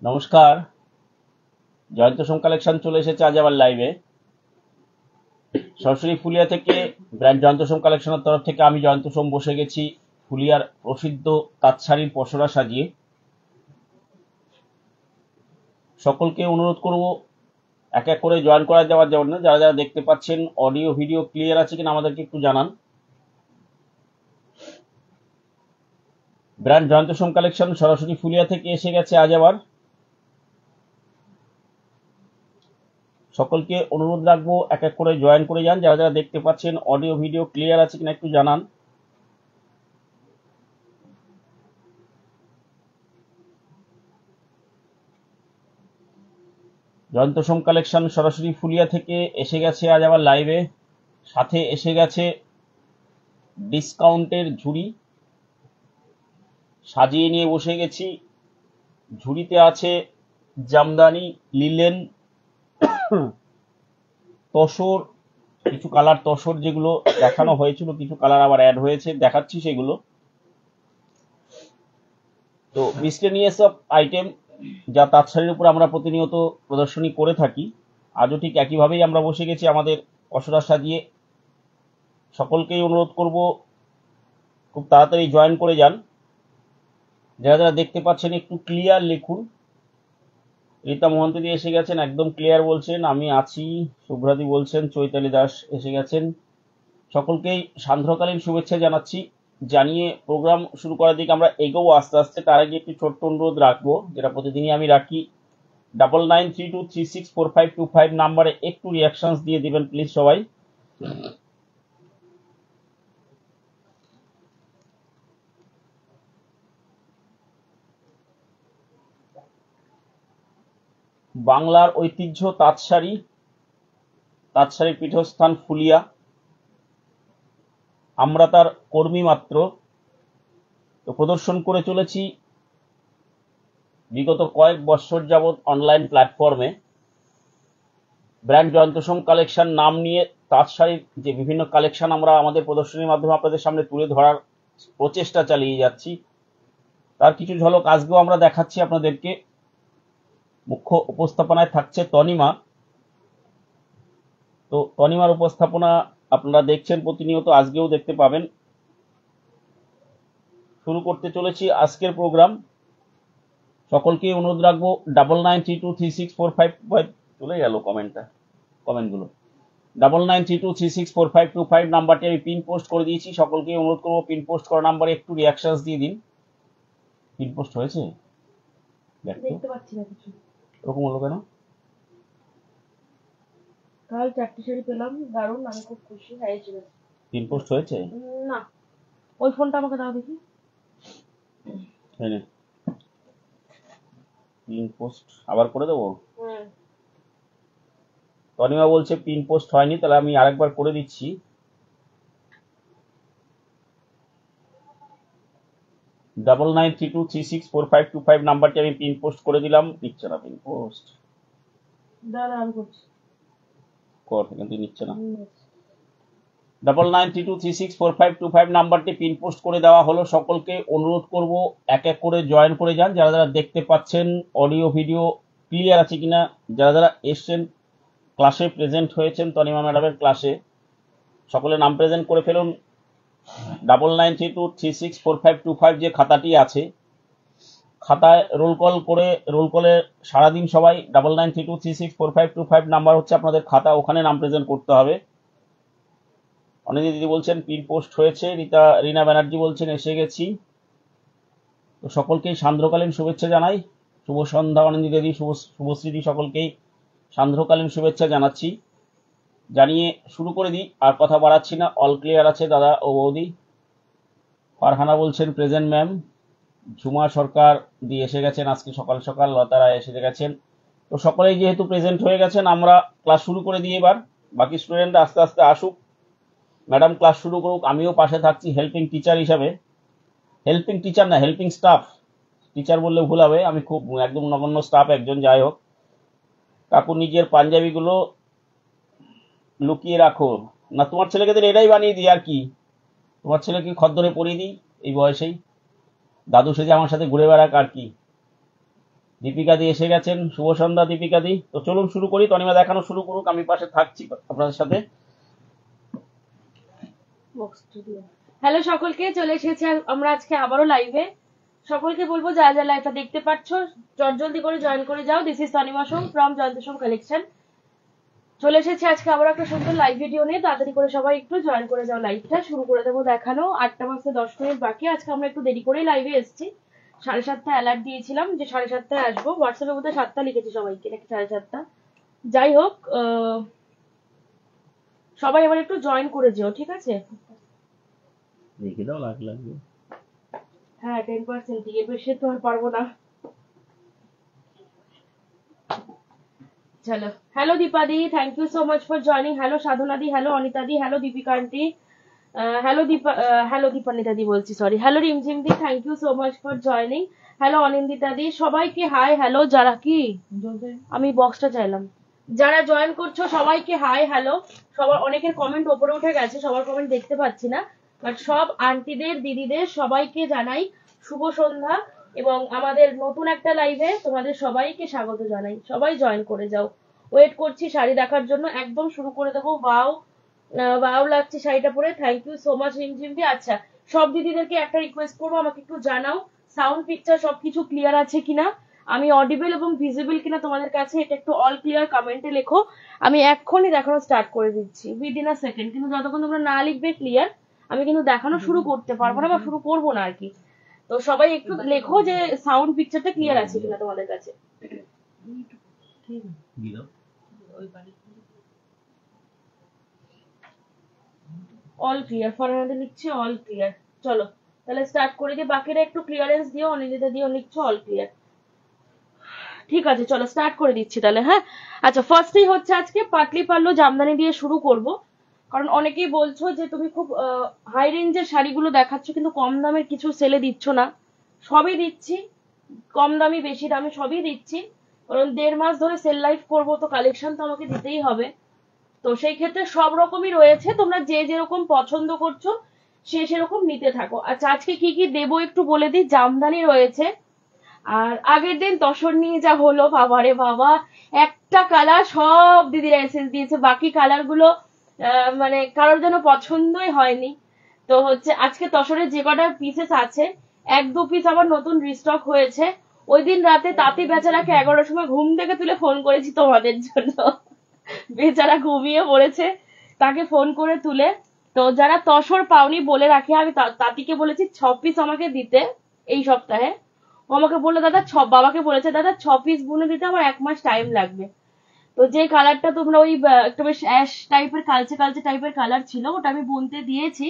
নমস্কার। জয়ন্ত সোম কালেকশন চলে এসেছে আজ আবার লাইভে। সরাসরি ফুলিয়া থেকে ব্র্যান্ড জয়ন্ত সোম কালেকশনের তরফ থেকে আমি জয়ন্ত সোম বসে গেছি ফুলিয়ার প্রসিদ্ধ তাঁত শাড়ির পসরা সাজিয়ে। সকলকে অনুরোধ করব এক এক করে জয়েন করা যাওয়ার জন্য। যারা যারা দেখতে পাচ্ছেন অডিও ভিডিও ক্লিয়ার আছে কিনা আমাদেরকে একটু জানান। ব্র্যান্ড জয়ন্ত সোম কালেকশন সরাসরি ফুলিয়া থেকে এসে গেছে আজ আবার। সকলকে অনুরোধ রাখবো এক এক করে জয়েন করে যান। যারা যারা দেখতে পাচ্ছেন অডিও ভিডিও ক্লিয়ার আছে কিনা একটু জানান। জয়ন্ত সোম কালেকশন সরাসরি ফুলিয়া থেকে এসে গেছে আজ আবার লাইভে। সাথে এসে গেছে ডিসকাউন্টের ঝুড়ি সাজিয়ে নিয়ে বসে গেছি। ঝুড়িতে আছে জামদানি, লিলেন, তসর, কিছু কালার তসর যেগুলো দেখানো হয়েছিল, কিছু কালার আবার অ্যাড হয়েছে, দেখাচ্ছি সেগুলো। তো মিসলেনিয়াস সব আইটেম যা তাঁত শাড়ির উপর আমরা প্রতিনিয়ত প্রদর্শনী করে থাকি, আজও ঠিক একইভাবেই আমরা বসে গেছি আমাদের পসরা সাজিয়ে। সকলকেই অনুরোধ করব খুব তাড়াতাড়ি জয়েন করে যান। যারা যারা দেখতে পাচ্ছেন একটু ক্লিয়ার লিখুন। রীতা মহন্তদি এসে গেছেন, একদম ক্লিয়ার বলছেন আমি আছি। শুভ্রাদি বলছেন, চৈতালি দাস এসে গেছেন। সকলকেই সান্ধ্রকালীন শুভেচ্ছা জানাচ্ছি। জানিয়ে প্রোগ্রাম শুরু করার দিকে আমরা এগোবো আস্তে আস্তে। তার আগে একটি ছোট্ট অনুরোধ রাখবো, যেটা প্রতিদিনই আমি রাখি। 9932364525 নাম্বারে একটু রিয়াকশনস দিয়ে দিবেন প্লিজ সবাই। বাংলার ঐতিহ্য তাঁত শাড়ির পীঠস্থান ফুলিয়া, আমরা তার কর্মী মাত্র। তো প্রদর্শন করে চলেছি বিগত কয়েক বছর যাবৎ অনলাইন প্ল্যাটফর্মে। ব্র্যান্ড জয়ন্ত সোম কালেকশন নাম নিয়ে তাঁত শাড়ির যে বিভিন্ন কালেকশন আমরা আমাদের প্রদর্শনীর মাধ্যমে আপনাদের সামনে তুলে ধরার প্রচেষ্টা চালিয়ে যাচ্ছি, তার কিছু ঝলক আজকেও আমরা দেখাচ্ছি আপনাদেরকে। মুখ্য উপস্থাপনায় থাকছে তনিমা। তো তনিমার উপস্থাপনা আপনারা দেখছেন প্রতিনিয়ত, আজকেও দেখতে পাবেন। শুরু করতে চলেছি আজকের প্রোগ্রাম। সকলকে অনুরোধ রাখবো 9932364525 চলে গেল কমেন্টগুলো। 9932364525 নাম্বারটি আমি পিন পোস্ট করে দিয়েছি। সকলকে অনুরোধ করবো পিন পোস্ট করা নাম্বারে একটু রিয়াকশনস দিয়ে দিন। পিন পোস্ট হয়েছে? দেখতে পাচ্ছি না কিছু। এরকম হলো কেন? কাল 4টি শাড়ি পেলাম, দারুণ, আমি খুব খুশি। হয়েছিল। পিন পোস্ট হয়েছে না, ওই ফোনটা আমাকে দাও দেখি। হয়নি। পিন পোস্ট আবার করে দেবো? তনিমা বলছে পিন পোস্ট হয়নি, তাহলে আমি আরেকবার করে দিচ্ছি। ডাবল 9932364525 নাম্বারটি আমি পিন পোস্ট করে দিলাম। নিচ্ছে না পিন পোস্ট। দাদা আমি করছি, কর, কিন্তু নিচ্ছে না। 9932364525 নাম্বারটি পিন পোস্ট করে দেওয়া হলো। সকলকে অনুরোধ করব এক এক করে জয়েন করে যান। যারা যারা দেখতে পাচ্ছেন অডিও ভিডিও ক্লিয়ার আছে কিনা, যারা যারা এসছেন ক্লাসে প্রেজেন্ট হয়েছেন তনিমা ম্যাডামের ক্লাসে, সকলে নাম প্রেজেন্ট করে ফেলুন। 9932364525 যে খাতাটি আছে, খাতায় রোল কলে সারাদিন সবাই 9932364525 নাম্বার হচ্ছে আপনাদের খাতা, ওখানে নাম প্রেজেন্ট করতে হবে। অনিন্দি দিদি বলছেন পিন পোস্ট হয়েছে। রীনা ব্যানার্জি বলছেন এসে গেছি। তো সকলকেই সান্ধ্রকালীন শুভেচ্ছা জানাই। শুভ সন্ধ্যা অনিন্দি দিদি, শুভশ্রীদি, সকলকেই সান্ধ্রকালীন শুভেচ্ছা জানাচ্ছি। জানিয়ে শুরু করে দিই, আর কথা বাড়াচ্ছি না। অল ক্লিয়ার আছে দাদা ও বৌদি। ফারহানা বলছেন প্রেজেন্ট ম্যাম। ঝুমা সরকার দিয়ে এসে গেছেন আজকে সকাল সকাল। লতা রায় এসে গেছেন। তো সকলেই যেহেতু প্রেজেন্ট হয়ে গেছেন, আমরা ক্লাস শুরু করে দিই এবার। বাকি স্টুডেন্টরা আস্তে আস্তে আসুক। ম্যাডাম ক্লাস শুরু করুক, আমিও পাশে থাকছি হেল্পিং টিচার হিসাবে। হেল্পিং টিচার না, হেল্পিং স্টাফ। টিচার বললে ভুল হবে, আমি খুব একদম নগণ্য স্টাফ একজন। যাই হোক, কাকু নিজের পাঞ্জাবিগুলো লুকিয়ে রাখো না। তোমার ছেলেকে তো এটাই বানিয়ে দিই, আর কি। তোমার ছেলেকে খদ্দরে পরিয়ে দিই এই বয়সেই, দাদু সেজে আমার সাথে ঘুরে বেড়াক, আর কি। দীপিকা দি এসে গেছেন, শুভ সন্ধ্যা দীপিকা দি। তো চলুন শুরু করি, তনিমা দেখানো শুরু করুক, আমি পাশে থাকছি আপনাদের সাথে। হ্যালো সকলকে, চলে এসেছি আমরা আজকে আবারও লাইভে। সকলকে বলবো যারা যারা লাইভটা দেখতে পাচ্ছ জলদি করে জয়েন করে যাও। This is Tanima Som from Jayanta Som collection. চলে এসেছি আজকে আবার একটা সুন্দর লাইভ ভিডিও নিয়ে। তাড়াতাড়ি করে সবাই একটু জয়েন করে যাও, লাইভটা শুরু করে দেবো দেখানো। 8টা বাজতে 10 মিনিট বাকি। আজকে আমরা একটু দেরি করেই লাইভে এসেছি। 7:30 অ্যালার্ট দিয়েছিলাম যে 7:30 আসবো। হোয়াটসঅ্যাপে বোধহয় 7টা লিখেছি সবাইকে, নাকি 7:30। যাই হোক, সবাই এবার একটু জয়েন করে যেও, ঠিক আছে? রেখে দাও, লাগবে। হ্যাঁ 10%, এর বেশি তো আর পারবো না। চলো, হ্যালো দীপাদি, thank you so much for joining. Hello সাধনাদি, হ্যালো অনিতাদি, হ্যালো দীপিকা আন্টি, হ্যালো দীপানিতাদি বলছি, sorry. Hello Rimjhim di, thank you so much for joining. Hello Anindita di, সবাইকে হাই হ্যালো। যারা কি আমি বক্সটা চাইলাম, যারা জয়েন করছো সবাইকে হাই হ্যালো। সবার অনেকের কমেন্ট ওপরে উঠে গেছে, সবার কমেন্ট দেখতে পাচ্ছি না, বাট সব আন্টিদের দিদিদের সবাইকে জানাই শুভ সন্ধ্যা। এবং আমাদের নতুন একটা লাইভে তোমাদের সবাইকে স্বাগত জানাই। সবাই জয়েন করে যাও। ওয়েট করছি শাড়ি দেখার জন্য। একদম শুরু করে দেবো। ওয়াও লাগছে শাড়িটা পরে, থ্যাংক ইউ সো মাচ রিমঝিম দি। আচ্ছা, সব দিদিদেরকে একটা রিকোয়েস্ট করবো, আমাকে একটু জানাও সাউন্ড পিকচার সবকিছু ক্লিয়ার আছে কিনা, আমি অডিবল এবং ভিজিবল কিনা তোমাদের কাছে। এটা একটু অল ক্লিয়ার কমেন্টে লেখো। আমি এক্ষুনি দেখানো স্টার্ট করে দিচ্ছি উইদিন আ সেকেন্ড। কিন্তু যতক্ষণ তোমরা না লিখবে ক্লিয়ার, আমি কিন্তু দেখানো শুরু করতে পারবো না বা শুরু করবো না আর কি। তো সবাই একটু লেখো যে সাউন্ড পিকচারটা ক্লিয়ার আছে কিনা তোমাদের কাছে। অল ক্লিয়ার, ফরহাদে লিখছে অল ক্লিয়ার। চলো তাহলে স্টার্ট করে দিই। বাকিরা একটু ক্লিয়ারেন্স দিও, অনিন্দিতা দিও লিখছো অল ক্লিয়ার। ঠিক আছে, চলো স্টার্ট করে দিচ্ছি তাহলে। হ্যাঁ আচ্ছা, ফার্স্টেই হচ্ছে আজকে পাটলি পাল্লু জামদানি দিয়ে শুরু করব। কারণ অনেকেই বলছো যে তুমি খুব হাই রেঞ্জের শাড়িগুলো দেখাচ্ছ কিন্তু কম দামের কিছু সেলে দিচ্ছ না। সবই দিচ্ছি, কম দামি বেশি দামি সবই দিচ্ছি। কারণ 1.5 মাস ধরে সেল লাইফ করবো, তো কালেকশন তো আমাকে দিতেই হবে। তো সেই ক্ষেত্রে সব রকমই রয়েছে, তোমরা যে যেরকম পছন্দ করছো সে সেরকম নিতে থাকো। আচ্ছা আজকে কি কি দেবো একটু বলে দিই। জামদানি রয়েছে। আর আগের দিন তসর নিয়ে যা হলো, বাবারে বাবা, একটা কালার সব দিদিরা এসেস দিয়েছে, বাকি কালার গুলো মানে কারোর যেন পছন্দই হয়নি। তো হচ্ছে আজকে তসরের যে কটা পিসেস আছে, 1-2 পিস আবার নতুন রিস্টক হয়েছে। ওই দিন রাতে তাঁতি বেচারাকে 11টার সময় ঘুম থেকে তুলে ফোন করেছি তোমাদের জন্য। বেচারা ঘুমিয়ে পড়েছে, তাকে ফোন করে তুলে। তো যারা তসর পাওনি বলে রাখি, আমি তাঁতিকে বলেছি 6 পিস আমাকে দিতে এই সপ্তাহে। ও আমাকে বললো দাদা বাবাকে বলেছে দাদা 6 পিস বুনে দিতে আমার 1 মাস টাইম লাগবে। তো যে কালারটা তোমরা ওই একটু বেশ অ্যাশ টাইপের কালচে কালচে টাইপের কালার ছিল, ওটা আমি বুনতে দিয়েছি।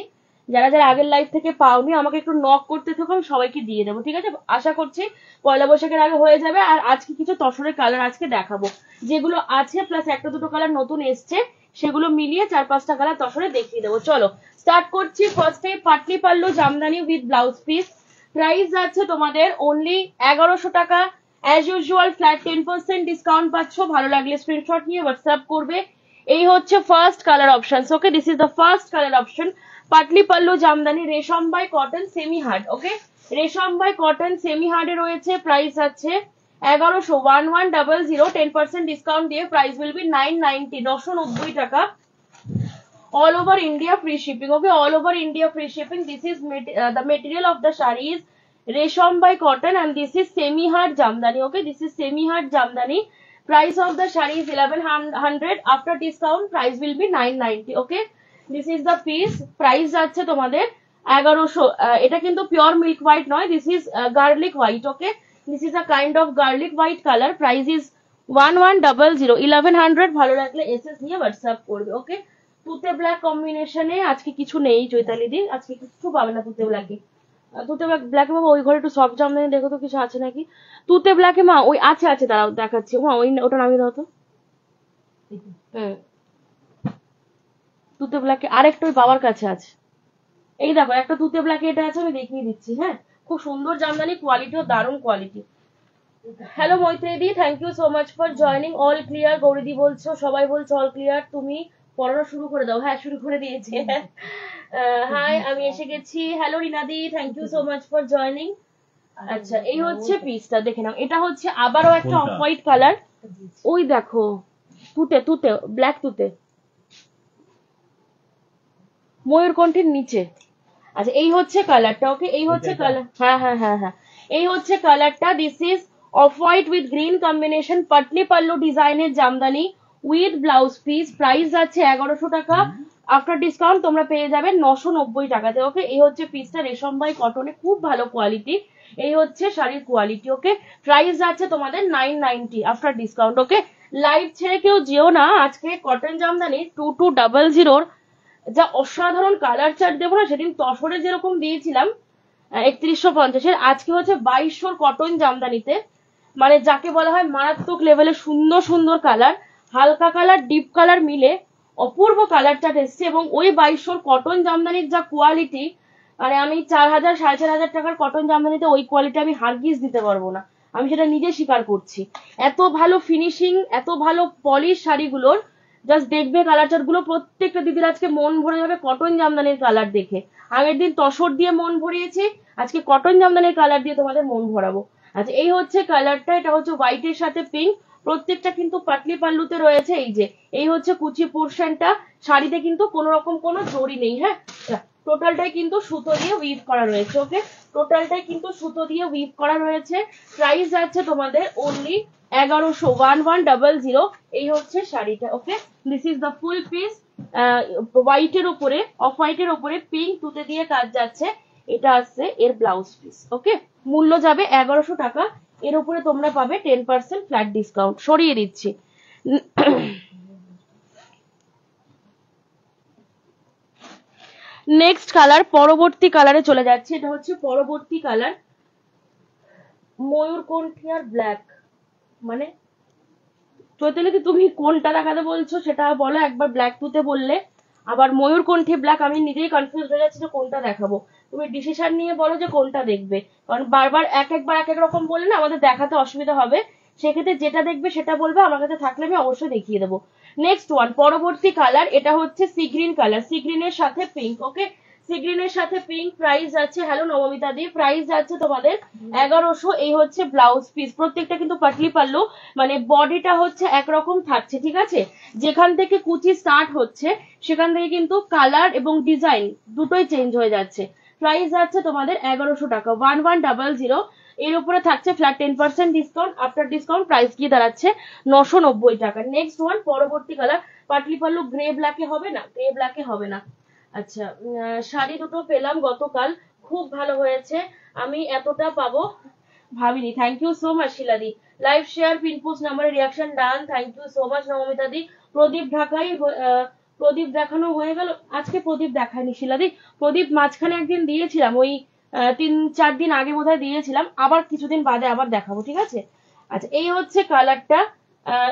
যারা যারা আগের লাইফ থেকে পাওনি আমাকে একটু নক করতে থাকো, আমি সবাইকে দিয়ে দেবো, ঠিক আছে? আশা করছি পয়লা বৈশাখের আগে হয়ে যাবে। আর আজকে কিছু তসরের কালার আজকে দেখাবো, যেগুলো আছে প্লাস 1-2 কালার নতুন এসছে, সেগুলো মিলিয়ে 4-5টা কালার তসরে দেখিয়ে দেবো। চলো স্টার্ট করছি। ফার্স্টে Patli pallu Jamdani with blouse piece. Price যাচ্ছে তোমাদের অনলি 1100 টাকা। অ্যাজ ইউজুয়াল ফ্ল্যাট 10% ডিসকাউন্ট পাচ্ছ। ভালো লাগলে স্ক্রিনশট নিয়ে হোয়াটসঅ্যাপ করবে। এই হচ্ছে first colour option. Okay, this is the first colour option. Patli pallu Jamdani রেশম বাই কটন সেমি হার্ড। ওকে, রেশম বাই কটন সেমি হার্ডে রয়েছে। প্রাইস আছে 1100, 1100। 10% ডিসকাউন্ট দিয়ে প্রাইস উইল বি 990, 990 টাকা। All over India free shipping. Okay, all over India free shipping. This is the material of the shari is resham by cotton and this is semi hard jamdani. Okay, this is semi hard jamdani. Price of the shari is 1100. After discount price will be 990. Okay, this is the piece. Price যাচ্ছে তোমাদের 1100। এটা কিন্তু pure milk white নয়, this is garlic white. Okay, this is a kind of garlic white color. Price is 1100, 1100। ভালো লাগলে SS নিয়ে WhatsApp করবে। ওকে, তুতে ব্ল্যাক কম্বিনেশনে আজকে কিছু নেই চৈতালি দি, আজকে কিছু পাবে না তুতে ব্ল্যাকে। তুতে ব্ল্যাকে বাবা ওই ঘরে একটু সফট জামদানি দেখো তো কিছু আছে নাকি তুতে ব্ল্যাকে। মা ওই আছে আছে, দাঁড়াও দেখাচ্ছি। মা ওই ওটা নামিয়ে দাও তো। তুতে ব্ল্যাকে আরেকটা ওই বাবার কাছে আছে। এই দেখো একটা তুতে ব্ল্যাকে এটা আছে, আমি দেখিয়ে দিচ্ছি। হ্যাঁ, খুব সুন্দর জামদানি, কোয়ালিটিও দারুণ কোয়ালিটি। হ্যালো মৈত্রেদি, thank you so much for joining. All clear গৌরীদি বলছো, সবাই বলছো অল ক্লিয়ার। তুমি পড়ানো শুরু করে দাও। হ্যাঁ শুরু করে দিয়েছি। হাই, আমি এসে গেছি। হ্যালো রিনাদি, thank you so much for joining. আচ্ছা এই হচ্ছে পিসটা, দেখে নাও। এটা হচ্ছে আবারও একটা অফ হোয়াইট কালার, ওই দেখো তুতে তুতে ব্ল্যাক তুতে, ময়ূরকণ্ঠের নিচে। আচ্ছা এই হচ্ছে কালারটা, ওকে এই হচ্ছে কালার, হ্যাঁ হ্যাঁ হ্যাঁ হ্যাঁ, এই হচ্ছে কালারটা। This is off white with green combination, পাটলি পাল্লু ডিজাইনের jamdani with blouse piece. Price যাচ্ছে 1100 টাকা, আফটার ডিসকাউন্ট তোমরা পেয়ে যাবে 990 টাকাতে। ওকে এই হচ্ছে পিসটা, রেশম বাই কটনে, খুব ভালো কোয়ালিটি। এই হচ্ছে শাড়ির কোয়ালিটি। ওকে প্রাইস যাচ্ছে তোমাদের 990 আফটার ডিসকাউন্ট। ওকে লাইভ ছেড়ে কেউ যেও না, আজকে কটন জামদানি 2200 যা অসাধারণ কালার চার্ট দেবো না, সেদিন তসরে যেরকম দিয়েছিলাম 3150, আজকে হচ্ছে 2200 কটন জামদানিতে, মানে যাকে বলা হয় মারাত্মক লেভেলের সুন্দর সুন্দর কালার, হালকা কালার ডিপ কালার মিলে অপূর্ব কালার চার্ট এসছে। এবং ওই 2200 কটন জামদানির যা কোয়ালিটি, মানে আমি 4000 4500 টাকার কটন জামদানিতে ওই কোয়ালিটি আমি হারগিজ দিতে পারবো না, আমি সেটা নিজে স্বীকার করছি। এত ভালো ফিনিশিং, এত ভালো পলিশ শাড়িগুলোর, জাস্ট দেখবে কালার চার্ট গুলো, প্রত্যেকটা দিদির আজকে মন ভরে যাবে কটন জামদানির কালার দেখে। আগের দিন তসর দিয়ে মন ভরিয়েছি, আজকে কটন জামদানির কালার দিয়ে তোমাদের মন ভরাবো। আচ্ছা এই হচ্ছে কালারটা, এটা হচ্ছে হোয়াইটের সাথে পিঙ্ক, প্রত্যেকটা কিন্তু পাটলি পাল্লুতে রয়েছে। এই যে এই হচ্ছে কুচি পোর্শনটা, শাড়িতে কিন্তু কোনো রকম কোনো জড়ি নেই। হ্যাঁ টোটালটাই কিন্তু সুতো দিয়ে উইভ করা রয়েছে। ওকে টোটালটাই কিন্তু সুতো দিয়ে উইভ করা রয়েছে। প্রাইস যাচ্ছে তোমাদের অনলি 1100 এই হচ্ছে শাড়িটা। ওকে this is the full piece, হোয়াইটের উপরে, অফ হোয়াইটের উপরে পিঙ্ক তুতে দিয়ে কাজ যাচ্ছে, এটা আসছে এর ব্লাউজ পিস। ওকে মূল্য যাবে 1100 টাকা, এর উপরে তোমরা পাবে 10% ফ্ল্যাট ডিসকাউন্ট, সরিয়ে দিচ্ছি। নেক্সট কালার, পরবর্তী কালারে চলে যাচ্ছে। এটা হচ্ছে পরবর্তী কালার, ময়ূরকণ্ঠী আর ব্ল্যাক, মানে চৈতালি তুমি কোনটা দেখাতে বলছো সেটা বলো একবার। ব্ল্যাক টুতে বললে, আবার ময়ূরকণ্ঠী ব্ল্যাক, আমি নিজেই কনফিউজ হয়ে যাচ্ছি যে কোনটা দেখাবো। তুমি ডিসিশন নিয়ে বলো যে কোনটা দেখবে, কারণ বারবার একবার এক এক রকম বললে না আমাদের দেখাতে অসুবিধা হবে। সেক্ষেত্রে যেটা দেখবে সেটা বলবে, আমার কাছে থাকলে আমি অবশ্যই দেখিয়ে দেবো। নেক্সট ওয়ান, পরবর্তী কালার, এটা হচ্ছে সি গ্রিন কালার, সি গ্রিনের সাথে পিঙ্ক। ওকে সি গ্রিনের সাথে পিঙ্ক, প্রাইস যাচ্ছে, হ্যালো নবমিতা দি, প্রাইস যাচ্ছে তোমাদের 1100। এই হচ্ছে ব্লাউজ পিস, প্রত্যেকটা কিন্তু পাটলি পাল্লু, মানে বডিটা হচ্ছে একরকম থাকছে, ঠিক আছে। যেখান থেকে কুচি স্টার্ট হচ্ছে সেখান থেকে কিন্তু কালার এবং ডিজাইন দুটোই চেঞ্জ হয়ে যাচ্ছে। প্রাইস যাচ্ছে তোমাদের 1100 টাকা, 1100। এর উপরে থাকছে flat 10% discount, after discount price গিয়ে দাঁড়াচ্ছে 990 টাকা। নেক্সট ওয়ান, পরবর্তী কালার, পাটলি পাল্লু গ্রে ব্ল্যাকে হবে না, গ্রে ব্ল্যাকে হবে না। আচ্ছা শাড়ি দুটো পেলাম গতকাল, খুব ভালো হয়েছে, আমি এতটা পাবো ভাবিনি। থ্যাংক ইউ সো মাচ শিলাদি, লাইভ শেয়ার পিন পোস্ট নাম্বারে reaction done, thank you so much Nabamita di. প্রদীপ ঢাকাই, প্রদীপ দেখানো হয়ে গেল, আজকে প্রদীপ দেখায়নি শিলাদি, প্রদীপ মাঝখানে একদিন দিয়েছিলাম, ওই 3-4 দিন আগে বোধহয় দিয়েছিলাম, আবার কিছুদিন বাদে আবার দেখাবো, ঠিক আছে। আচ্ছা এই হচ্ছে কালারটা,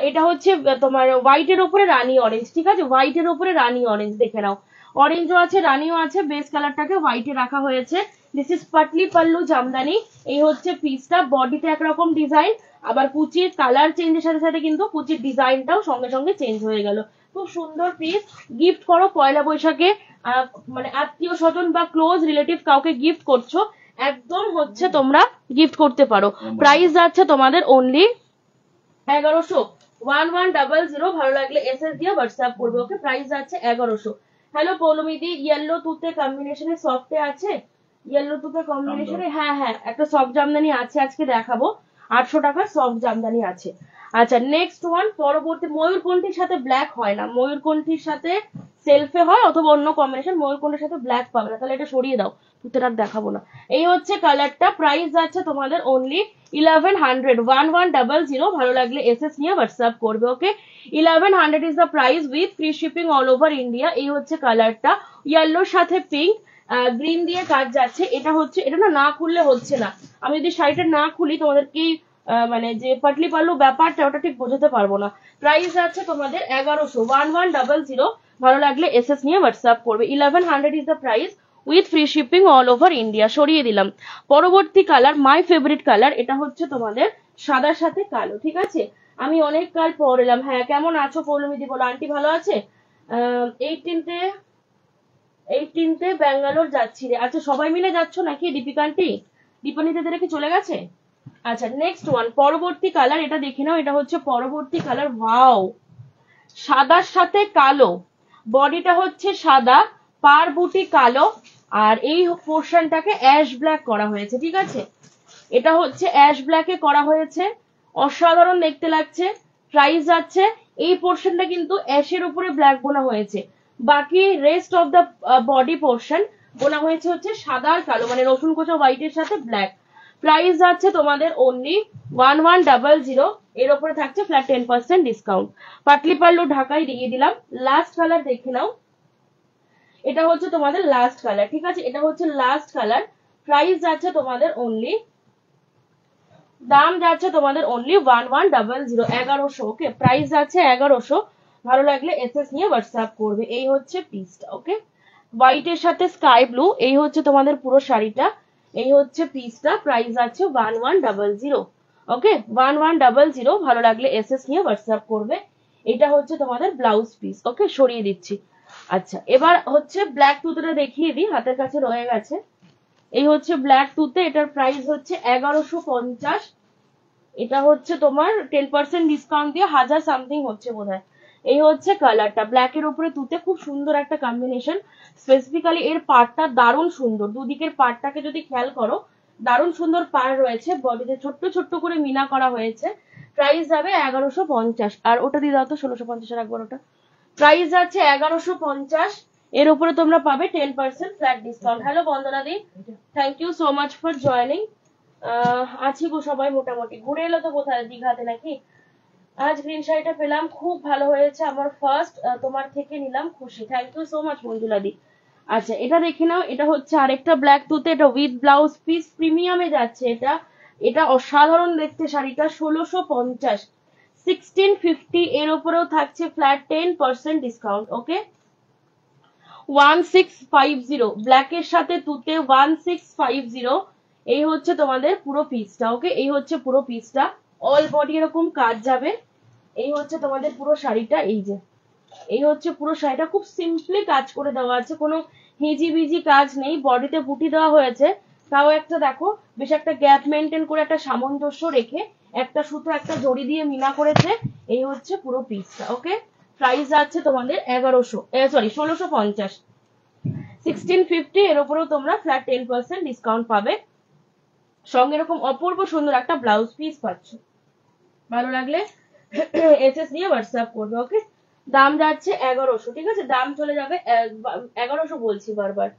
এটা হচ্ছে তোমার হোয়াইটের উপরে রানী অরেঞ্জ, ঠিক আছে, হোয়াইটের উপরে রানী অরেঞ্জ, দেখে নাও অরেঞ্জও আছে রানীও আছে, বেস কালারটাকে হোয়াইটে রাখা হয়েছে। দিস ইজ পাটলি পাল্লু জামদানি, এই হচ্ছে পিসটা, বডিতে একরকম ডিজাইন, আবার কুচির কালার চেঞ্জের সাথে সাথে কিন্তু কুচির ডিজাইনটাও সঙ্গে সঙ্গে চেঞ্জ হয়ে গেল। খুব সুন্দর পিস, গিফট করো পয়লা বৈশাখে, মানে আত্মীয় স্বজন বা ক্লোজ রিলেটিভ কাউকে গিফট করছো, একদম হচ্ছে তোমরা গিফট করতে পারো। প্রাইস যাচ্ছে তোমাদের অনলি 1100, 1100। ভালো লাগলে এসএস দিয়ে হোয়াটসঅ্যাপ করবে। ওকে প্রাইস যাচ্ছে 1100। হ্যালো পৌলমিদি, ইয়েলো তুতে কম্বিনেশনে সফটে আছে, ইয়েলো তুতে কম্বিনেশনে, হ্যাঁ হ্যাঁ একটা সফট জামদানি আছে, আজকে দেখাবো, 800 টাকার সফট জামদানি আছে। আচ্ছা নেক্সট ওয়ান, পরবর্তী, ময়ূরকণ্ঠীর সাথে ব্ল্যাক হয় না, ময়ূরকণ্ঠীর সাথে সেলফে হয় অথবা অন্য কম্বিনেশন, ময়ূরকণ্ঠীর সাথে ব্ল্যাক পাবে না, তাহলে এটা সরিয়ে দাও, তুতেটা দেখাবো না। এই হচ্ছে কালারটা, প্রাইস যাচ্ছে তোমাদের অনলি 1100, 1100। ভালো লাগলে এসএস নিয়ে হোয়াটসঅ্যাপ করবে। ওকে 1100 is the price with free shipping all over India. এই হচ্ছে কালারটা, ইয়েলোর সাথে পিঙ্ক, গ্রিন দিয়ে কাজ যাচ্ছে। এটা হচ্ছে, এটা না খুললে হচ্ছে না, আমি যদি শাড়িটা না খুলি তোমাদেরকে মানে যে পাটলি পাল্লু ব্যাপারটা ওটা ঠিক বোঝাতে পারবো না। প্রাইস আছে তোমাদের 1100, 1100। ভালো লাগলে এসএস নিয়ে হোয়াটসঅ্যাপ করবে। 1100 is the price with free shipping all over India, সরিয়ে দিলাম। পরবর্তী কালার, মাই ফেভারিট কালার, এটা হচ্ছে তোমাদের সাদার সাথে কালো, ঠিক আছে। আমি অনেক কাল পর এলাম। হ্যাঁ কেমন আছো পৌলমিদি বলো, আন্টি ভালো আছে। 18তে ব্যাঙ্গালোর যাচ্ছি রে। আচ্ছা সবাই মিলে যাচ্ছ নাকি দীপিকা আন্টি? দীপানিতে কি চলে গেছে? আচ্ছা নেক্সট ওয়ান, পরবর্তী কালার, এটা দেখে নাও, এটা হচ্ছে পরবর্তী কালার। ওয়াও, সাদার সাথে কালো, বডিটা হচ্ছে সাদা, পার বুটি কালো, আর এই পোর্শনটাকে অ্যাশ ব্ল্যাক করা হয়েছে, ঠিক আছে? এটা হচ্ছে অ্যাশ ব্ল্যাকে করা হয়েছে, অসাধারণ দেখতে লাগছে। প্রাইস যাচ্ছে, এই পোর্শনটা কিন্তু অ্যাশের উপরে ব্ল্যাক বোনা হয়েছে, বাকি rest of the body portion বোনা হয়েছে হচ্ছে সাদা আর কালো, মানে রসুন কোচা হোয়াইটের সাথে ব্ল্যাক। প্রাইস যাচ্ছে তোমাদের অনলি 1100, এর উপরে থাকছে ফ্ল্যাট 10% ডিসকাউন্ট। পাটলি পাল্লু ঢাকায় দিয়ে দিলাম। লাস্ট কালার দেখে নাও, এটা হচ্ছে তোমাদের লাস্ট কালার, ঠিক আছে? এটা হচ্ছে লাস্ট কালার। প্রাইস যাচ্ছে তোমাদের অনলি, দাম যাচ্ছে তোমাদের অনলি 1100, 1100। ওকে, প্রাইস যাচ্ছে 1100। ভালো লাগলে এসএস নিয়ে হোয়াটসঅ্যাপ করবে। এই হচ্ছে পিসটা, ওকে, হোয়াইটের সাথে স্কাই ব্লু, এই হচ্ছে তোমাদের পুরো শাড়িটা, এই হচ্ছে পিসটা। প্রাইস আছে 1100। ওকে, 1100। ভালো লাগলে এসএস নিয়ে হোয়াটসঅ্যাপ করবে। এটা হচ্ছে তোমাদের ব্লাউজ পিস। ওকে, সরিয়ে দিচ্ছি। আচ্ছা, এবার হচ্ছে ব্ল্যাক তুতেটা দেখিয়ে দিই, হাতের কাছে রয়ে গেছে। এই হচ্ছে ব্ল্যাক তুতে, এটার প্রাইস হচ্ছে 1150। এটা হচ্ছে তোমার 10% ডিসকাউন্ট দিয়ে 1000 সামথিং হচ্ছে বোধহয়। এই হচ্ছে কালারটা, ব্ল্যাকের উপরে তুতে, খুব সুন্দর একটা কম্বিনেশন। স্পেসিফিক্যালি এর পাড়টা দারুণ সুন্দর, দুদিকের পাড়টাকে যদি খেয়াল করো, দারুণ সুন্দর পাড় রয়েছে, বডিতে ছোট্ট ছোট্ট করে মিনা করা হয়েছে। প্রাইস যাবে 1150। আর ওটা দিয়ে দাও তো, 1650 একবার ওটা। প্রাইস যাচ্ছে 1150, এর উপরে তোমরা পাবে 10% flat discount. Hello Bandana di, thank you so much for joining. আছি গো সবাই মোটামুটি। ঘুরে এলো তো কোথায়, দীঘাতে নাকি? আজ গ্রিন শাড়িটা পেলাম, খুব ভালো হয়েছে, আমার ফার্স্ট তোমার থেকে নিলাম, খুশি। Thank you so much Manjula di. আচ্ছা, এটা দেখে নাও, এটা হচ্ছে আরেকটা ব্ল্যাক তুতে, এটা উইথ ব্লাউজ পিস, প্রিমিয়ামে যাচ্ছে এটা। এটা অসাধারণ দেখতে শাড়িটা, 1650, 1650, এর উপরেও থাকছে ফ্ল্যাট 10% ডিসকাউন্ট। ওকে, 1650, ব্ল্যাকের সাথে তুতে 1650। এই হচ্ছে তোমাদের পুরো পিসটা। ওকে, এই হচ্ছে পুরো পিসটা, অল বডি এরকম কাজ যাবে। এই হচ্ছে তোমাদের পুরো শাড়িটা, এই যে এই হচ্ছে পুরো শাড়িটা, খুব সিম্পলি কাজ করে দেওয়া আছে, কোনো হিজিবিজি কাজ নেই, বডিতে বুটি দেওয়া হয়েছে, তাও একটা দেখো বেশ একটা গ্যাপ মেনটেন করে, একটা সামঞ্জস্য রেখে একটা সুতো একটা জড়ি দিয়ে মিনা করেছে। এই হচ্ছে পুরো পিসটা। ওকে, প্রাইস আছে তোমাদের 1650, 1650, এর উপরেও তোমরা ফ্ল্যাট 10% ডিসকাউন্ট পাবে, সঙ্গে এরকম অপূর্ব সুন্দর একটা ব্লাউজ পিস পাচ্ছ। ভালো লাগলে এসএস নিয়ে হোয়াটসঅ্যাপ করবে। ওকে, দাম যাচ্ছে 1100, ঠিক আছে? দাম চলে যাবে 1100 বলছি বারবার,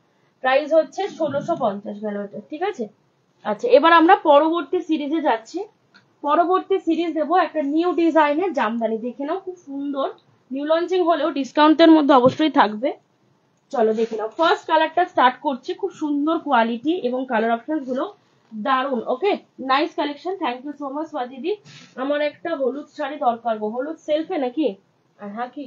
প্রাইস হচ্ছে 1650 গেল এটা, ঠিক আছে? আচ্ছা, এবার আমরা পরবর্তী সিরিজে যাচ্ছি। পরবর্তী সিরিজ দেবো একটা নিউ ডিজাইনের জামদানি, দেখে নাও, খুব সুন্দর, নিউ লঞ্চিং হলেও ডিসকাউন্টের মধ্যে অবশ্যই থাকবে। চলো দেখে নাও, ফার্স্ট কালারটা স্টার্ট করছি, খুব সুন্দর কোয়ালিটি এবং কালার অপশন গুলো দারুন। Okay, nice collection, thank you so much স্বাতিদি। আমার একটা হলুদ শাড়ি দরকার গো, হলুদ সেলফে নাকি? আর হ্যাঁ, কি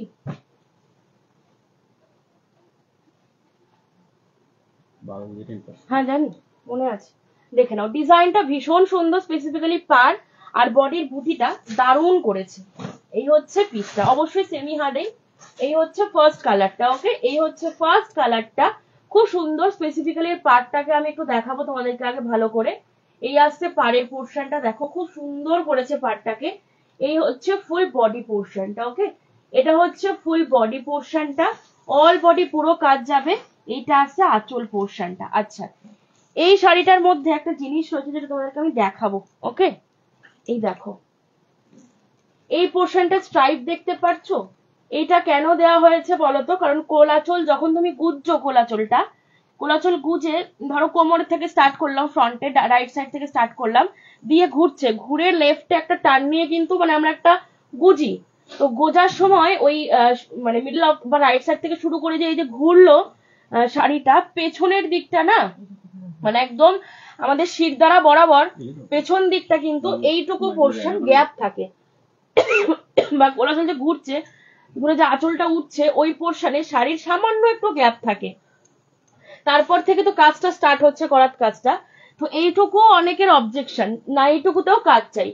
হ্যাঁ জানি, মনে আছে। দেখে নাও, ডিজাইনটা ভীষণ সুন্দর, স্পেসিফিক্যালি পার আর বডির বুটিটা দারুণ করেছে। এই হচ্ছে পিসটা, অবশ্যই সেমি হার্ডে। এই হচ্ছে ফার্স্ট কালারটা। ওকে, এই হচ্ছে ফার্স্ট কালারটা, খুব সুন্দর। স্পেসিফিক্যালি পাড়টাকে আমি একটু দেখাবো তোমাদেরকে আগে ভালো করে। এই আসছে পাড়ের পোর্শনটা, দেখো খুব সুন্দর করেছে পাড়টাকে। এই হচ্ছে ফুল বডি পোর্শনটা। ওকে, এটা হচ্ছে ফুল বডি পোর্শনটা, অল বডি পুরো কাজ যাবে। এইটা আসছে আঁচল পোর্শনটা। আচ্ছা, এই শাড়িটার মধ্যে একটা জিনিস রয়েছে যেটা তোমাদেরকে আমি দেখাবো। ওকে, এই দেখো, এই পোর্শনটা স্ট্রাইপ দেখতে পাচ্ছো? এইটা কেন দেওয়া হয়েছে বলতো? কারণ কোলাচল যখন তুমি গুজছো, কোলাচল গুজে ধরো কোমর থেকে স্টার্ট করলাম, ফ্রন্টে রাইট সাইড থেকে স্টার্ট করলাম, দিয়ে ঘুরছে, ঘুরে লেফটে একটা টার্ন নিয়ে কিন্তু মানে আমরা একটা গুজি, তো গোজার সময় ওই মানে মিডল অফ বা রাইট সাইড থেকে শুরু করে যে এই যে ঘুরলো শাড়িটা, পেছনের দিকটা না মানে একদম আমাদের শিরদাঁড়া বরাবর পেছন দিকটা কিন্তু এইটুকু পোর্শন গ্যাপ থাকে, বা কোলাচল যে ঘুরছে, ঘুরে যে আঁচলটা উঠছে, ওই পোর্শনে শাড়ির সামান্য একটু গ্যাপ থাকে। তারপর থেকে তো কাজটা স্টার্ট হচ্ছে, করার কাজটা, তো এইটুকু অনেকের অবজেকশন, না এইটুকুতেও কাজ চাই।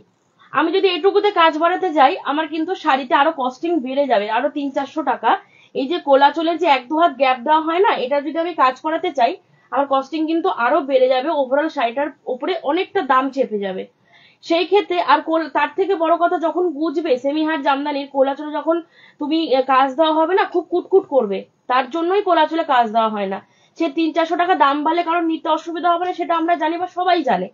আমি যদি এইটুকুতে কাজ বাড়াতে যাই, আমার কিন্তু শাড়িতে আরো কস্টিং বেড়ে যাবে, আরো 300-400 টাকা। এই যে কোলাচলের যে 1-2 হাত গ্যাপ দেওয়া হয় না, এটা যদি আমি কাজ করাতে চাই, আমার কস্টিং কিন্তু আরো বেড়ে যাবে, ওভারঅল শাড়িটার উপরে অনেকটা দাম চেপে যাবে। সেই ক্ষেত্রে আর তার থেকে বড় কথা, যখন বুঝবে সেমি হাট জামদানির কোলাচলে যখন তুমি কাজ দেওয়া হবে না, খুব কুটকুট করবে, তার জন্যই কোলাচলে কাজ দেওয়া হয় না। সে 300-400 টাকা দাম বাড়লে কারণ নিতে অসুবিধা হবে না, সেটা আমরা জানি বা সবাই জানে।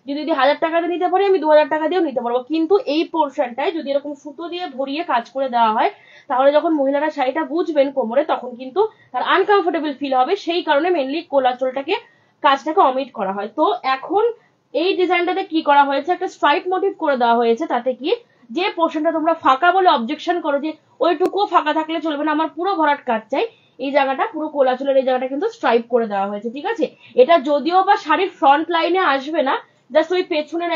যদি 1000 টাকা দিয়ে নিতে পারি, আমি 2000 টাকা দিয়েও নিতে পারবো, কিন্তু এই পোর্শনটায় যদি এরকম সুতো দিয়ে ভরিয়ে কাজ করে দেওয়া হয়, তাহলে যখন মহিলারা শাড়িটা বুঝবেন কোমরে, তখন কিন্তু তার আনকমফোর্টেবল ফিল হবে। সেই কারণে মেনলি কোলাচলটাকে কাজটাকে অমিট করা হয়। তো এখন এই ডিজাইনটাতে কি করা হয়েছে, একটা স্ট্রাইপ মোটিভ করে দেওয়া হয়েছে। তাতে কি, যে পোর্শনটা তোমরা ফাঁকা বলে অবজেকশন করো যে ওইটুকুও ফাঁকা থাকলে চলবে না, আমার পুরো ভরাট কাজ চাই, এই জায়গাটা পুরো কোলাচলের এই জায়গাটা কিন্তু স্ট্রাইপ করে দেওয়া হয়েছে, ঠিক আছে। এটা যদিও বা শাড়ির ফ্রন্ট লাইনে আসবে না, জাস্ট ওই পেছনের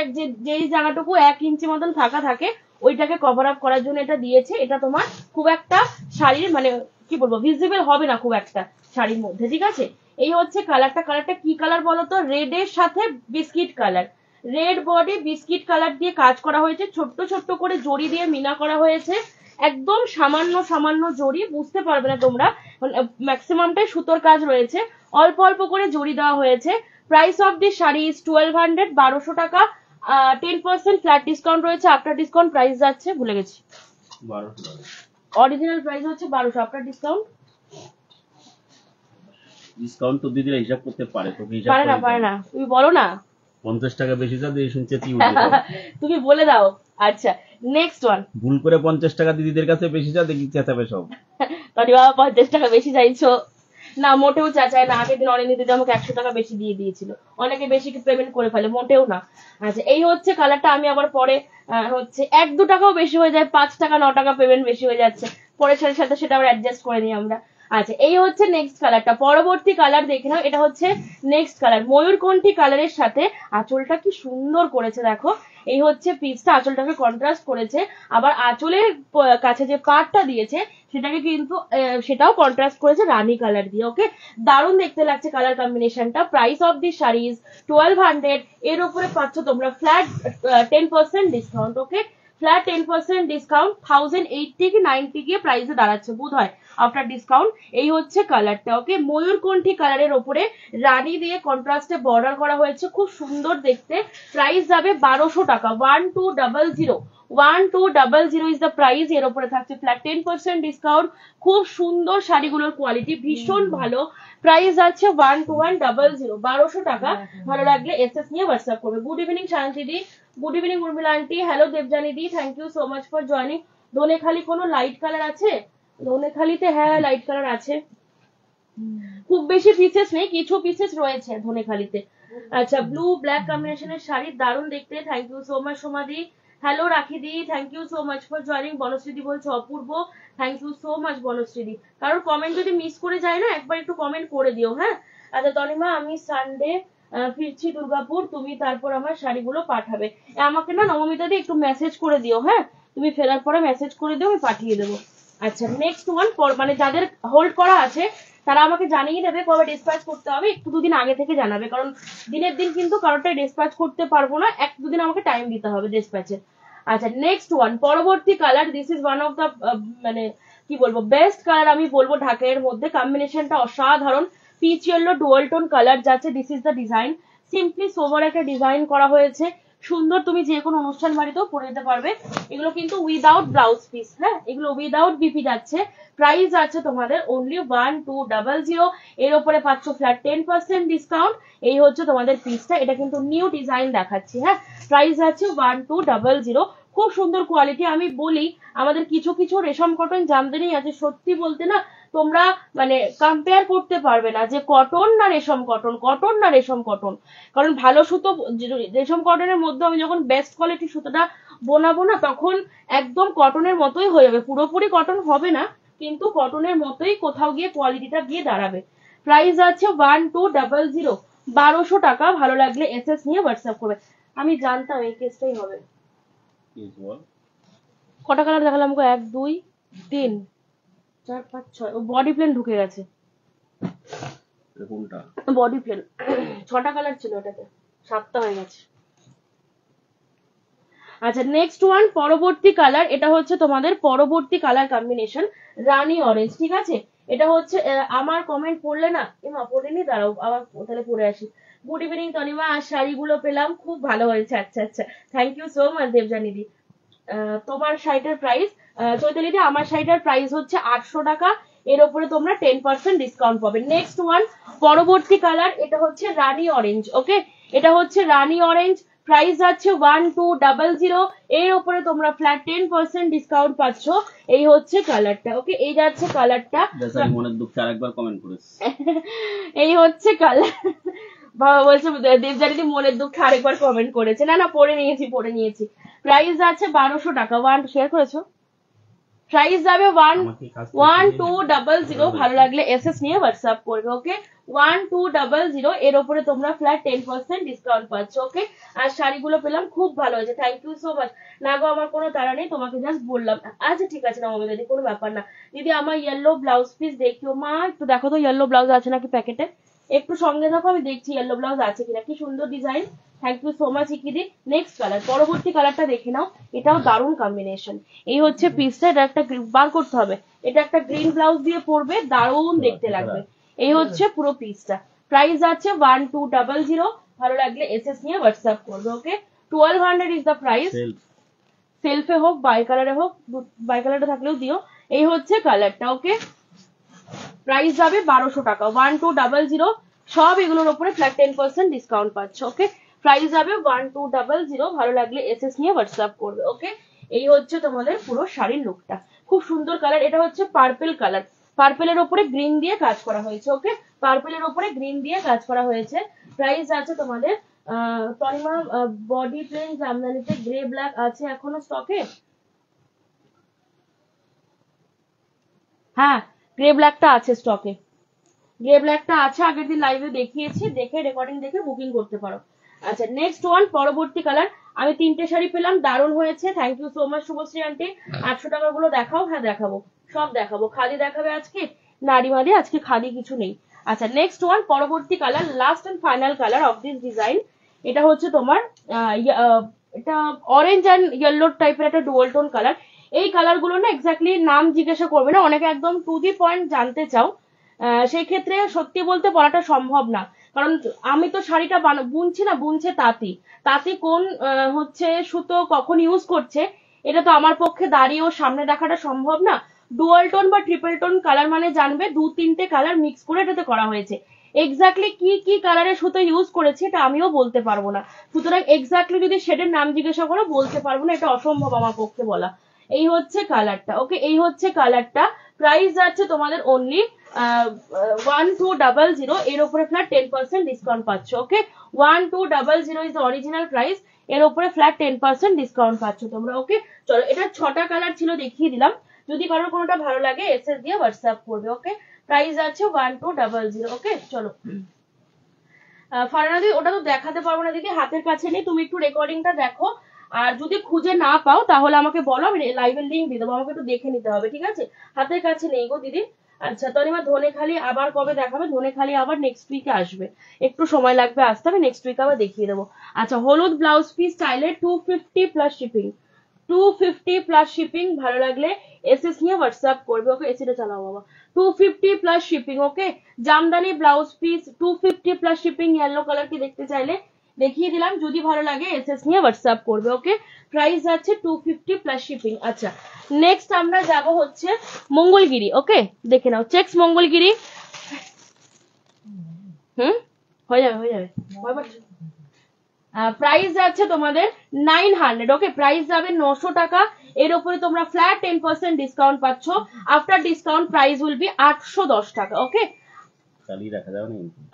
যেই জায়গাটুকু 1 ইঞ্চি মতন ফাঁকা থাকে, ওইটাকে কভার আপ করার জন্য এটা দিয়েছে। এটা তোমার খুব একটা শাড়ির মানে কি বলবো, ভিজিবল হবে না খুব একটা শাড়ির মধ্যে, ঠিক আছে। এই হচ্ছে কালারটা। কালারটা কি কালার বলতো, রেড এর সাথে biscuit colour, red body biscuit colour দিয়ে কাজ করা হয়েছে, ছোট্ট ছোট্ট করে জড়ি দিয়ে মিনা করা হয়েছে, একদম সামান্য সামান্য জড়ি, বুঝতে পারবে না তোমরা, ম্যাক্সিমামটাই সুতোর কাজ রয়েছে, অল্প অল্প করে জড়ি দেওয়া হয়েছে। Price of the sari is 1200, 1200 টাকা। 10% ফ্ল্যাট ডিসকাউন্ট রয়েছে, আফটার ডিসকাউন্ট প্রাইস যাচ্ছে ভুলে গেছি, 1200 টাকা। অরিজিনাল প্রাইস হচ্ছে 1200, আফটার ডিসকাউন্ট ডিসকাউন্ট তো দিদিরা হিসাব করতে পারে, তো হিসাব পারে না, করে পারে না, তুমি বলো না। 50 টাকা বেশি যা দিয়ে শুনছে তুই তুমি বলে দাও। আচ্ছা, নেক্সট ওয়ান। ভুল করে 50 টাকা দিদিদের কাছে বেশি যা দেখি চেঁচাবে সব। তনি বাবা 50 টাকা বেশি চাইছো? না, মোটেও চাচায় না। আগের দিন অনেক দিদি আমাকে 100 টাকা বেশি দিয়ে দিয়েছিল, অনেকে বেশি পেমেন্ট করে ফেলে, মোটেও না। আচ্ছা, এই হচ্ছে কালারটা। আমি আবার পরে হচ্ছে 1-2 টাকাও বেশি হয়ে যায়, 5 টাকা 9 টাকা পেমেন্ট বেশি হয়ে যাচ্ছে, পরের সাথে সাথে সেটা আবার অ্যাডজাস্ট করে নিই আমরা। আচ্ছা, এই হচ্ছে নেক্সট কালারটা। পরবর্তী কালার দেখে নাও, এটা হচ্ছে নেক্সট কালার, ময়ূরকণ্ঠী কালারের সাথে আঁচলটা কি সুন্দর করেছে দেখো। এই হচ্ছে পিসটা, আঁচলটাকে কন্ট্রাস্ট করেছে, আবার আঁচলের কাছে যে পার্টটা দিয়েছে সেটাকে কিন্তু সেটাও কন্ট্রাস্ট করেছে রানী কালার দিয়ে। ওকে, দারুণ দেখতে লাগছে কালার কম্বিনেশনটা। Price of the sari is 1200, এর উপরে পাচ্ছ তোমরা ফ্ল্যাট 10% ডিসকাউন্ট। ওকে, ফ্ল্যাট 10% ডিসকাউন্ট, 1080 কি 90 গিয়ে প্রাইসে দাঁড়াচ্ছে বোধ হয় আফটার ডিসকাউন্ট। এই হচ্ছে কালারটা। ওকে, ময়ূরকণ্ঠী কালারের ওপরে রানী দিয়ে কন্ট্রাস্টে বর্ডার করা হয়েছে, খুব সুন্দর দেখতে। প্রাইস যাবে 1200 টাকা, 1200, 1200 ইজ দ্য প্রাইস। এর উপরে থাকছে ফ্ল্যাট 10% ডিসকাউন্ট। খুব সুন্দর শাড়িগুলোর কোয়ালিটি ভীষণ ভালো। প্রাইস আছে 1200, 1200 টাকা। ভালো লাগলে এসএস নিয়ে হোয়াটসঅ্যাপ করবে। Good evening Shanti di, good evening Urmila aunty, hello Debjani di, thank you so much for joining. Dhanekhali কোনো লাইট কালার আছে? ধনেখালিতে হ্যাঁ লাইট কালার আছে, খুব বেশি পিসেস নেই, কিছু পিসেস রয়েছে ধনেখালিতে। আচ্ছা, ব্লু ব্ল্যাক কম্বিনেশনের শাড়ি, দারুণ দেখতে, থ্যাংক ইউ সো মাচ সোমাদি। Hello Rakhi di, thank you so much for joining. বনশ্রীদি বলছে অপূর্ব, থ্যাংক ইউ সো মাচ বনশ্রীদি। কারোর কমেন্ট যদি মিস করে যায় না, একবার একটু কমেন্ট করে দিও, হ্যাঁ। আচ্ছা তনিমা, আমি সানডে ফিরছি দুর্গাপুর, তুমি তারপর আমার শাড়িগুলো পাঠাবে। আমাকে না নবমিতা দি একটু মেসেজ করে দিও, হ্যাঁ, তুমি ফেরার পরে মেসেজ করে দিও, আমি পাঠিয়ে দেবো। আচ্ছা, নেক্সট ওয়ান, মানে যাদের হোল্ড করা আছে তারা আমাকে জানিয়ে দেবে কবে ডিসপ্যাচ করতে হবে, একটু 2 দিন আগে থেকে জানাবে, কারণ দিনের দিন কিন্তু কারোরটাই ডিসপ্যাচ করতে পারবো না, 1-2 দিন আমাকে টাইম দিতে হবে ডিসপ্যাচের। আচ্ছা, নেক্সট ওয়ান, পরবর্তী colour, this is one of the মানে কি বলবো বেস্ট কালার আমি বলবো ঢাকাইয়ের মধ্যে। কম্বিনেশনটা অসাধারণ, peach yellow dual tone colour যাচ্ছে। This is the design, simply sober একটা ডিজাইন করা হয়েছে, সুন্দর, তুমি যে কোনো অনুষ্ঠান বাড়িতেও পরে যেতে পারবে। এগুলো কিন্তু উইদাউট ব্লাউজ পিস, হ্যাঁ, এগুলো উইদাউট বিপি যাচ্ছে। প্রাইস আছে তোমাদের অনলি 1200, এর উপরে পাচ্ছ ফ্ল্যাট 10% ডিসকাউন্ট। এই হচ্ছে তোমাদের পিসটা, এটা কিন্তু নিউ ডিজাইন দেখাচ্ছি, হ্যাঁ। প্রাইস আছে 1200, খুব সুন্দর কোয়ালিটি। আমি বলি আমাদের কিছু কিছু রেশম কটন জামদানি আছে, সত্যি বলতে না তোমরা মানে কম্পেয়ার করতে পারবে না যে কটন না রেশম কটন, কটন না রেশম কটন। কারণ ভালো সুতো, রেশম কটনের মধ্যে আমি যখন বেস্ট কোয়ালিটি সুতোটা বোনাবো না, তখন একদম কটনের মতোই হয়ে যাবে, পুরোপুরি কটন হবে না কিন্তু কটনের মতোই কোথাও গিয়ে কোয়ালিটিটা গিয়ে দাঁড়াবে। প্রাইস আছে 1200, 1200 টাকা। ভালো লাগলে এসএস নিয়ে হোয়াটসঅ্যাপ করবে। আমি জানতাম এই কেসটাই হবে। কটা কালার দেখালাম গো? 1 2 3 4 5 6, ও বডি প্লেন ঢুকে গেছে, কোনটা বডি প্লেন 6টা কালার ছিল, ওটাতে 7টা হয়ে গেছে। আচ্ছা, নেক্সট ওয়ান, পরবর্তী কালার, এটা হচ্ছে তোমাদের পরবর্তী কালার কম্বিনেশন রানী অরেঞ্জ, ঠিক আছে। এটা হচ্ছে আমার কমেন্ট পড়লে না, এমা পড়িনি, দাঁড়াও আবার তাহলে পড়ে আসি। গুড ইভিনিং তনিমা, আর শাড়িগুলো পেলাম খুব ভালো হয়েছে। আচ্ছা আচ্ছা, থ্যাংক ইউ সো মাচ দেবজানিদি। তোমার শাড়িটার প্রাইস, চৈতালিদি আমার শাড়িটার প্রাইস হচ্ছে 800 টাকা, এর উপরে তোমরা 10% ডিসকাউন্ট পাবে। নেক্সট ওয়ান, পরবর্তী কালার, এটা হচ্ছে রানী অরেঞ্জ। ওকে, এটা হচ্ছে রানী অরেঞ্জ, প্রাইস আছে 1200, এর উপরে তোমরা ফ্ল্যাট 10% ডিসকাউন্ট পাচ্ছ। এই হচ্ছে কালারটা। ওকে, এই যাচ্ছে কালারটা। মনের দুঃখ আরেকবার কমেন্ট করেছে। এই হচ্ছে কালার। বাবা বলছে দেবজানিদি মনের দুঃখে আরেকবার কমেন্ট করেছে। না না, পড়ে নিয়েছি। প্রাইস আছে 1200 টাকা। শেয়ার করেছো? প্রাইস যাবে 1200। ভালো লাগলে এসএস নিয়ে হোয়াটসঅ্যাপ করবে। ওকে, 1200, এর উপরে তোমরা ফ্ল্যাট 10% ডিসকাউন্ট পাচ্ছ। ওকে, আর শাড়িগুলো পেলাম খুব ভালো হয়েছে, থ্যাংক ইউ সো মাচ। না গো, আমার কোনো তাড়া নেই, তোমাকে জাস্ট বললাম। আচ্ছা ঠিক আছে না মমিতা দিদি, কোনো ব্যাপার না। দিদি আমার ইয়েলো ব্লাউজ পিস দেখিও। মা একটু দেখো তো ইয়েলো ব্লাউজ আছে নাকি প্যাকেটে, একটু সঙ্গে থাকো, আমি দেখছি ইয়েলো ব্লাউজ আছে কিনা। কি সুন্দর design, thank you so much ইকিদি। নেক্সট কালার, পরবর্তী কালারটা দেখে নাও, এটাও দারুণ কম্বিনেশন। এই হচ্ছে পিসটা, এটা একটা বার করতে হবে, এটা একটা গ্রিন ব্লাউজ দিয়ে পরবে, দারুণ দেখতে লাগবে। এই হচ্ছে পুরো পিসটা। প্রাইস আছে 1200, ভালো লাগলে এসএস নিয়ে হোয়াটসঅ্যাপ করবে। ওকে, 1200 ইজ দ্য প্রাইস। সেলফে হোক বাই কালারে হোক, বাই কালারে থাকলেও দিও। এই হচ্ছে কালারটা। ওকে, প্রাইস যাবে 1200 টাকা, 1200। সব এগুলোর উপরে ফ্ল্যাট 10% ডিসকাউন্ট পাচ্ছ। ওকে, প্রাইস যাবে 1200, ভালো লাগলে এসএস নিয়ে হোয়াটসঅ্যাপ করবে। ওকে, এই হচ্ছে তোমাদের পুরো শাড়ির লুকটা, খুব সুন্দর কালার। এটা হচ্ছে পার্পেল কালার, পার্পেলের উপরে গ্রিন দিয়ে কাজ করা হয়েছে। ওকে, পার্পেলের উপরে গ্রিন দিয়ে কাজ করা হয়েছে। প্রাইস আছে তোমাদের তনিমা, বডি প্লেন জামদানিতে গ্রে ব্ল্যাক আছে এখনো স্টকে? হ্যাঁ, গ্রে ব্ল্যাকটা আছে স্টকে, গ্রে ব্ল্যাকটা আছে, আগের দিন লাইভে দেখিয়েছি, দেখে রেকর্ডিং দেখে বুকিং করতে পারো। আচ্ছা, নেক্সট ওয়ান, পরবর্তী কালার। আমি 3টে শাড়ি পেলাম, দারুণ হয়েছে, thank you so much Subhashree aunty. 800 টাকার গুলো দেখাও। হ্যাঁ দেখাবো, সব দেখাবো। খাদি দেখাবে আজকে, নারীবাদী আজকে খাদি কিছু নেই। আচ্ছা, নেক্সট ওয়ান, পরবর্তী colour, last and final colour of this design. এটা হচ্ছে তোমার এটা অরেঞ্জ অ্যান্ড ইয়েলো টাইপের একটা ডুয়াল টোন কালার। এই কালার গুলো না এক্স্যাক্টলি নাম জিজ্ঞাসা করবে না, অনেকে একদম টু দি পয়েন্ট জানতে চাও, সেই ক্ষেত্রে সত্যি বলতে বলাটা সম্ভব না, কারণ আমি তো শাড়িটা বুনছি না, বুনছে তাঁতি। তাঁতি কোন হচ্ছে সুতো কখন ইউজ করছে, এটা তো আমার পক্ষে দাঁড়িয়েও সামনে দেখাটা সম্ভব না। ডুয়াল টোন বা ট্রিপল টোন কালার মানে জানবে 2-3টে কালার মিক্স করে এটাতে করা হয়েছে। এক্স্যাক্টলি কি কি কালারের সুতো ইউজ করেছে এটা আমিও বলতে পারবো না, সুতরাং এক্স্যাক্টলি যদি শেডের নাম জিজ্ঞাসা করো বলতে পারবো না, এটা অসম্ভব আমার পক্ষে বলা। এই হচ্ছে কালারটা। ওকে, এই হচ্ছে কালারটা। প্রাইস যাচ্ছে তোমাদের অনলি 1200, এর উপরে ফ্ল্যাট 10% ডিসকাউন্ট পাচ্ছ। ওকে, 1200 ইজ অরিজিনাল প্রাইস, এর উপরে ফ্ল্যাট 10% ডিসকাউন্ট পাচ্ছ তোমরা। ওকে, চলো, এটা 6টা কালার ছিল, দেখিয়ে দিলাম। যদি কারোর কোনোটা ভালো লাগে এসএস দিয়ে হোয়াটসঅ্যাপ করবে। ওকে, প্রাইস আছে 1200। ওকে, চলো। ফারহানা দিদি, ওটা তো দেখাতে পারবো না দিদি, হাতের কাছে নেই, তুমি একটু রেকর্ডিংটা দেখো, আর যদি খুঁজে না পাও তাহলে আমাকে বলো, আমি লাইভের লিঙ্ক দিয়ে দেবো, আমাকে একটু দেখে নিতে হবে, ঠিক আছে? হাতের কাছে নেই গো দিদি। আচ্ছা, তনিমা ধনেখালি আবার কবে দেখাবে? ধনেখালি আবার নেক্সট উইকে আসবে, একটু সময় লাগবে আসতে, আমি নেক্সট উইকে আবার দেখিয়ে দেবো। আচ্ছা, হলুদ ব্লাউজ পিস স্টাইলের 250 প্লাস শিপিং, 250 প্লাস শিপিং, ভালো লাগলে এসএস নিয়ে হোয়াটসঅ্যাপ করবে। ওকে, এসিটা চালাও বাবা। 250 plus shipping. Okay, jamdani blouse piece 250 plus shipping, yellow colour কি দেখতে চাইলে দেখিয়ে দিলাম, যদি ভালো লাগে এসএস নিয়ে হোয়াটসঅ্যাপ করবে। ওকে, প্রাইস যাচ্ছে 250 প্লাস শিপিং। আচ্ছা, নেক্সট আমরা যাব হচ্ছে মঙ্গলগিরি। ওকে, দেখে নাও, চেক্স মঙ্গলগিরি। হয়ে যাবে। প্রাইস যাচ্ছে তোমাদের 900। ওকে, প্রাইস যাবে 900 টাকা, এর উপরে তোমরা ফ্ল্যাট 10% ডিসকাউন্ট পাচ্ছ। After discount price will be 810 টাকা। ওকে,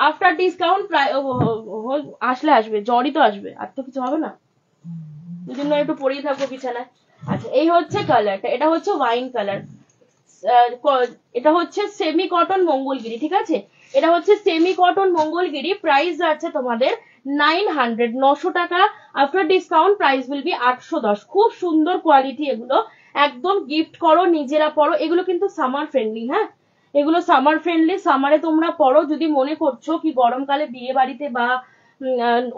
আফটার ডিসকাউন্ট আসলে আসবে, জ্বরই তো আসবে, আর তো কিছু হবে না, দুদিন একটু পরেই থাকবো বিছানায়। আচ্ছা, এই হচ্ছে কালারটা, এটা হচ্ছে ওয়াইন কালার, এটা হচ্ছে সেমি কটন মঙ্গলগিরি, ঠিক আছে? এটা হচ্ছে সেমি কটন মঙ্গলগিরি, প্রাইস আছে তোমাদের 900, 900 টাকা। After discount price will be 810। খুব সুন্দর কোয়ালিটি এগুলো, একদম গিফট করো, নিজেরা পরো, এগুলো কিন্তু সামার ফ্রেন্ডলি। হ্যাঁ, এগুলো সামার ফ্রেন্ডলি, সামারে তোমরা পরো, যদি মনে করছো কি গরমকালে বিয়ে বাড়িতে বা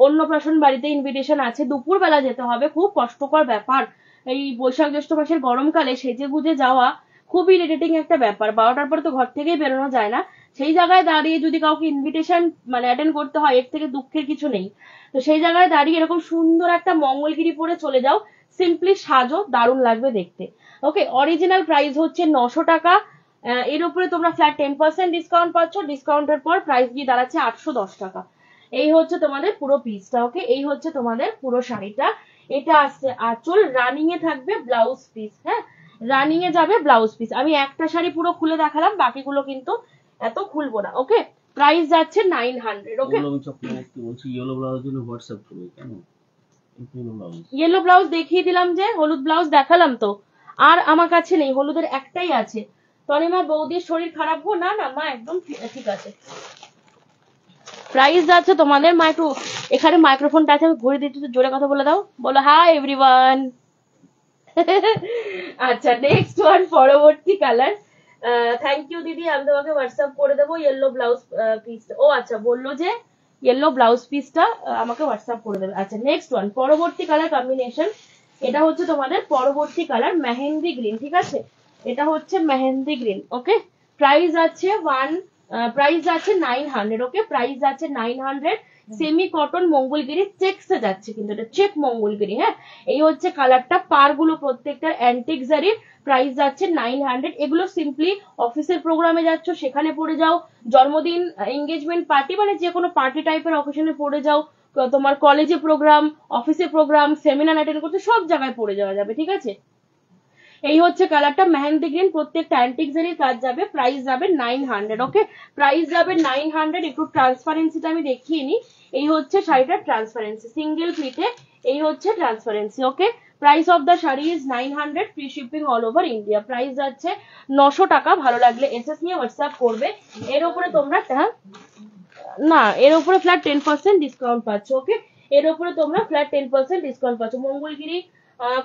অন্নপ্রাশন বাড়িতে ইনভিটেশন আছে, দুপুর বেলা যেতে হবে, খুব কষ্টকর ব্যাপার, এই বৈশাখ জ্যৈষ্ঠ মাসের গরমকালে সেজে গুজে যাওয়া খুবই ইরিটেটিং একটা ব্যাপার, 12টার পরে তো ঘর থেকেই বেরোনো যায় না, সেই জায়গায় দাঁড়িয়ে যদি কাউকে ইনভিটেশন মানে অ্যাটেন্ড করতে হয়, এর থেকে দুঃখের কিছু নেই। তো সেই জায়গায় দাঁড়িয়ে এরকম সুন্দর একটা মঙ্গলগিরি পরে চলে যাও, সিম্পলি সাজো, দারুণ লাগবে দেখতে। ওকে, অরিজিনাল প্রাইস হচ্ছে 900 টাকা। এর উপরে তোমরা ফ্ল্যাট 10% ডিসকাউন্ট পাচ্ছ, ডিসকাউন্টের পর প্রাইস গিয়ে দাঁড়াচ্ছে 810 টাকা। এই হচ্ছে তোমাদের পুরো পিসটা। ওকে, এই হচ্ছে তোমাদের পুরো শাড়িটা। এটা আসছে আঁচল, রানিং এ থাকবে ব্লাউজ পিস। হ্যাঁ, রানিং এ যাবে ব্লাউজ পিস। আমি একটা শাড়ি পুরো খুলে দেখালাম, বাকিগুলো কিন্তু এত খুলবো না। ওকে, প্রাইস যাচ্ছে 900। ওকে, ইয়েলো ব্লাউজের জন্য হোয়াটসঅ্যাপ করবে কেন? ইয়েলো ব্লাউজ দেখিয়ে দিলাম, যে হলুদ ব্লাউজ দেখালাম তো, আর আমার কাছে নেই, হলুদের একটাই আছে। তনিমা বৌদির শরীর খারাপ গো? না না মা, একদম ঠিক আছে। প্রাইস যাচ্ছে তোমাদের, মা একটু এখানে মাইক্রোফোনটা আছে, আমি ঘুরে দিচ্ছি, জোরে কথা বলে দাও, বলো হাই এভরিওয়ান। আচ্ছা, নেক্সট ওয়ান, পরবর্তী কালার। থ্যাংক ইউ দিদি, আমি তোমাকে হোয়াটসঅ্যাপ করে দেবো ইয়েলো ব্লাউজ পিসটা। ও আচ্ছা, বললো যে ইয়েলো ব্লাউজ পিসটা আমাকে হোয়াটসঅ্যাপ করে দেবে। আচ্ছা, নেক্সট ওয়ান, পরবর্তী কালার কম্বিনেশন। এটা হচ্ছে তোমাদের পরবর্তী কালার মেহেন্দি গ্রিন। ঠিক আছে, এটা হচ্ছে মেহেন্দি গ্রিন। ওকে, প্রাইস আছে প্রাইস আছে 900। ওকে, প্রাইস আছে 900। সেমি কটন মঙ্গলগিরি চেকসে যাচ্ছে, কিন্তু এটা চেক মঙ্গলগিরি। হ্যাঁ, এই হচ্ছে কালারটা, পার গুলো প্রত্যেকটা অ্যান্টিক জারির। প্রাইস যাচ্ছে 900। এগুলো সিম্পলি অফিসের প্রোগ্রামে যাচ্ছ সেখানে পরে যাও, জন্মদিন, এঙ্গেজমেন্ট পার্টি, মানে যে কোনো পার্টি টাইপের অকেশনে পরে যাও, তোমার কলেজে প্রোগ্রাম, অফিসে প্রোগ্রাম, সেমিনার অ্যাটেন্ড করতে, সব জায়গায় পরে যাওয়া যাবে। ঠিক আছে, এই হচ্ছে কালারটা মেহেন্দি গ্রিন, প্রত্যেকটা অ্যান্টিক জারির কাজ যাবে। প্রাইস যাবে 900। ওকে, প্রাইস যাবে 900। একটু ট্রান্সপারেন্সিটা আমি দেখিয়ে নিই। এই হচ্ছে শাড়িটার ট্রান্সপারেন্সি, সিঙ্গেল প্লিটে এই হচ্ছে transparency. Okay, price of the sari is 900, free shipping all over India. Price যাচ্ছে 900 টাকা। ভালো লাগলে এসএস নিয়ে হোয়াটসঅ্যাপ করবে। এর উপরে তোমরা না, এর উপরে ফ্ল্যাট 10% ডিসকাউন্ট পাচ্ছ। ওকে, এর উপরে তোমরা ফ্ল্যাট 10% ডিসকাউন্ট পাচ্ছ। মঙ্গলগিরি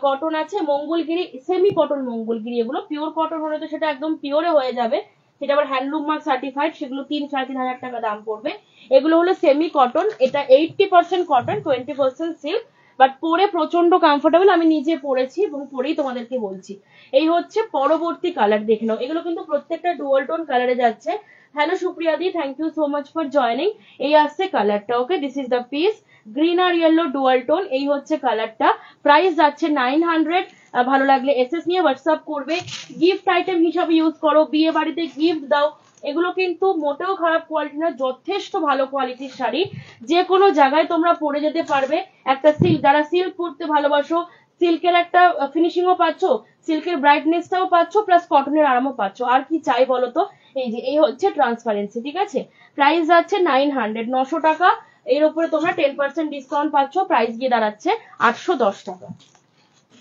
কটন আছে, মঙ্গলগিরি সেমি কটন মঙ্গলগিরি, এগুলো পিওর কটন হলে তো সেটা একদম পিওরে হয়ে যাবে, সেটা আবার হ্যান্ডলুম মার্ক সার্টিফাইড, সেগুলো 3-3.5 টাকা দাম পড়বে। এগুলো হলো সেমি কটন, এটা 80% কটন, 20% সিল্ক, বাট পরে প্রচন্ড কমফোর্টেবল। আমি নিজে পরেছি এবং পরেই তোমাদেরকে বলছি। এই হচ্ছে পরবর্তী কালার, দেখে নাও। এগুলো কিন্তু প্রত্যেকটা ডুয়াল টোন কালারে যাচ্ছে। Hello Supriya di, thank you so much for joining. এই আসছে কালারটা। Okay, this is the piece, green আর ইয়েলো ডুয়াল টোন। এই হচ্ছে কালারটা, প্রাইস যাচ্ছে 900। ভালো লাগলে এসএস নিয়ে হোয়াটসঅ্যাপ করবে। গিফট আইটেম হিসাবে ইউজ করো, বিয়ে বাড়িতে গিফট দাও। এগুলো কিন্তু মোটেও খারাপ কোয়ালিটি না, যথেষ্ট ভালো কোয়ালিটির শাড়ি, যে কোনো জায়গায় তোমরা পরে যেতে পারবে। একটা সিল্ক, যারা সিল্ক পরতে ভালোবাসো, সিল্কের একটা ফিনিশিংও পাচ্ছ, সিল্কের ব্রাইটনেসটাও পাচ্ছ, প্লাস কটনের আরামও পাচ্ছ। আর কি চাই বলো তো? এই যে এই হচ্ছে ট্রান্সপারেন্সি। ঠিক আছে, প্রাইস যাচ্ছে 900, 900 টাকা। এর উপরে তোমরা 10% ডিসকাউন্ট পাচ্ছ, প্রাইস গিয়ে দাঁড়াচ্ছে 810 টাকা।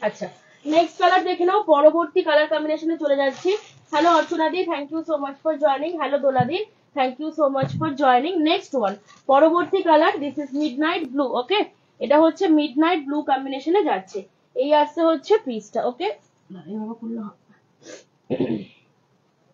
আচ্ছা, নেক্সট কালার দেখে নাও। পরবর্তী কালার কম্বিনেশনে চলে যাচ্ছি। Hello Archana di, thank you so much for joining. Hello Dola di, thank you so much for joining. Next one, পরবর্তী colour, this is midnight blue. Okay, এটা হচ্ছে মিডনাইট ব্লু কম্বিনেশনে যাচ্ছে। এই আসছে হচ্ছে পিসটা। ওকে,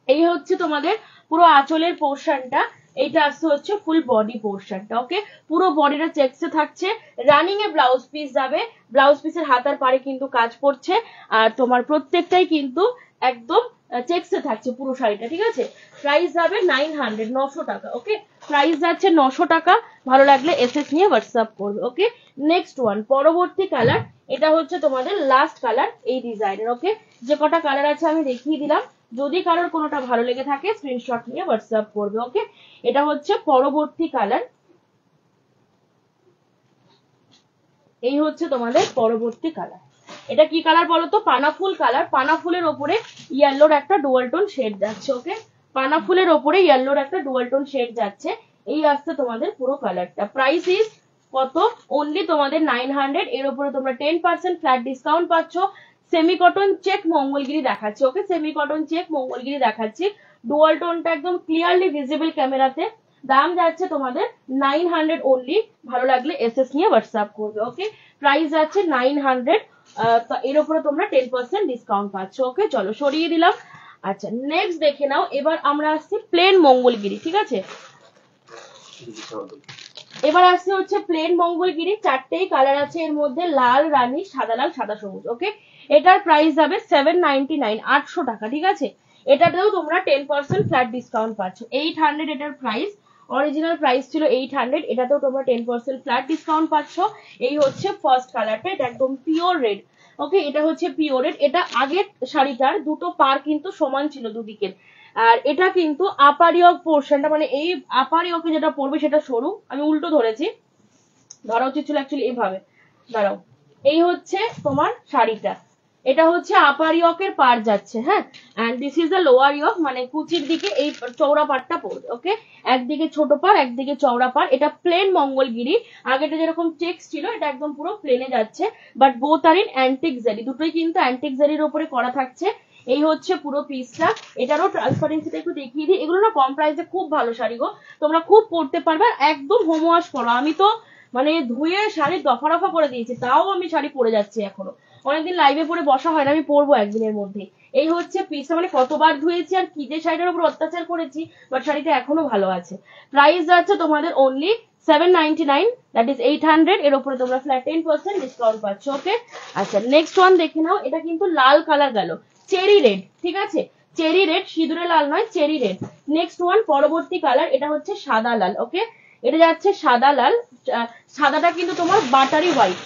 এই হচ্ছে তোমাদের পুরো আঁচলের পোর্শনটা। এইটা আসছে হচ্ছে ফুল বডি পোর্শনটা। ওকে, পুরো বডিটা চেকসে থাকছে, রানিং এ ব্লাউজ পিস যাবে। ব্লাউজ পিসের হাতার পাড়ে কিন্তু কাজ পড়ছে, আর তোমার প্রত্যেকটাই কিন্তু একদম চেকসে থাকছে পুরো শাড়িটা। ঠিক আছে, প্রাইস যাবে 900, 900 টাকা। ওকে, প্রাইস যাচ্ছে 900 টাকা। ভালো লাগলে এসএস নিয়ে হোয়াটসঅ্যাপ করবে। ওকে, নেক্সট ওয়ান, পরবর্তী কালার। এটা হচ্ছে তোমাদের লাস্ট কালার এই ডিজাইনের। ওকে, যে কটা কালার আছে আমি দেখিয়ে দিলাম, যদি কারোর কোনোটা ভালো লেগে থাকে স্ক্রিনশট নিয়ে হোয়াটসঅ্যাপ করবে। ওকে, এটা হচ্ছে পরবর্তী কালার। এই হচ্ছে তোমাদের পরবর্তী কালার। এটা কি কালার বলো তো? পানাফুল কালার। পানাফুলের ওপরে ইয়েলোর একটা ডুয়াল টোন শেড যাচ্ছে। ওকে, পানাফুলের ওপরে ইয়েলোর একটা ডুয়াল টোন শেড যাচ্ছে। এই আসছে তোমাদের পুরো কালারটা। প্রাইস ইজ কত? অনলি তোমাদের 900। এর উপরে তোমরা 10% ফ্ল্যাট ডিসকাউন্ট পাচ্ছ। সেমি কটন চেক মঙ্গলগিরি দেখাচ্ছি। ওকে, সেমি কটন চেক মঙ্গলগিরি দেখাচ্ছি। ডুয়াল টোনটা একদম ক্লিয়ারলি ভিজিবল ক্যামেরাতে। দাম যাচ্ছে তোমাদের 900 অনলি। ভালো লাগলে এসএস নিয়ে হোয়াটসঅ্যাপ করবে। ওকে, প্রাইস যাচ্ছে 900। এর উপরে তোমরা 10% ডিসকাউন্ট পাচ্ছ। ওকে, চলো সরিয়ে দিলাম। আচ্ছা, নেক্সট দেখে নাও। এবার আমরা আসছি প্লেন মঙ্গলগিরি। ঠিক আছে, এবার আসছে হচ্ছে প্লেন মঙ্গলগিরি, চারটেই কালার আছে এর মধ্যে, লাল, রানী, সাদা লাল, সাদা সবুজ। ওকে, এটার প্রাইস যাবে 799, 800 টাকা। ঠিক আছে, এটাতেও তোমরা 10% ফ্ল্যাট ডিসকাউন্ট পাচ্ছ। 800 এটার প্রাইস, অরিজিনাল প্রাইস ছিল 800, এটাতেও তোমরা 10% ফ্ল্যাট ডিসকাউন্ট পাচ্ছ। এই হচ্ছে ফার্স্ট কালারটা, এটা একদম পিওর রেড। ওকে, এটা হচ্ছে পিওর রেড। এটা আগের শাড়িটার দুটো পার কিন্তু সমান ছিল দুদিকের, আর এটা কিন্তু আপার ইয়ক পোর্শনটা, মানে এই আপার ইয়কে যেটা পড়বে সেটা সরু, আমি উল্টো ধরেছি, ধরা উচিত ছিল অ্যাকচুয়ালি এভাবে। দাঁড়াও, এই হচ্ছে তোমার শাড়িটা, এটা হচ্ছে আপার ইয়কের পার যাচ্ছে, হ্যাঁ, and this is the lower yoke, মানে কুচির দিকে এই চওড়া পাড়টা পড়বে। ওকে, একদিকে ছোট পার, একদিকে চওড়া পার। এটা প্লেন মঙ্গলগিরি, আগেটা যেরকম চেক্স ছিল এটা একদম পুরো প্লেনে যাচ্ছে, but both are in antique zari, দুটোই কিন্তু অ্যান্টিক জারির উপরে করা থাকছে। এই হচ্ছে পুরো পিসটা, এটারও ট্রান্সপারেন্সিটা একটু দেখিয়ে দিই। এগুলো না কম প্রাইসে খুব ভালো শাড়ি গো, তোমরা খুব পরতে পারবে, একদম হোম ওয়াশ করো। আমি তো মানে ধুয়ে শাড়ি দফা রফা করে দিয়েছি, তাও আমি শাড়ি পরে যাচ্ছি এখনো, অনেকদিন লাইভে পরে বসা হয় না, আমি পরবো একদিনের মধ্যে। এই হচ্ছে পিসটা, মানে কতবার ধুয়েছি আর কি যে শাড়িটার উপর অত্যাচার করেছি, বাট শাড়িটা এখনো ভালো আছে। প্রাইস যাচ্ছে তোমাদের অনলি 799, দ্যাট ইজ 800, এর উপরে তোমরা ফ্ল্যাট 10% ডিসকাউন্ট পাচ্ছ। ওকে, আচ্ছা নেক্সট ওয়ান দেখে নাও। এটা কিন্তু লাল কালার গেল, চেরি রেড। ঠিক আছে, চেরি রেড, সিঁদুরে লাল নয়, চেরি রেড। নেক্সট ওয়ান পরবর্তী কালার, এটা হচ্ছে সাদা লাল। ওকে, এটা যাচ্ছে সাদা লাল, সাদাটা কিন্তু তোমার buttery white,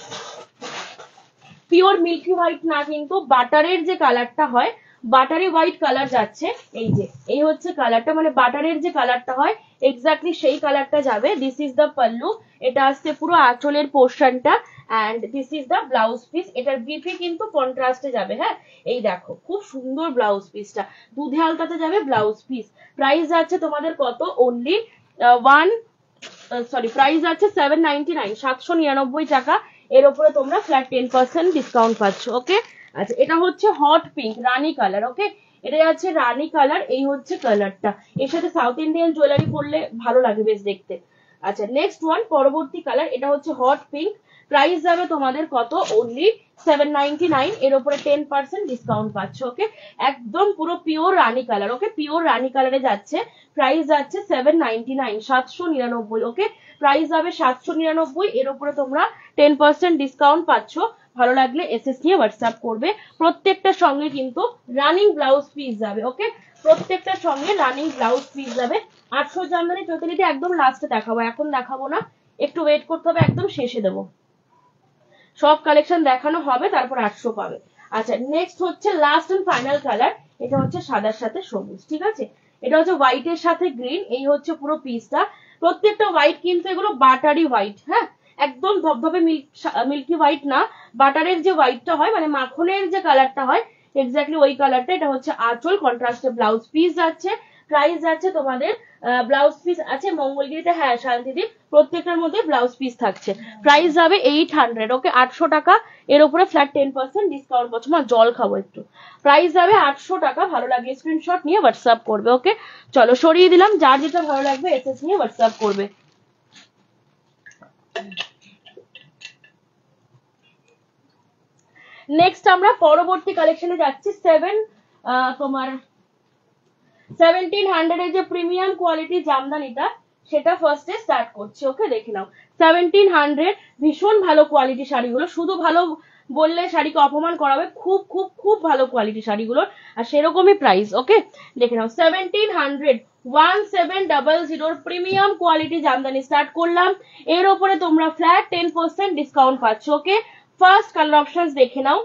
pure milky white না, কিন্তু বাটারের যে কালারটা হয়, বাটারি হোয়াইট কালার যাচ্ছে। এই যে এই হচ্ছে কালারটা, মানে বাটারের যে কালারটা হয় এক্স্যাক্টলি সেই কালারটা যাবে। দিস ইজ দ্য পাল্লু, এটা আসছে পুরো আঁচলের পোর্শনটা, and this is the blouse piece. এটার বিপি কিন্তু কন্ট্রাস্টে যাবে, হ্যাঁ, এই দেখো খুব সুন্দর ব্লাউজ পিসটা, দুধে হালকাতে যাবে ব্লাউজ পিস। প্রাইস যাচ্ছে তোমাদের কত, অনলি প্রাইস আছে 799, 799 টাকা। এর উপরে তোমরা ফ্ল্যাট 10% ডিসকাউন্ট পাচ্ছ। ওকে, আচ্ছা এটা হচ্ছে হট পিঙ্ক রানী কালার। ওকে, এটা যাচ্ছে রানী কালার, এই হচ্ছে কালারটা, এর সাথে সাউথ ইন্ডিয়ান জুয়েলারি পরলে ভালো লাগে বেশ দেখতে। আচ্ছা নেক্সট ওয়ান পরবর্তী কালার, এটা হচ্ছে হট পিঙ্ক। প্রাইস যাবে তোমাদের কত, অনলি 799, এর উপরে 10% ডিসকাউন্ট পাচ্ছ। ওকে, একদম পুরো পিওর রানী কালার। ওকে, পিওর রানী কালারে যাচ্ছে, প্রাইস যাচ্ছে 799, 799। ওকে, প্রাইস যাবে 799, এর উপরে তোমরা 10% ডিসকাউন্ট পাচ্ছ। ভালো লাগলে এসএস নিয়ে হোয়াটসঅ্যাপ করবে। প্রত্যেকটার সঙ্গে কিন্তু রানিং ব্লাউজ পিস যাবে। ওকে, প্রত্যেকটার সঙ্গে রানিং ব্লাউজ পিস যাবে। 800 জামদানি চৈতালিটা একদম লাস্টে দেখাবো, এখন দেখাবো না, একটু ওয়েট করতে হবে, একদম শেষে দেবো। সব কালেকশন দেখানো হবে, তারপর 800 পাবে। আচ্ছা নেক্সট হচ্ছে লাস্ট এন্ড ফাইনাল কালার, এটা হচ্ছে সাদার সাথে সবুজ। ঠিক আছে, এটা হচ্ছে হোয়াইটের সাথে গ্রিন, এই হচ্ছে পুরো পিসটা। প্রত্যেকটা হোয়াইট কিন্তু এগুলো বাটারি হোয়াইট, হ্যাঁ, একদম ধবধবে মিল্কি হোয়াইট না, বাটারের যে হোয়াইটটা হয়, মানে মাখনের যে কালারটা হয় এক্স্যাক্টলি ওই কালারটা। এটা হচ্ছে আঁচল, কন্ট্রাস্টে ব্লাউজ পিস যাচ্ছে। প্রাইস যাচ্ছে তোমাদের, ব্লাউজ পিস আছে মঙ্গলগিরিতে, হ্যাঁ শান্তিদীপ, প্রত্যেকটার মধ্যে ব্লাউজ পিস থাকছে। প্রাইস যাবে 800। ওকে, 800 টাকা, এর উপরে ফ্ল্যাট 10% ডিসকাউন্ট পাচ্ছ। মা জল খাবো একটু। প্রাইস যাবে 800 টাকা, ভালো লাগলে স্ক্রিনশট নিয়ে হোয়াটসঅ্যাপ করবে। ওকে, চলো সরিয়ে দিলাম, যার যেটা ভালো লাগবে এসএস নিয়ে হোয়াটসঅ্যাপ করবে। নেক্সট আমরা পরবর্তী কালেকশনে যাচ্ছি। তোমার 1700 এর যে প্রিমিয়াম কোয়ালিটি জামদানিটা, সেটা ফার্স্টে স্টার্ট করছি। ওকে, দেখে নাও 1700, ভীষণ ভালো কোয়ালিটি শাড়িগুলো, শুধু ভালো বললে শাড়িকে অপমান করাবে, খুব খুব খুব ভালো কোয়ালিটি শাড়িগুলোর, আর সেরকমই প্রাইস। ওকে, দেখে নাও 1700, 1700 প্রিমিয়াম কোয়ালিটি জামদানি স্টার্ট করলাম, এর উপরে তোমরা ফ্ল্যাট 10% ডিসকাউন্ট পাচ্ছ। ওকে, ফার্স্ট কালার অপশন দেখে নাও।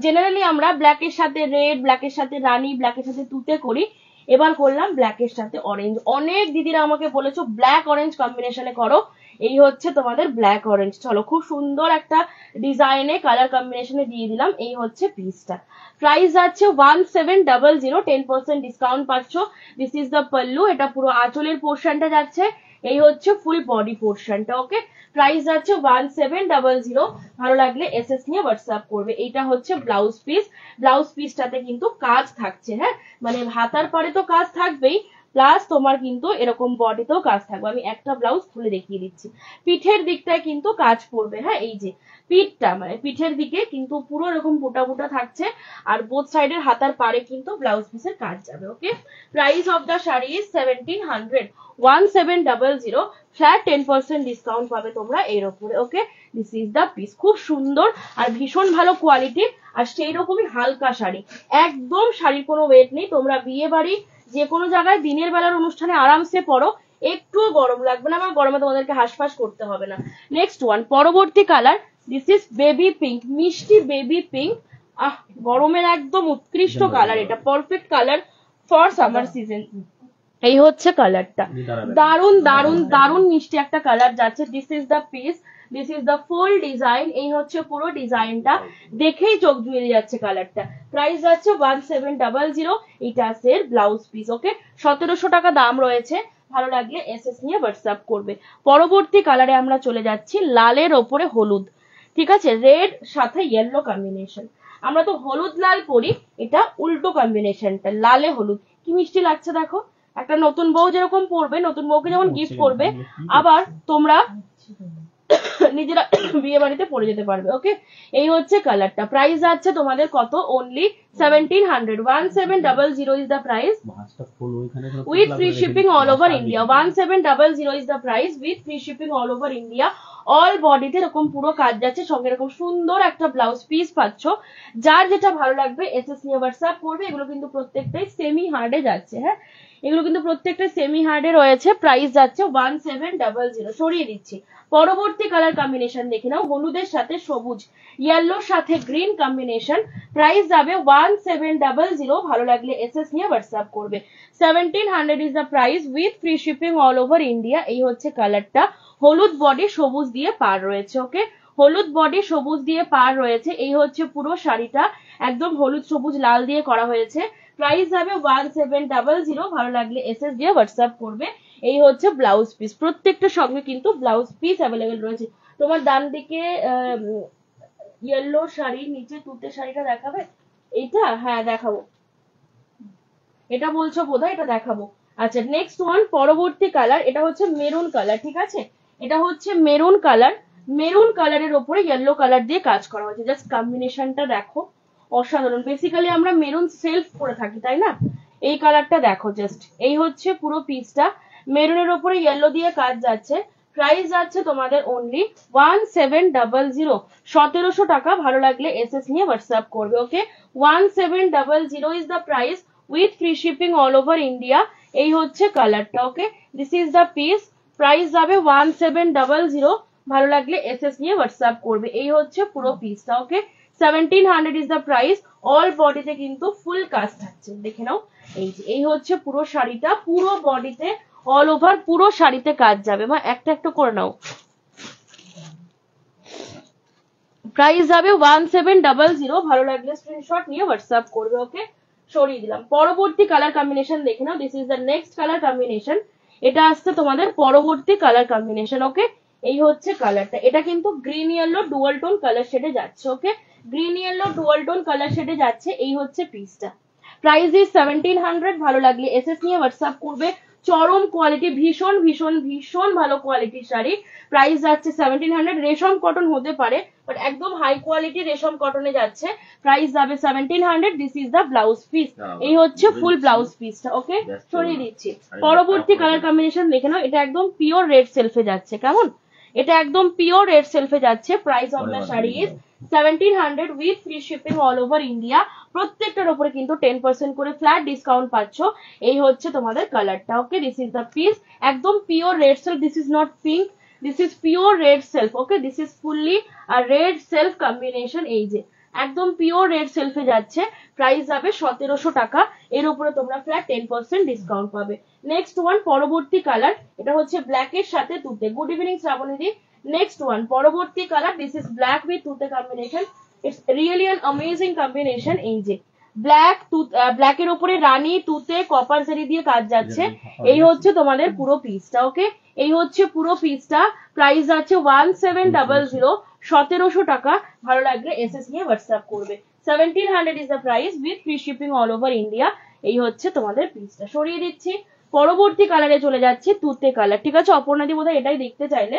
জেনারেলি আমরা ব্ল্যাকের সাথে রেড, ব্ল্যাকের সাথে রানী, ব্ল্যাকের সাথে তুতে করি, এবার করলাম ব্ল্যাকের সাথে অরেঞ্জ। অনেক দিদিরা আমাকে বলেছো ব্ল্যাক অরেঞ্জ কম্বিনেশনে করো, এই হচ্ছে তোমাদের ব্ল্যাক অরেঞ্জ। চলো খুব সুন্দর একটা ডিজাইনে কালার কম্বিনেশনে দিয়ে দিলাম, এই হচ্ছে পিসটা। প্রাইস যাচ্ছে 1700, 10% ডিসকাউন্ট পাচ্ছ। দিস ইজ দ্য পাল্লু, এটা পুরো আঁচলের পোর্শনটা যাচ্ছে, এই হচ্ছে ফুল বডি পোর্শনটা। ওকে, প্রাইস যাচ্ছে 1700, ভালো লাগলে এসএস নিয়ে হোয়াটসঅ্যাপ করবে। এইটা হচ্ছে ব্লাউজ পিস, ব্লাউজ পিসটাতে কিন্তু কাজ থাকছে, হ্যাঁ, মানে হাতার পরে তো কাজ থাকবেই, প্লাস তোমার কিন্তু এরকম বডিতেও কাজ থাকবে। আমি একটা ব্লাউজ খুলে দেখিয়ে দিচ্ছি। পিঠের দিকটায় কিন্তু কাজ পড়বে, হ্যাঁ এই যে পিঠটা মানে পিঠের দিকে কিন্তু পুরো এরকম বুটা বুটা থাকছে, আর বোথ সাইডের হাতার পারে কিন্তু ব্লাউজ পিসের কাজ যাবে। Okay, price of the sari is 1700, 1700, flat 10% discount পাবে তোমরা এর উপরে। Okay, this is the piece. খুব সুন্দর আর ভীষণ ভালো কোয়ালিটির, আর সেই রকমই হালকা শাড়ি, একদম শাড়ির কোনো ওয়েট নেই। তোমরা বিয়ে বাড়ি যে কোনো জায়গায় দিনের বেলার অনুষ্ঠানে আরামসে পরো, একটুও গরম লাগবে না, আমার গরমে তোমাদেরকে হাঁসফাঁস করতে হবে না। নেক্সট ওয়ান, পরবর্তী colour, this is baby pink, মিষ্টি বেবি পিঙ্ক। গরমের একদম উৎকৃষ্ট কালার, এটা perfect colour for summer season. এই হচ্ছে কালারটা, দারুন দারুন দারুন মিষ্টি একটা কালার যাচ্ছে। This is the piece, this is the full design. এই হচ্ছে পুরো ডিজাইনটা, দেখেই চোখ জুড়ে যাচ্ছে কালারটা। প্রাইস যাচ্ছে 1700, এটা আছে ব্লাউজ পিস। ওকে, 1700 টাকা দাম রয়েছে। ভালো লাগলে এসএস নিয়ে হোয়াটসঅ্যাপ করবে। পরবর্তী কালারে আমরা চলে যাচ্ছি লালের ওপরে হলুদ, ঠিক আছে, রেড সাথে ইয়েলো কম্বিনেশন। আমরা তো হলুদ লাল করি, এটা উল্টো কম্বিনেশনটা, লালে হলুদ। কি মিষ্টি লাগছে দেখো, একটা নতুন বউ যেরকম পরবে, নতুন বউকে যেমন গিফট করবে, আবার তোমরা নিজেরা বিয়ে বাড়িতে পরে যেতে পারবে। ওকে, এই হচ্ছে কালারটা। প্রাইস আছে তোমাদের কত, only 1700, 1700 is the price with free shipping all over India. 1700 is the price with free shipping all over India. All বডিতে এরকম পুরো কাজ যাচ্ছে, সঙ্গে এরকম সুন্দর একটা ব্লাউজ পিস পাচ্ছ। যার যেটা ভালো লাগবে এসএস নিয়ে হোয়াটসঅ্যাপ করবে। এগুলো কিন্তু প্রত্যেকটাই সেমি হার্ডে যাচ্ছে, হ্যাঁ এগুলো কিন্তু প্রত্যেকটা সেমি হার্ডে রয়েছে। প্রাইস যাচ্ছে 1700। সরিয়ে দিচ্ছি। পরবর্তী কালার কম্বিনেশন দেখে নাও, হলুদের সাথে সবুজ, ইয়েলোর সাথে গ্রিন কম্বিনেশন। প্রাইস যাবে 1700। ভালো লাগলে এসএস নিয়ে হোয়াটসঅ্যাপ করবে। 1700 is the price with free shipping all over India. এই হচ্ছে কালারটা, হলুদ বডি সবুজ দিয়ে পার রয়েছে। ওকে, হলুদ বডি সবুজ দিয়ে পার রয়েছে। এই হচ্ছে পুরো শাড়িটা, একদম হলুদ সবুজ লাল দিয়ে করা হয়েছে। প্রাইস যাবে 1700। ভালো লাগলে এসএস দিয়ে হোয়াটসঅ্যাপ করবে। এই হচ্ছে ব্লাউজ পিস, প্রত্যেকটার সঙ্গে কিন্তু ব্লাউজ পিস অ্যাভেলেবেল রয়েছে। তোমার ডান দিকে ইয়েলো শাড়ি, নিচে তুতে শাড়িটা দেখাবে, এইটা হ্যাঁ দেখাবো, এটা বলছো বোধহয়, এটা দেখাবো। আচ্ছা, নেক্সট ওয়ান, পরবর্তী কালার, এটা হচ্ছে মেরুন কালার, ঠিক আছে, এটা হচ্ছে মেরুন কালার। মেরুন কালারের ওপরে ইয়েলো কালার দিয়ে কাজ করা হয়েছে। জাস্ট কম্বিনেশনটা দেখো, অসাধারণ। বেসিক্যালি আমরা মেরুন সেলফ করে থাকি, তাই না? এই কালারটা দেখো জাস্ট। এই হচ্ছে পুরো পিসটা, মেরুনের ওপরে ইয়েলো দিয়ে কাজ যাচ্ছে। প্রাইস যাচ্ছে তোমাদের অনলি 1700, 1700 টাকা। ভালো লাগলে এসএস নিয়ে হোয়াটসঅ্যাপ করবে। Okay, 1700 is the price with free shipping all over India. এই হচ্ছে কালারটা। Okay, this is the piece. Price যাবে 1700। ভালো লাগলে এসএস নিয়ে হোয়াটসঅ্যাপ করবে। এই হচ্ছে পুরো পিসটা। ওকে, 1700 ইজ দ্য প্রাইস। অল বডিতে কিন্তু ফুল কাজ থাকছে, দেখে নাও। এই যে এই হচ্ছে পুরো শাড়িটা, পুরো বডিতে অল ওভার পুরো শাড়িতে কাজ যাবে। মা একটা একটা করে নাও। প্রাইস যাবে 1700। ভালো লাগলে স্ক্রিনশট নিয়ে হোয়াটসঅ্যাপ করবে। ওকে, সরিয়ে দিলাম। পরবর্তী কালার কম্বিনেশন দেখে নাও। This is the next colour combination. এটা আসছে তোমাদের পরবর্তী কালার কম্বিনেশন। ওকে, এই হচ্ছে কালারটা, এটা কিন্তু green yellow dual tone colour শেডে যাচ্ছে। Okay, green yellow dual tone colour শেডে যাচ্ছে। এই হচ্ছে পিসটা। Price is 1700। ভালো লাগলে এসএস নিয়ে হোয়াটসঅ্যাপ করবে। চরম কোয়ালিটি, ভীষণ ভীষণ ভীষণ ভালো কোয়ালিটির শাড়ি। প্রাইস যাচ্ছে 1700। রেশম কটন হতে পারে, বাট একদম হাই কোয়ালিটি রেশম কটনে যাচ্ছে। প্রাইস যাবে 1700। This is the blouse piece. এই হচ্ছে ফুল ব্লাউজ পিসটা। ওকে, সরিয়ে দিচ্ছি। পরবর্তী কালার কম্বিনেশন দেখে নাও। এটা একদম পিওর রেড সেলফে যাচ্ছে। কেমন, এটা একদম পিওর রেড সেলফে যাচ্ছে। Price of the sari is 1700 with free shipping all over India. প্রত্যেকটার উপরে কিন্তু 10% করে ফ্ল্যাট ডিসকাউন্ট পাচ্ছ। এই হচ্ছে তোমাদের কালারটা। Okay, this is the piece. একদম pure red self, this is not pink, this is pure red self. Okay, this is fully red self combination. এই যে একদম পিওর রেড সেলফে যাচ্ছে। প্রাইস যাবে 1700 টাকা। এর উপরে তোমরা ফ্ল্যাট 10% ডিসকাউন্ট পাবে। নেক্সট ওয়ান, পরবর্তী কালার, এটা হচ্ছে ব্ল্যাকের সাথে তুতে। গুড ইভিনিং শ্রাবণীদি। নেক্সট ওয়ান, পরবর্তী colour, this is black with tute combination. It's really an amazing combination. এই যে ব্ল্যাক ব্ল্যাকের উপরে রানী তুতে কপার জারি দিয়ে কাজ যাচ্ছে। এই হচ্ছে তোমাদের পুরো পিসটা। ওকে, এই হচ্ছে পুরো পিসটা। প্রাইস আছে 1700, 1700 টাকা। ভালো লাগলে এসএস নিয়ে হোয়াটসঅ্যাপ করবে। 1700 is the price with free shipping all over India. এই হচ্ছে তোমাদের পিসটা। সরিয়ে দিচ্ছি। পরবর্তী কালারে চলে যাচ্ছে তুতে কালার, ঠিক আছে? অপর্ণাদি বোধহয় এটাই দেখতে চাইলে।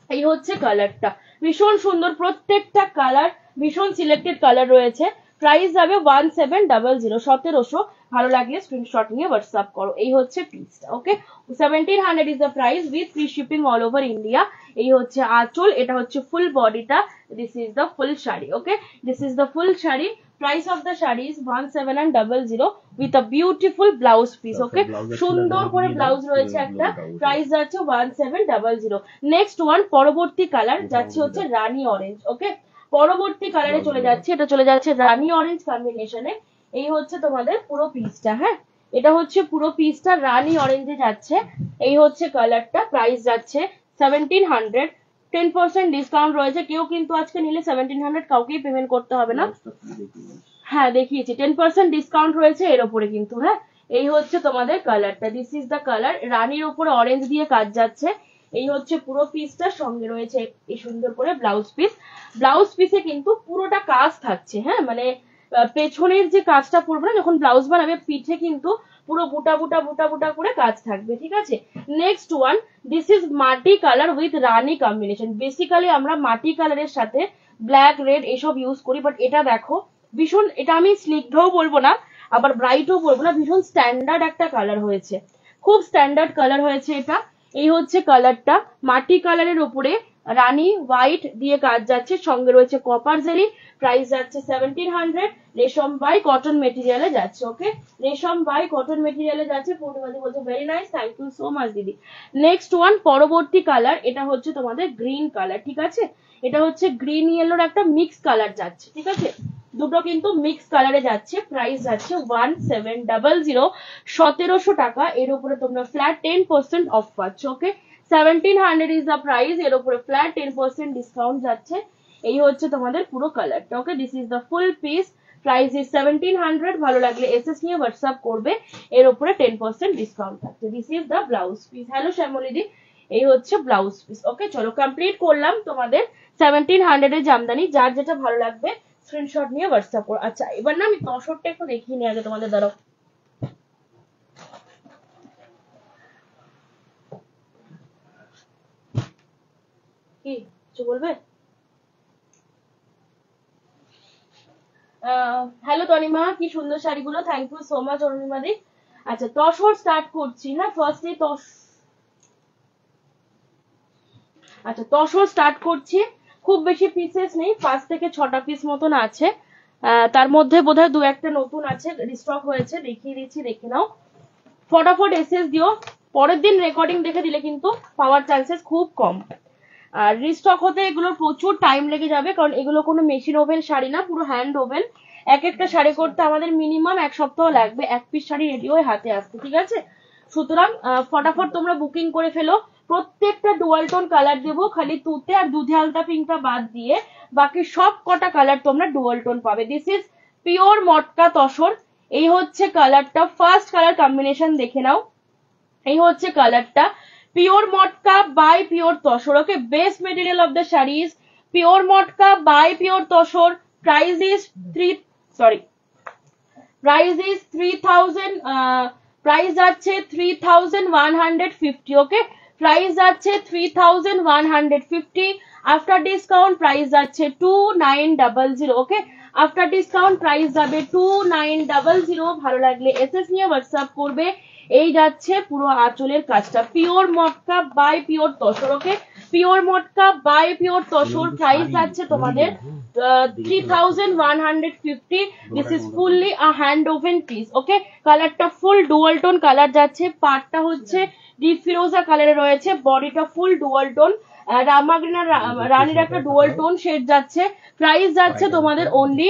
এই হচ্ছে কালারটা, ভীষণ সুন্দর, প্রত্যেকটা কালার ভীষণ সিলেক্টেড কালার রয়েছে। প্রাইস যাবে 1700, 1700। ভালো লাগলে স্ক্রিনশট নিয়ে হোয়াটসঅ্যাপ করো। এই হচ্ছে পিসটা, ওকে? 1700 is the price with free shipping all over India. এই হচ্ছে আঁচল, এটা হচ্ছে ফুল বডিটা, this is the full sari, okay? This is the full sari. Price of the sari is 1700 with a beautiful blouse piece, okay? সুন্দর করে ব্লাউজ রয়েছে একটা। প্রাইস যাচ্ছে 1700। নেক্সট ওয়ান, পরবর্তী কালার যাচ্ছে হচ্ছে রানী অরেঞ্জ, ওকে? পরবর্তী কালারে চলে যাচ্ছে, এটা চলে যাচ্ছে রানী অরেঞ্জ কম্বিনেশনে। এই হচ্ছে তোমাদের পুরো পিসটা, হ্যাঁ? এটা হচ্ছে পুরো পিসটা রানী অরেঞ্জে যাচ্ছে। এই হচ্ছে কালারটা, প্রাইস যাচ্ছে 1700। 10% ডিসকাউন্ট রয়েছে, কেউ কিন্তু আজকে নিলে 1700 কাউকেই পেমেন্ট করতে হবে না। হ্যাঁ দেখিয়েছি, 10% ডিসকাউন্ট রয়েছে এর উপরে কিন্তু, হ্যাঁ? এই হচ্ছে তোমাদের কালারটা, দিস ইজ দ্য কালার। রানীর উপরে অরেঞ্জ দিয়ে কাজ যাচ্ছে। এই হচ্ছে পুরো পিসটার সঙ্গে রয়েছে এই সুন্দর করে ব্লাউজ পিস। ব্লাউজ পিসে কিন্তু পুরোটা কাজ থাকছে, হ্যাঁ? মানে পেছনের যে কাজটা পড়বে না যখন ব্লাউজ বানাবে, পিঠে কিন্তু পুরো বুটা বুটা বুটা বুটা করে কাজ থাকবে, ঠিক আছে? নেক্সট ওয়ান, দিস ইজ মাটি colour with Rani combination. Basically আমরা মাটি কালারের সাথে ব্ল্যাক রেড এসব ইউজ করি, বাট এটা দেখো ভীষণ, এটা আমি স্নিগ্ধও বলবো না আবার ব্রাইটও বলবো না, ভীষণ স্ট্যান্ডার্ড একটা কালার হয়েছে, খুব স্ট্যান্ডার্ড কালার হয়েছে এটা। এই হচ্ছে কালারটা, মাটি কালারের উপরে রানী হোয়াইট দিয়ে কাজ যাচ্ছে, সঙ্গে রয়েছে কপার জেরি। প্রাইস যাচ্ছে 1700। রেশম বাই কটন মেটেরিয়ালে যাচ্ছে, ওকে? রেশম বাই কটন মেটেরিয়ালে যাচ্ছে। পূর্ণিমাদি বলছে very nice, thank you so much দিদি। নেক্সট ওয়ান, পরবর্তী কালার, এটা হচ্ছে তোমাদের গ্রিন কালার, ঠিক আছে? এটা হচ্ছে গ্রিন ইয়েলোর একটা মিক্স কালার যাচ্ছে, ঠিক আছে? দুটো কিন্তু মিক্স কালারে যাচ্ছে। প্রাইস যাচ্ছে 1700, 1700 টাকা। এর উপরে তোমরা ফ্ল্যাট 10% অফ পাচ্ছ, ওকে? 1700 ইজ দ্য প্রাইস, এর উপরে ফ্ল্যাট 10% ডিসকাউন্ট যাচ্ছে। এই হচ্ছে তোমাদের পুরো কালারটা, okay? This is the full piece, price is 1700। ভালো লাগলে এসএস নিয়ে হোয়াটসঅ্যাপ করবে, এর উপরে 10% ডিসকাউন্ট থাকছে। This is the blouse piece. Hello শ্যামলিদি, এই হচ্ছে ব্লাউজ পিস, ওকে? চলো কমপ্লিট করলাম তোমাদের 1700 এর জামদানি। যার যেটা ভালো লাগবে স্ক্রিনশট নিয়ে হোয়াটসঅ্যাপ করো। আচ্ছা এবার না আমি তসরটা একটু দেখিয়ে নিই আগে তোমাদের, দ্বারা কি কিছু বলবে? হ্যালো তনিমা, কি সুন্দর শাড়িগুলো, thank you so much Arunima di. আচ্ছা তসর স্টার্ট করছি, হ্যাঁ? ফার্স্টে আচ্ছা তসর স্টার্ট করছি। খুব বেশি পিসেস নেই, 5 থেকে 6টা পিস মতন আছে। তার মধ্যে বোধহয় 2-1টা নতুন আছে, রিস্টক হয়েছে, দেখিয়ে দিচ্ছি, দেখে নাও। ফটাফট এসএস দিও, পরের দিন রেকর্ডিং দেখে দিলে কিন্তু পাওয়ার চান্সেস খুব কম। আর রিস্টক হতে এগুলো প্রচুর টাইম লেগে যাবে, কারণ এগুলো কোনো মেশিন ওভেন শাড়ি না, পুরো হ্যান্ড ওভেন। এক একটা শাড়ি করতে আমাদের মিনিমাম 1 সপ্তাহ লাগবে এক পিস শাড়ি রেডি হয়ে হাতে আসতে, ঠিক আছে? সুতরাং ফটাফট তোমরা বুকিং করে ফেলো। প্রত্যেকটা ডুয়াল টোন কালার দেবো, খালি তুতে আর দুধে আলতা পিঙ্কটা বাদ দিয়ে বাকি সব কটা কালার তোমরা ডুয়াল টোন পাবে। This is pure matka tussar. এই হচ্ছে কালারটা, ফার্স্ট কালার কম্বিনেশন দেখে নাও। এই হচ্ছে কালারটা, pure matka by pure tussar, okay? Best material of the saris, pure matka by pure tussar. Price is 3000, price যাচ্ছে 3150, ওকে? প্রাইস যাচ্ছে 3150। আফটার ডিসকাউন্ট প্রাইস যাচ্ছে 2900, ওকে? আফটার ডিসকাউন্ট প্রাইস যাবে 2900। ভালো লাগলে এসএস নিয়ে হোয়াটসঅ্যাপ করবে। এই যাচ্ছে পুরো আঁচলের কাজটা, pure matka by pure tussar, okay? Pure matka by pure tussar. Price যাচ্ছে তোমাদের 3150। This is fully a hand woven piece, okay? কালারটা ফুল ডুয়াল টোন কালার যাচ্ছে, পার্টটা হচ্ছে ডিপ ফিরোজা কালারে রয়েছে, বডিটা ফুল ডুয়াল টোন। রামাগ্রিনা রানীর একটা ডুয়াল টোন শেড যাচ্ছে। প্রাইস যাচ্ছে তোমাদের অনলি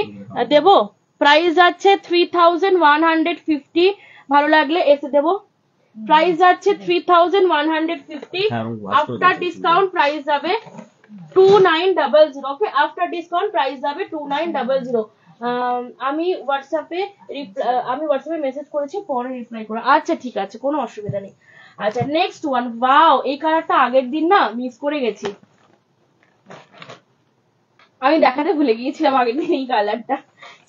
দেবো, প্রাইস যাচ্ছে 3150। ভালো লাগলে এসে দেবো। প্রাইস যাচ্ছে 3150। আফটার ডিসকাউন্ট প্রাইস যাবে 2900, ওকে? আফটার ডিসকাউন্ট প্রাইস যাবে 2900। আমি হোয়াটসঅ্যাপে মেসেজ করেছি, পরে রিপ্লাই করো। আচ্ছা ঠিক আছে, কোনো অসুবিধা নেই। আচ্ছা নেক্সট ওয়ান, ওয়াও এই কালারটা আগের দিন না মিস করে গেছি, আমি দেখাতে ভুলে গিয়েছিলাম আগের দিন। এই কালারটা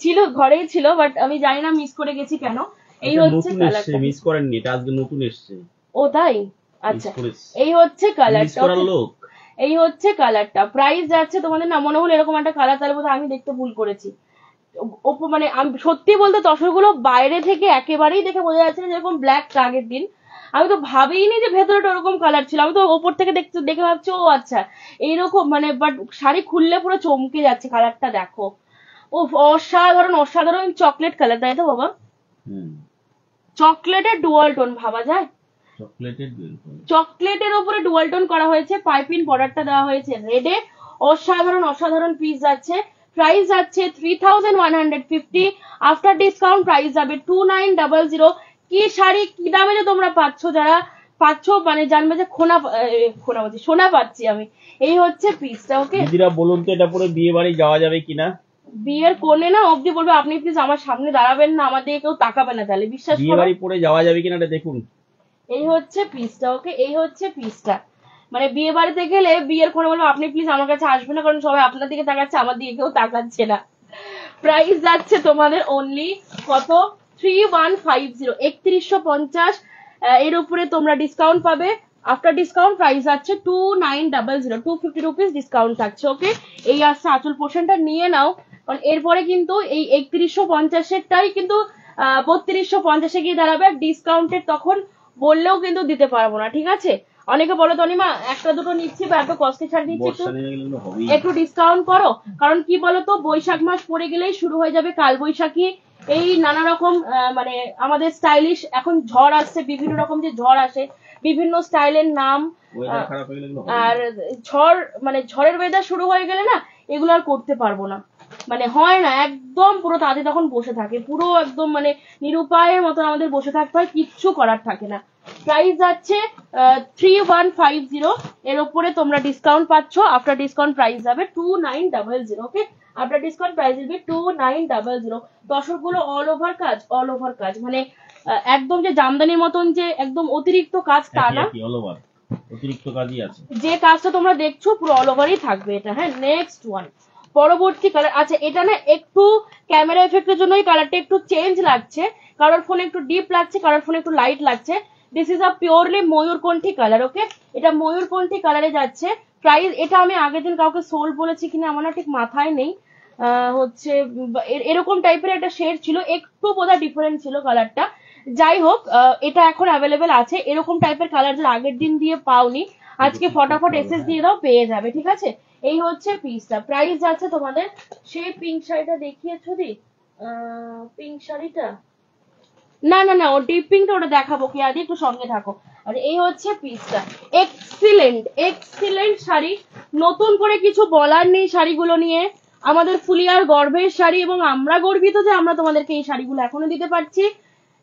ছিল ঘরেই ছিল, বাট আমি জানি না মিস করে গেছি কেন। এই এটা হচ্ছে নতুন এসছে, কালারটা। মিস করেননি, এটা আজকে নতুন এসছে। ও তাই? মিস আচ্ছা, করেছে, এই হচ্ছে মিস কালারটা। করার লোক। এই হচ্ছে কালারটা। প্রাইস যাচ্ছে তোমাদের, না মনে হলো এরকম একটা কালার, তাহলে বোধহয় আমি দেখতে ভুল করেছি। মানে আমি সত্যি বলতে তসরগুলো বাইরে থেকে একেবারেই দেখে বোঝা যাচ্ছে না যেরকম ব্ল্যাক আগের দিন। আমি তো ভাবিনি যে ভেতরটা ওরকম কালার ছিল, আমি তো ওপর থেকে দেখে ভাবছি ও আচ্ছা এইরকম, মানে বাট শাড়ি খুললে পুরো চমকে যাচ্ছে কালারটা, দেখো ও অসাধারণ অসাধারণ চকলেট কালার, তাই তো বাবা? চকলেটের ডুয়াল টোন ভাবা যায়? চকলেটের উপরে ডুয়াল টোন করা হয়েছে, পাইপিং বর্ডারটা দেওয়া হয়েছে রেডে। অসাধারণ অসাধারণ পিস যাচ্ছে। প্রাইস যাচ্ছে 3150, আফটার ডিসকাউন্ট প্রাইস যাবে 2900। কি শাড়ি কি দামে যে তোমরা পাচ্ছ, যারা পাচ্ছ মানে জানবে যে খোনা বলছি, সোনা পাচ্ছি আমি। এই হচ্ছে পিসটা। ওকে দিদিরা বলুন তো এটা পরে বিয়ে বাড়ি যাওয়া যাবে কিনা? বিয়ের কোণে না অবধি বলবে আপনি প্লিজ আমার সামনে দাঁড়াবেন না, আমার দিকে কেউ তাকাবে না, তাহলে বিশ্বাস বিয়ে করো। বাড়ি পরে যাওয়া যাবে কিনা এটা দেখুন। এই হচ্ছে পিসটা। ওকে এই হচ্ছে পিসটা। মানে বিয়ে বাড়িতে গেলে বিয়ের কোণে বলবো আপনি প্লিজ আমার কাছে আসবেন না, কারণ সবাই আপনার দিকে তাকাচ্ছে, আমার দিকে কেউ তাকাচ্ছে না। প্রাইস যাচ্ছে তোমাদের অনলি কত? 3150, 3150। এর উপরে তোমরা ডিসকাউন্ট পাবে। আফটার ডিসকাউন্ট প্রাইস যাচ্ছে 2900, 250 রুপিস ডিসকাউন্ট থাকছে। ওকে এই আসছে আঁচল পোর্শনটা নিয়ে নাও, কারণ এরপরে কিন্তু এই 3150-এরটাই কিন্তু 3250-এ গিয়ে দাঁড়াবে। ডিসকাউন্টের তখন বললেও কিন্তু দিতে পারবো না, ঠিক আছে? অনেকে বলো তনিমা একটা দুটো নিচ্ছি বা এত কস্টলি ছাড় দিচ্ছি, একটু ডিসকাউন্ট করো। কারণ কি বলতো, বৈশাখ মাস পড়ে গেলেই শুরু হয়ে যাবে কাল বৈশাখী, এই নানা রকম মানে আমাদের স্টাইলিশ এখন ঝড় আসছে, বিভিন্ন রকম যে ঝড় আসে, বিভিন্ন স্টাইলের নাম। আর ঝড় মানে ঝড়ের ওয়েদার শুরু হয়ে গেলে না এগুলো আর করতে পারবো না, মানে হয় না, একদম পুরো তাতে তখন বসে থাকে, পুরো একদম মানে নিরুপায়ের মতন আমাদের বসে থাকতে হয়, কিচ্ছু করার থাকে না। প্রাইস যাচ্ছে 3150, এর উপরে তোমরা ডিসকাউন্ট পাচ্ছ। আফটার ডিসকাউন্ট প্রাইস যাবে 2900। ওকে আফটার ডিসকাউন্ট প্রাইস যাবে 2900। দশকগুলো অল ওভার কাজ, অল ওভার কাজ, মানে একদম যে জামদানির মতন যে একদম অতিরিক্ত কাজ তা না, অতিরিক্ত কাজই আছে। যে কাজটা তোমরা দেখছো পুরো অল ওভারই থাকবে এটা। হ্যাঁ নেক্সট ওয়ান, পরবর্তী কালার। আচ্ছা এটা না একটু ক্যামেরা এফেক্টের জন্য এই কালারটা একটু চেঞ্জ লাগছে, কারোর ফোনে একটু ডিপ লাগছে, কারোর ফোনে একটু লাইট লাগছে। This is a purely mayurkanthi colour. Okay এটা ময়ূরকণ্ঠী কালারে যাচ্ছে। প্রাইস এটা আমি আগের দিন কাউকে সোল বলেছি কিনা আমার না ঠিক মাথায় নেই, হচ্ছে এরকম টাইপের একটা শেড ছিল, একটু বোধহয় ডিফারেন্ট ছিল কালারটা। যাই হোক এটা এখন অ্যাভেলেবেল আছে। এরকম টাইপের কালার যারা আগের দিন দিয়ে পাওনি আজকে ফটাফট এসএস দিয়ে দাও, পেয়ে যাবে, ঠিক আছে? এই হচ্ছে পিসটা। প্রাইস যাচ্ছে তোমাদের, সেই পিঙ্ক শাড়িটা দেখিয়েছো দি, পিঙ্ক শাড়িটা না না না ও ডিপ পিঙ্কটা ওটা দেখাবো কি আদি, একটু সঙ্গে থাকো। আর এই হচ্ছে পিসটা। এক্সিলেন্ট এক্সিলেন্ট শাড়ি, নতুন করে কিছু বলার নেই শাড়িগুলো নিয়ে। আমাদের ফুলিয়ার গর্বের শাড়ি, এবং আমরা গর্বিত যে আমরা তোমাদেরকে এই শাড়িগুলো এখনো দিতে পারছি।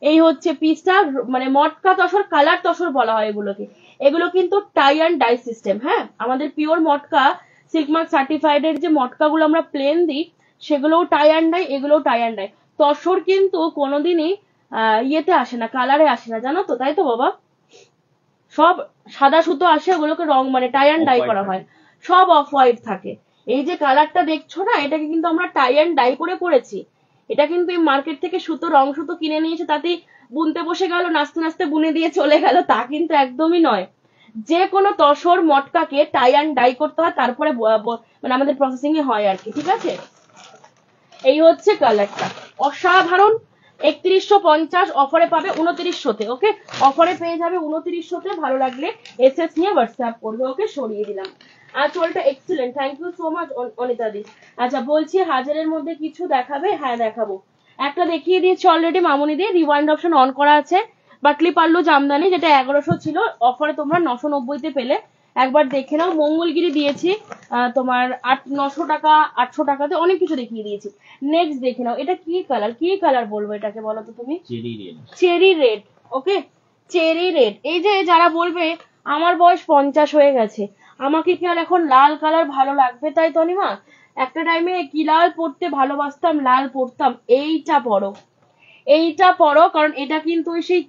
এই হচ্ছে পিসটা, মানে মটকা তসর, কালার তসর বলা হয় এগুলোকে। এগুলো কিন্তু টাই অ্যান্ড ডাই সিস্টেম। হ্যাঁ আমাদের পিওর মটকা সিল্ক মার্ক সার্টিফাইড এর যে মটকাগুলো আমরা প্লেন দিই সেগুলোও টাই অ্যান্ড ডাই, এগুলোও টাই অ্যান্ড ডাই। তসর কিন্তু কোনোদিনই ইয়েতে আসে না, কালারে আসে না, জানো তো? তাই তো বাবা? সব সাদা সুতো আসে, ওগুলোকে রং মানে টাই অ্যান্ড ডাই করা হয়, সব অফ হোয়াইট থাকে। এই যে কালারটা দেখছো না, এটাকে কিন্তু আমরা টাই অ্যান্ড ডাই করে করেছি। এটা কিন্তু এই মার্কেট থেকে সুতো রং সুতো কিনে নিয়েছে, তাতে বুনতে বসে গেল, নাচতে নাচতে বুনে দিয়ে চলে গেল, তা কিন্তু একদমই নয়। যে কোনো তসর মটকাকে টাই অ্যান্ড ডাই করতে হয়, তারপরে মানে আমাদের প্রসেসিং এ হয় আর কি, ঠিক আছে? এই হচ্ছে কালারটা, অসাধারণ। 3150, অফারে পাবে 2900-তে। ওকে অফারে পেয়ে যাবে 2900-তে, ভালো লাগলে এসএস নিয়ে হোয়াটসঅ্যাপ করবে। ওকে সরিয়ে দিলাম। আঁচলটা excellent, thank you so much Anita di. আচ্ছা বলছি হাজারের মধ্যে কিছু দেখাবে? হ্যাঁ দেখাবো, একটা দেখিয়ে দিয়েছি অলরেডি মামুনি দিয়ে, রিওয়াইন্ড অপশন অন করা আছে। বাটলি পাল্লু জামদানি, যেটা 1100 ছিল, অফারে তোমরা 990-তে পেলে, একবার দেখে নাও। মঙ্গলগিরি দিয়েছি তোমার 900 টাকা, 800 টাকাতে, অনেক কিছু দেখিয়ে দিয়েছি। নেক্সট দেখে নাও, এটা কি কালার, কি কালার বলবো এটাকে বলো তো তুমি? Cherry red. Okay cherry red. এই যে যারা বলবে আমার বয়স 50 হয়ে গেছে, আমাকে কি আর এখন লাল কালার ভালো লাগবে? তাই তো নিমা, একটা টাইমে কি লাল পরতে ভালোবাসতাম, লাল পরতাম, এইটা পরো, এইটা পরো, কারণ এটা কিন্তু সেই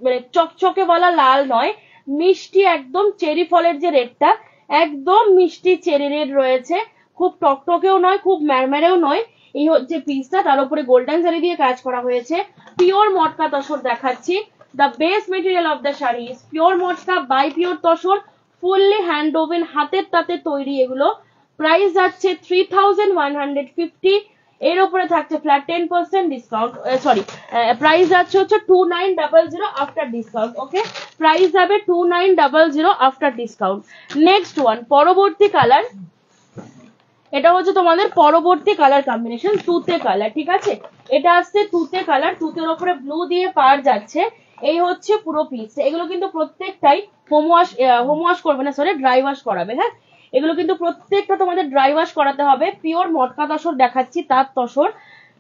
মানে চকচকে বলা লাল নয়, মিষ্টি একদম চেরি ফলের যে রেডটা, একদম মিষ্টি চেরি রেড রয়েছে, খুব টকটকেও নয় খুব ম্যারম্যারেও নয়, এই হচ্ছে পিসটা, তার উপরে গোল্ডেন জারি দিয়ে কাজ করা হয়েছে। পিওর মটকা তসর দেখাচ্ছি। The best material of the sari is pure matka by pure tussar, fully hand woven, হাতের তাতে তৈরি এগুলো। প্রাইস যাচ্ছে 3150। এর উপরে থাকছে ফ্ল্যাট 10% ডিসকাউন্ট, সরি প্রাইস যাচ্ছে হচ্ছে 2900 আফটার ডিসকাউন্ট। ওকে, প্রাইস যাবে 2900 আফটার ডিসকাউন্ট। নেক্সট ওয়ান, পরবর্তী কালার, এটা হচ্ছে তোমাদের পরবর্তী কালার কম্বিনেশন তুতে কালার, ঠিক আছে। এটা আসছে তুতে কালার, তুতের উপরে ব্লু দিয়ে পার যাচ্ছে। এই হচ্ছে পুরো পিস। এগুলো কিন্তু প্রত্যেকটাই হোম ওয়াশ করবে না, সরি ড্রাই ওয়াশ করাবে। হ্যাঁ, এগুলো কিন্তু প্রত্যেকটা তোমাদের ড্রাই ওয়াশ করাতে হবে। পিওর মটকা তসর দেখাচ্ছি, তার তসর।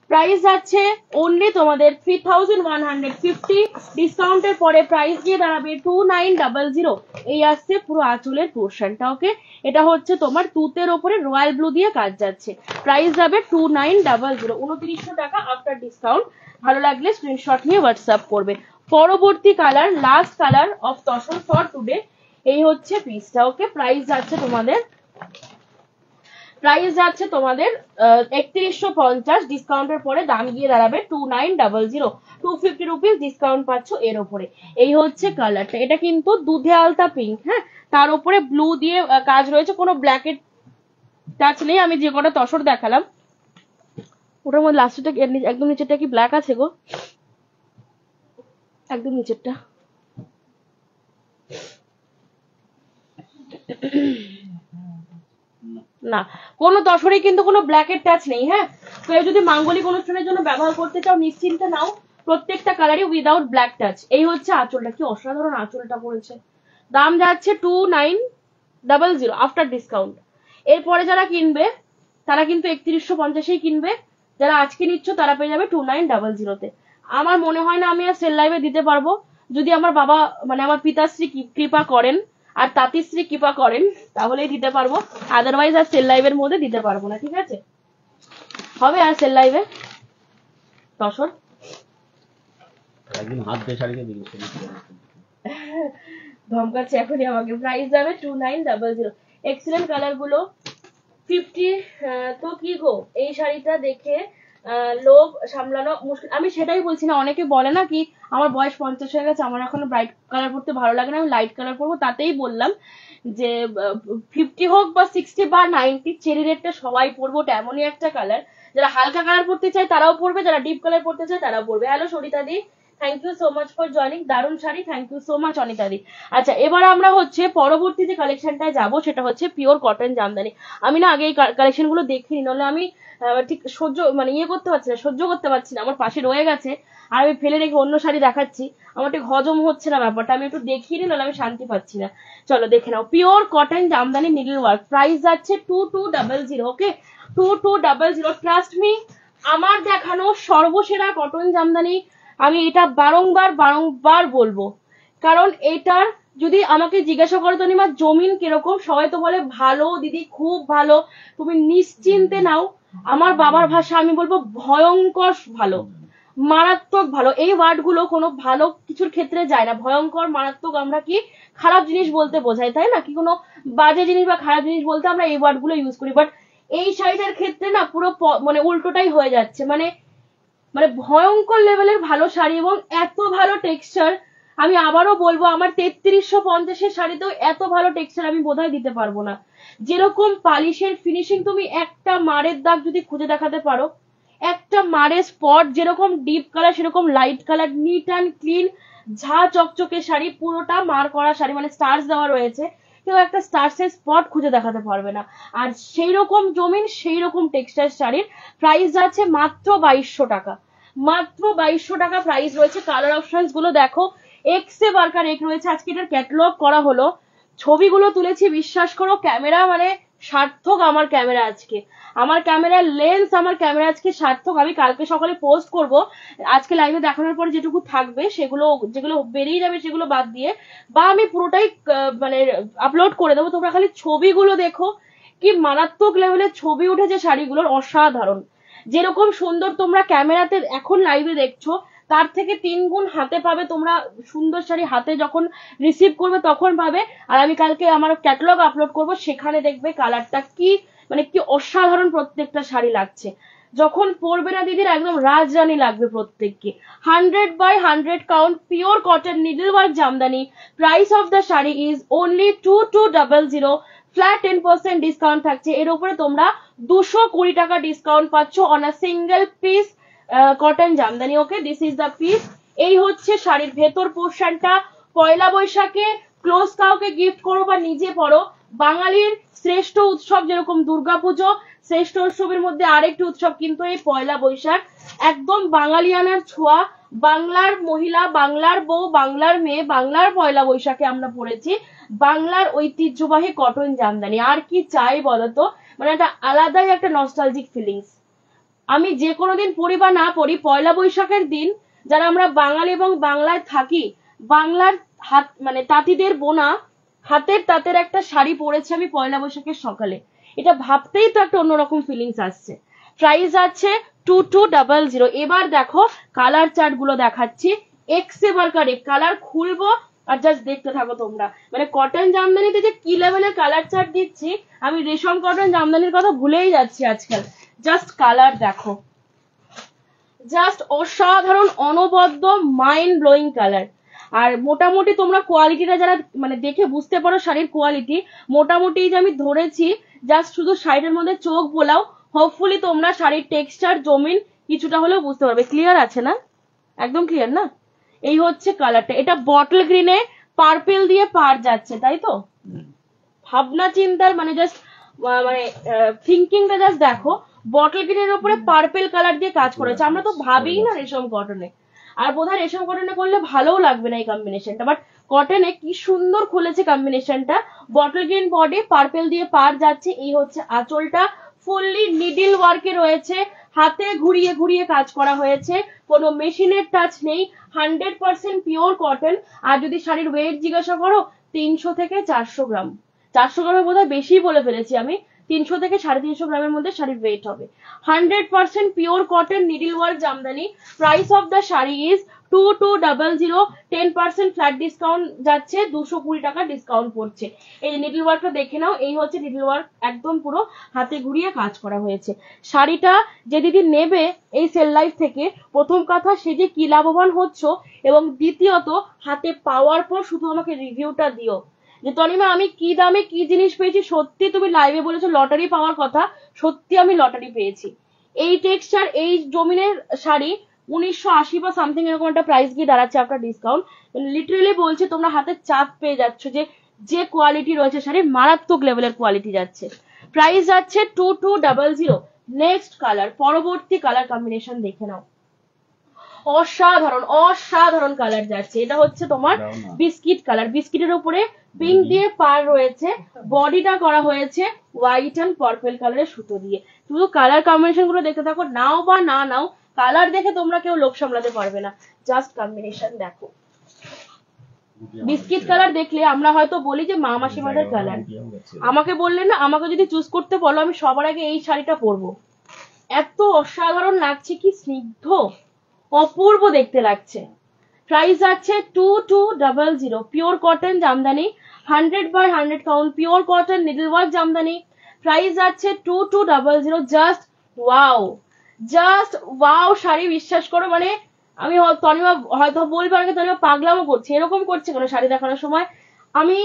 প্রাইস যাচ্ছে অনলি তোমাদের 3150। ডিসকাউন্টের পরে প্রাইস গিয়ে দাঁড়াবে 2900। এই আসছে পুরো আঁচলের পোর্শনটা। ওকে, এটা হচ্ছে তোমার তুতের ওপরে রয়্যাল ব্লু দিয়ে কাজ যাচ্ছে। প্রাইস যাবে 2900, 2900 টাকা আফটার ডিসকাউন্ট। ভালো লাগলে স্ক্রিনশট নিয়ে হোয়াটসঅ্যাপ করবে। পরবর্তী colour, last colour of tussar for today, এই হচ্ছে পিসটা। ওকে, প্রাইস যাচ্ছে তোমাদের 3150। ডিসকাউন্টের পরে দাম গিয়ে দাঁড়াবে 2900, 250 রুপিস ডিসকাউন্ট পাচ্ছ এর উপরে। এই হচ্ছে কালারটা, এটা কিন্তু দুধে আলতা পিঙ্ক। হ্যাঁ, তার উপরে ব্লু দিয়ে কাজ রয়েছে, কোনো ব্ল্যাকের টাচ নেই। আমি যে কটা তসর দেখালাম ওটার মধ্যে লাস্টটা একদম নিচেরটা কি ব্ল্যাক আছে গো? একদম নিচেরটা না, কোনো তসরে কিন্তু কোনো ব্ল্যাকের টাচ নেই। হ্যাঁ, কেউ যদি মাঙ্গলিক অনুষ্ঠানের জন্য ব্যবহার করতে চাও নিশ্চিন্তে নাও, প্রত্যেকটা কালারই উইদাউট ব্ল্যাক টাচ। এই হচ্ছে আঁচলটা, কি অসাধারণ আঁচলটা করেছে। দাম যাচ্ছে 2900 আফটার ডিসকাউন্ট। এরপরে যারা কিনবে তারা কিন্তু 3150 কিনবে। যারা আজকে নিচ্ছ তারা পেয়ে যাবে 2900-তে। আমার মনে হয় না আমি আর সেল লাইভে দিতে পারবো, যদি আমার বাবা মানে আমার পিতাশ্রী কৃপা করেন আর তাঁতিশ্রী কৃপা করেন তাহলেই দিতে পারবো, আদারওয়াইজ আর সেল লাইভের মধ্যে দিতে পারবো না। ঠিক আছে, হবে আর সেল লাইভে তসর একদিন হাত দিয়ে শাড়িকে দিল ধমকাচ্ছে এখনই আমাকে। প্রাইস যাবে 2900। এক্সিলেন্ট কালার গুলো 50। তো কি গো, এই শাড়িটা দেখে লোভ সামলানো মুশকিল। আমি সেটাই বলছি না, অনেকে বলে না কি আমার বয়স 50 হয়ে গেছে, আমার এখন ব্রাইট কালার পরতে ভালো লাগে না, আমি লাইট কালার পরবো। তাতেই বললাম যে 50 হোক বা 60 বা 90, চেরি রেডটা সবাই পরবো, ওটা এমনই একটা কালার যারা হালকা কালার পরতে চায় তারাও পরবে, যারা ডিপ কালার পরতে চায় তারাও পরবে। Hello Sarita di, thank you so much for joining. দারুণ শাড়ি, thank you so much Anita di. আচ্ছা, এবার আমরা হচ্ছে পরবর্তী যে কালেকশনটায় যাবো সেটা হচ্ছে পিওর কটন জামদানি। আমি না আগে এই কালেকশন গুলো দেখিনি, নাহলে আমি ঠিক সহ্য করতে পারছি না। আমার পাশে রয়ে গেছে আর আমি ফেলে রেখে অন্য শাড়ি দেখাচ্ছি, আমার ঠিক হজম হচ্ছে না ব্যাপারটা। আমি একটু দেখিয়ে নি, নাহলে আমি শান্তি পাচ্ছি না। চলো দেখে নাও, pure cotton Jamdani needle work. Price যাচ্ছে 2200। ওকে, 2200। ট্রাস্ট মি, আমার দেখানো সর্বসেরা কটন জামদানি। আমি এটা বারংবার বলবো, কারণ এটার যদি আমাকে জিজ্ঞাসা করো তো নিমা জমিন কিরকম, সবাই তো বলে ভালো দিদি, খুব ভালো, তুমি নিশ্চিন্তে নাও। আমার বাবার ভাষা আমি বলবো ভয়ঙ্কর ভালো, মারাত্মক ভালো। এই ওয়ার্ড গুলো কোনো ভালো কিছুর ক্ষেত্রে যায় না। ভয়ঙ্কর, মারাত্মক আমরা কি খারাপ জিনিস বলতে বোঝাই, তাই না? কি কোনো বাজে জিনিস বা খারাপ জিনিস বলতে আমরা এই ওয়ার্ড গুলো ইউজ করি, বাট এই শাড়িটার ক্ষেত্রে না পুরো মানে উল্টোটাই হয়ে যাচ্ছে। মানে ভয়ঙ্কর লেভেলের ভালো শাড়ি এবং এত ভালো টেক্সচার। আমি আবারও বলবো, আমার 3350 শাড়িতেও এত ভালো টেক্সচার আমি বোধহয় দিতে পারবো না। যেরকম পালিশের ফিনিশিং, তুমি একটা মারের দাগ যদি খুঁজে দেখাতে পারো, একটা মারের স্পট, যেরকম ডিপ কালার সেরকম light colour, neat and clean, ঝা চকচকে শাড়ি, পুরোটা মার করা শাড়ি, মানে স্টার্স দেওয়া রয়েছে, কেউ একটা স্টার্সের স্পট খুঁজে দেখাতে পারবে না। আর সেই রকম জমিন, সেই রকম টেক্সটাইল শাড়ির প্রাইস যাচ্ছে মাত্র 2200 টাকা। মাত্র 2200 টাকা প্রাইস রয়েছে। কালার অপশনস গুলো দেখো, এক্সে বার্কার এক রয়েছে। আজকে এটার ক্যাটালগ করা হলো, ছবিগুলো তুলেছি, বিশ্বাস করো ক্যামেরা মানে সার্থক। আমার ক্যামেরা আজকে, আমার ক্যামেরার লেন্স, আমার ক্যামেরা আজকে সার্থক। আমি কালকে সকালে পোস্ট করব, আজকে লাইভে দেখানোর পরে যেটুকু থাকবে সেগুলো, যেগুলো বেরিয়ে যাবে সেগুলো বাদ দিয়ে, বা আমি পুরোটাই মানে আপলোড করে দেবো। তোমরা খালি ছবিগুলো দেখো, কি মারাত্মক লেভেলের ছবি উঠেছে শাড়িগুলোর, অসাধারণ। যেরকম সুন্দর তোমরা ক্যামেরাতে এখন লাইভে দেখছো, তার থেকে 3 গুণ হাতে পাবে তোমরা। সুন্দর শাড়ি হাতে যখন রিসিভ করবে তখন পাবে। আর আমি কালকে আমার ক্যাটালগ আপলোড করব, সেখানে দেখবে কালারটা কি মানে কি অসাধারণ প্রত্যেকটা শাড়ি লাগছে। যখন পরবে না দিদির একদম রাজরানী লাগবে প্রত্যেককে। 100/100 count pure cotton needle work Jamdani. Price of the sari is only 2200, flat 10% discount থাকছে। এর উপরে তোমরা 220 টাকা ডিসকাউন্ট পাচ্ছ on a single piece cotton Jamdani. Okay, this is the piece. এই হচ্ছে শাড়ির ভেতর পোর্শনটা। পয়লা বৈশাখে ক্লোজ কাউকে গিফট করো বা নিজে পরো। বাঙালির শ্রেষ্ঠ উৎসব যেরকম দুর্গাপুজো, শ্রেষ্ঠ উৎসবের মধ্যে আরেকটি উৎসব কিন্তু এই পয়লা বৈশাখ। একদম বাঙালিয়ানার ছোঁয়া, বাংলার মহিলা, বাংলার বউ, বাংলার মেয়ে, বাংলার পয়লা বৈশাখে আমরা পড়েছি বাংলার ঐতিহ্যবাহী কটন জামদানি। আর কি চাই বলতো, মানে একটা আলাদাই একটা নস্টালজিক ফিলিংস। আমি যে কোনো দিন পড়ি বা না পড়ি, পয়লা বৈশাখের দিন যারা আমরা বাঙালি এবং বাংলায় থাকি, বাংলার হাত মানে তাঁতিদের বোনা হাতের তাঁতের একটা শাড়ি পরেছি আমি পয়লা বৈশাখের সকালে, এটা ভাবতেই তো একটা অন্যরকম ফিলিংস আসছে। প্রাইস আছে 2200। এবার দেখো কালার চার্ট গুলো দেখাচ্ছি, এক্সেবার কারেক্ট। কালার খুলবো আর জাস্ট দেখতে থাকো তোমরা। মানে কটন জামদানিতে যে কি লেভেলের কালার চার্ট দিচ্ছি, আমি রেশম কটন জামদানির কথা ভুলেই যাচ্ছি আজকাল। জাস্ট কালার দেখো, জাস্ট অসাধারণ, অনবদ্য, মাইন্ড ব্লোয়িং কালার। আর মোটামুটি তোমরা কোয়ালিটিটা যারা মানে দেখে বুঝতে পারো শাড়ির কোয়ালিটি, মোটামুটি যে আমি ধরেছি, জাস্ট শুধু শাড়িটার মধ্যে চোখ বোলাও, হোপফুলি তোমরা শাড়ির টেক্সচার জমিন কিছুটা হলেও বুঝতে পারবে। ক্লিয়ার আছে না? একদম ক্লিয়ার না? এই হচ্ছে কালারটা। এটা বটল গ্রিনে পার্পেল দিয়ে পার যাচ্ছে, তাই তো? ভাবনা চিন্তার মানে জাস্ট মানে থিঙ্কিংটা জাস্ট দেখো, বটল গ্রিনের উপরে পার্পেল কালার দিয়ে কাজ করেছে। আমরা তো ভাবিই না রেশম কটনে, আর বোধহয় রেশম কটনে করলে ভালোও লাগবে না এই কম্বিনেশনটা, বাট কটনে কি সুন্দর খুলেছে কম্বিনেশনটা। বটল গ্রিন বডি, পার্পেল দিয়ে পার যাচ্ছে। এই হচ্ছে আঁচলটা, ফুললি নিডল ওয়ার্কে রয়েছে, হাতে ঘুরিয়ে ঘুরিয়ে কাজ করা হয়েছে, কোনো মেশিনের টাচ নেই, 100% পিওর কটন। আর যদি শাড়ির ওয়েট জিজ্ঞাসা করো, 300 থেকে 400 গ্রাম। 400 গ্রামের বোধহয় বেশি বলে ফেলেছি আমি, 300 থেকে 350 গ্রামের মধ্যে শাড়ির ওয়েট হবে। 100% pure cotton needle work Jamdani. Price of the sari is 2200, 10% flat discount যাচ্ছে, 220 টাকা ডিসকাউন্ট পড়ছে। এই নিডল ওয়ার্কটা দেখে নাও, এই হচ্ছে নিডল ওয়ার্ক, একদম পুরো হাতে ঘুরিয়ে কাজ করা হয়েছে। শাড়িটা যে দিদি নেবে এই সেল লাইফ থেকে, প্রথম কথা সে যে কি লাভবান হচ্ছ, এবং দ্বিতীয়ত হাতে পাওয়ার পর শুধু আমাকে রিভিউটা দিও যে তনিমা আমি কি দামে কি জিনিস পেয়েছি। সত্যি তুমি লাইভে বলেছো লটারি পাওয়ার কথা, সত্যি আমি লটারি পেয়েছি। এই টেক্সচার, এই জমিনের শাড়ি 1980 বা সামথিং এরকম একটা প্রাইস গিয়ে দাঁড়াচ্ছে আপনার ডিসকাউন্ট। লিটারেলি বলছে তোমরা হাতে চাপ পেয়ে যাচ্ছ যে যে কোয়ালিটি রয়েছে শাড়ির, মারাত্মক লেভেলের কোয়ালিটি যাচ্ছে। প্রাইস যাচ্ছে 2200। নেক্সট কালার, পরবর্তী কালার কম্বিনেশন দেখে নাও, অসাধারণ অসাধারণ কালার যাচ্ছে। এটা হচ্ছে তোমার বিস্কিট কালার, বিস্কিটের উপরে পিঙ্ক দিয়ে পার রয়েছে, বডিটা করা হয়েছে হোয়াইট এন্ড পার্পল কালারের সুতো দিয়ে। শুধু কালার কম্বিনেশন গুলো দেখতে থাকো, নাও বা না নাও, কালার দেখে তোমরা কেউ লোক সামলাতে পারবে না। জাস্ট কম্বিনেশন দেখো, বিস্কিট কালার দেখলে আমরা হয়তো বলি যে মা মাসিমাদের কালার, আমাকে বললে না, আমাকে যদি চুজ করতে বলো আমি সবার আগে এই শাড়িটা পরবো। এত অসাধারণ লাগছে, কি স্নিগ্ধ, অপূর্ব দেখতে লাগছে। প্রাইস আছে 2200, pure cotton Jamdani, 100/100 count pure cotton needle work Jamdani. Price আছে 2200। Just wow, just wow sari, বিশ্বাস করো। মানে আমি তনিমা হয়তো বলবো আগে তনিমা পাগলামো করছে, এরকম করছে কোনো শাড়ি দেখানোর সময়। আমি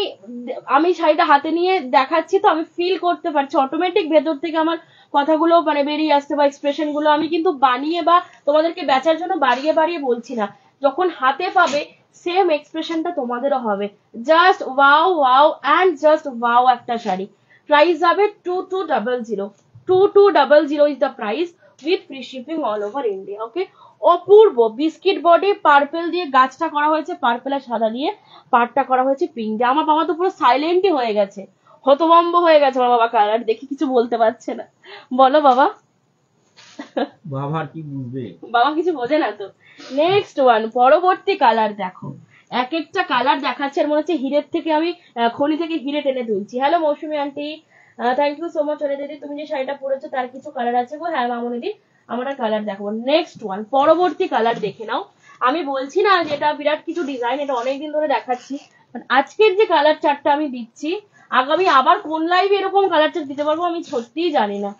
আমি শাড়িটা হাতে নিয়ে দেখাচ্ছি তো আমি ফিল করতে পারছি, অটোমেটিক ভেতর থেকে আমার কথাগুলো মানে বেরিয়ে আসছে, বা এক্সপ্রেশন গুলো আমি কিন্তু বানিয়ে বা তোমাদেরকে বেচার জন্য বাড়িয়ে বাড়িয়ে বলছি না। যখন হাতে পাবে সেম এক্সপ্রেশনটা তোমাদেরও হবে। Just wow wow and just wow একটা শাড়ি। প্রাইস যাবে 2200। 2200 is the price with free shipping all over India. Okay, Apurba biscuit body, purple দিয়ে গাছটা করা হয়েছে, পার্পেল আর সাদা দিয়ে পাড়টা করা হয়েছে পিঙ্ক দিয়ে। আমার বাবা তো পুরো সাইলেন্টই হয়ে গেছে, হতভম্ব হয়ে গেছে আমার বাবা, কালার দেখে কিছু বলতে পারছে না। বলো বাবা। বাবা কি বুঝবে, বাবা কিছু বোঝে না তো। নেক্সট ওয়ান, পরবর্তী কালার দেখো, এক একটা কালার দেখাচ্ছে আর মনে হচ্ছে হিরের থেকে আমি খনি থেকে হিরে টেনে তুলছি। Hello Moushumi aunty, thank you so much. দিদি তুমি যে শাড়িটা পরেছো তার কিছু কালার আছে গো? হ্যাঁ মামনি দি, আমরা কালার দেখাবো। নেক্সট ওয়ান, পরবর্তী কালার দেখে নাও। আমি বলছি না যে এটা বিরাট কিছু ডিজাইন, এটা অনেকদিন ধরে দেখাচ্ছি। আজকের যে কালার চার্টটা আমি দিচ্ছি, আগামী আবার কোন লাইভে এরকম কালার চার্ট দিতে পারবো আমি সত্যিই জানি না।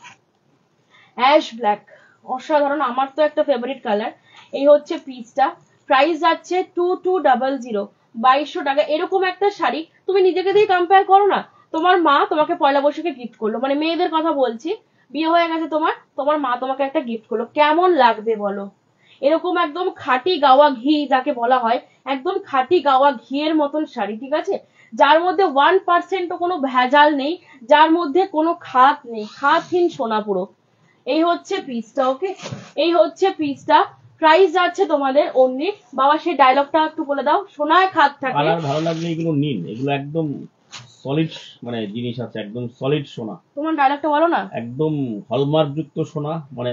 অ্যাশ ব্ল্যাক, অসাধারণ, আমার তো একটা ফেভারিট কালার। এই হচ্ছে পিসটা, প্রাইস যাচ্ছে 2200, 2200 টাকা। এরকম একটা শাড়ি তুমি নিজেকে দিয়ে কম্পেয়ার করো না, তোমার মা তোমাকে পয়লা বৈশাখে গিফট করলো, মানে মেয়েদের কথা বলছি, বিয়ে হয়ে গেছে তোমার, তোমার মা তোমাকে একটা গিফট করলো, কেমন লাগবে বলো? এরকম একদম খাঁটি গাওয়া ঘি যাকে বলা হয়, একদম খাঁটি গাওয়া ঘিয়ের মতন শাড়ি, ঠিক আছে, যার মধ্যে 1% কোনো ভেজাল নেই, যার মধ্যে কোনো খাত নেই, খাতহীন সোনা পুরো। এই হচ্ছে পিসটা, ওকে, এই হচ্ছে পিসটা। প্রাইস যাচ্ছে তোমাদের অনলি, বাবা সেই ডায়লগটা একটু বলে দাও, সোনায় খাত থাকে। কালার ভালো লাগলে এগুলো নিন, এগুলো একদম সলিড মানে জিনিস আছে, একদম সলিড সোনা। তোমার ডায়লগটা বলো না। একদম হলমার্ক যুক্ত সোনা, মানে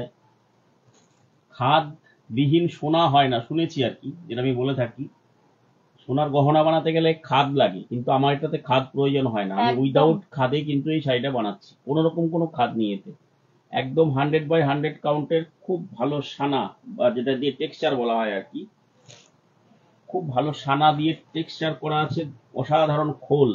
খাদ বিহীন সোনা হয় না, শুনেছি আর কি, যেটা আমি বলে থাকি। সোনার গহনা বানাতে গেলে খাদ লাগে, কিন্তু আমার এটাতে খাদ প্রয়োজন হয় না, আমি একদম। উইদাউট খাদে কিন্তু এই শাড়িটা বানাচ্ছি, কোনো রকম কোনো খাদ নিয়ে এতে। একদম 100/100 কাউন্টের খুব ভালো সানা, বা যেটা দিয়ে টেক্সচার বলা হয় আর কি, খুব ভালো সানা দিয়ে টেক্সচার করা আছে, অসাধারণ খোল।